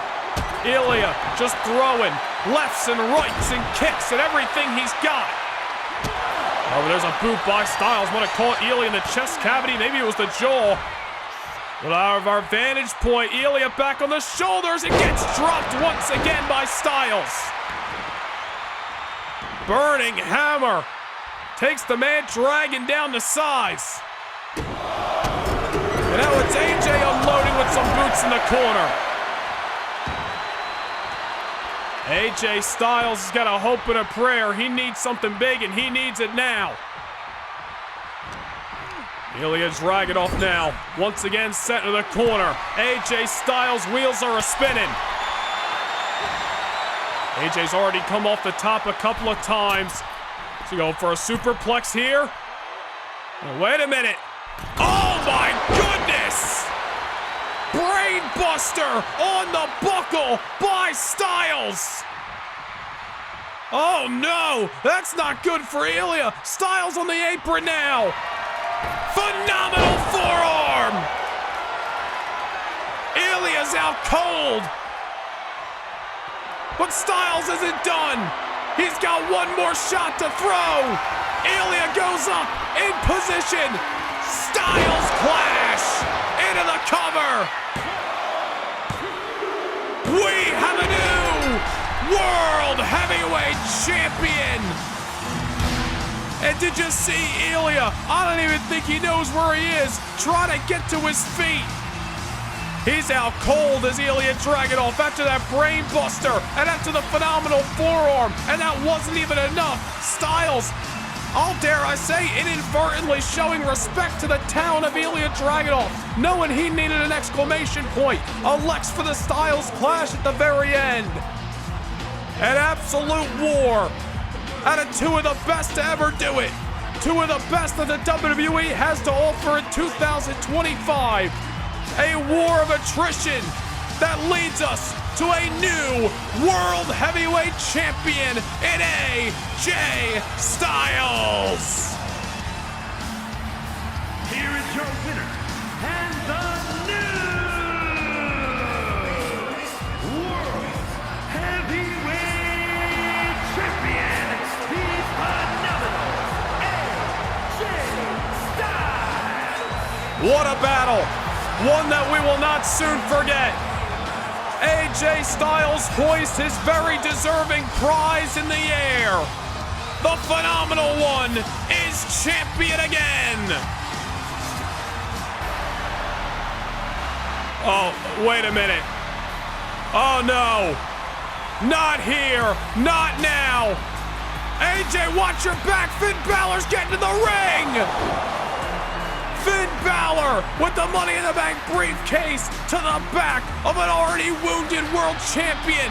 Ilja just throwing lefts and rights and kicks at everything he's got. Oh, there's a boot by Styles. Might have caught Ilja in the chest cavity. Maybe it was the jaw. But out of our vantage point, Ilja back on the shoulders and gets dropped once again by Styles. Burning hammer takes the man dragging down the sides. And now it's AJ unloading with some boots in the corner. AJ Styles has got a hope and a prayer. He needs something big, and he needs it now. Ilja Dragunov now, once again set to the corner. AJ Styles' wheels are a-spinning. AJ's already come off the top a couple of times. So going for a superplex here. Oh, wait a minute. Oh my goodness! Brain buster on the buckle by Styles. Oh no, that's not good for Ilja. Styles on the apron now. Phenomenal forearm! Ilja's out cold. But Styles isn't done. He's got one more shot to throw. Ilja goes up in position. Styles clash into the cover. We have a new World Heavyweight Champion. And did you see Ilja? I don't even think he knows where he is, trying to get to his feet. He's out cold as Ilja Dragunov after that brain buster and after the phenomenal forearm, and that wasn't even enough. Styles, I'll dare I say, inadvertently showing respect to the talent of Ilja Dragunov, knowing he needed an exclamation point, a Lex for the Styles clash at the very end. An absolute war. Out of two of the best to ever do it. Two of the best that the WWE has to offer in 2025. A war of attrition that leads us to a new World Heavyweight Champion in AJ Styles. Here is your winner, and the new World Heavyweight Champion, the phenomenal AJ Styles. What a battle. One that we will not soon forget. AJ Styles hoists his very deserving prize in the air. The Phenomenal One is champion again. Oh, wait a minute. Oh no. Not here. Not now. AJ, watch your back. Finn Balor's getting to the ring. Finn Balor with the Money in the Bank briefcase to the back of an already wounded world champion.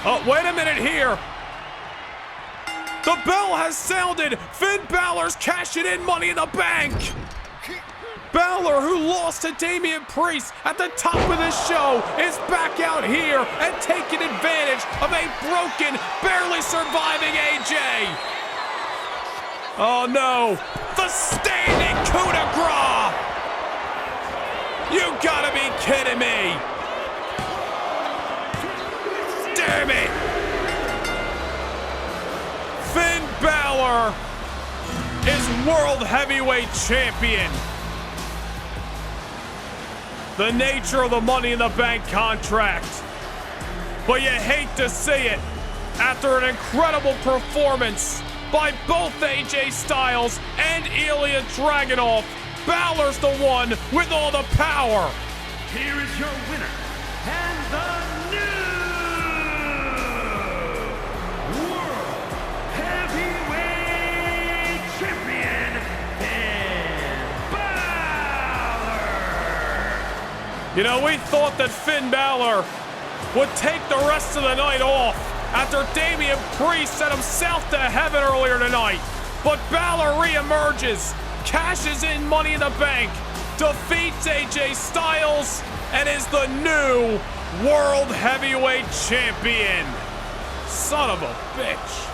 Oh, wait a minute here. The bell has sounded. Finn Balor's cashing in Money in the Bank. Balor, who lost to Damian Priest at the top of the show, is back out here and taking advantage of a broken, barely surviving AJ. Oh no, the standing coup de grace! You gotta be kidding me! Damn it! Finn Balor is World Heavyweight Champion. The nature of the Money in the Bank contract. But you hate to see it. After an incredible performance by both AJ Styles and Ilja Dragunov, Balor's the one with all the power. Here is your winner, and the new World Heavyweight Champion, Finn Balor. You know, we thought that Finn Balor would take the rest of the night off after Damian Priest sent himself to heaven earlier tonight. But Balor reemerges, cashes in Money in the Bank, defeats AJ Styles, and is the new World Heavyweight Champion. Son of a bitch.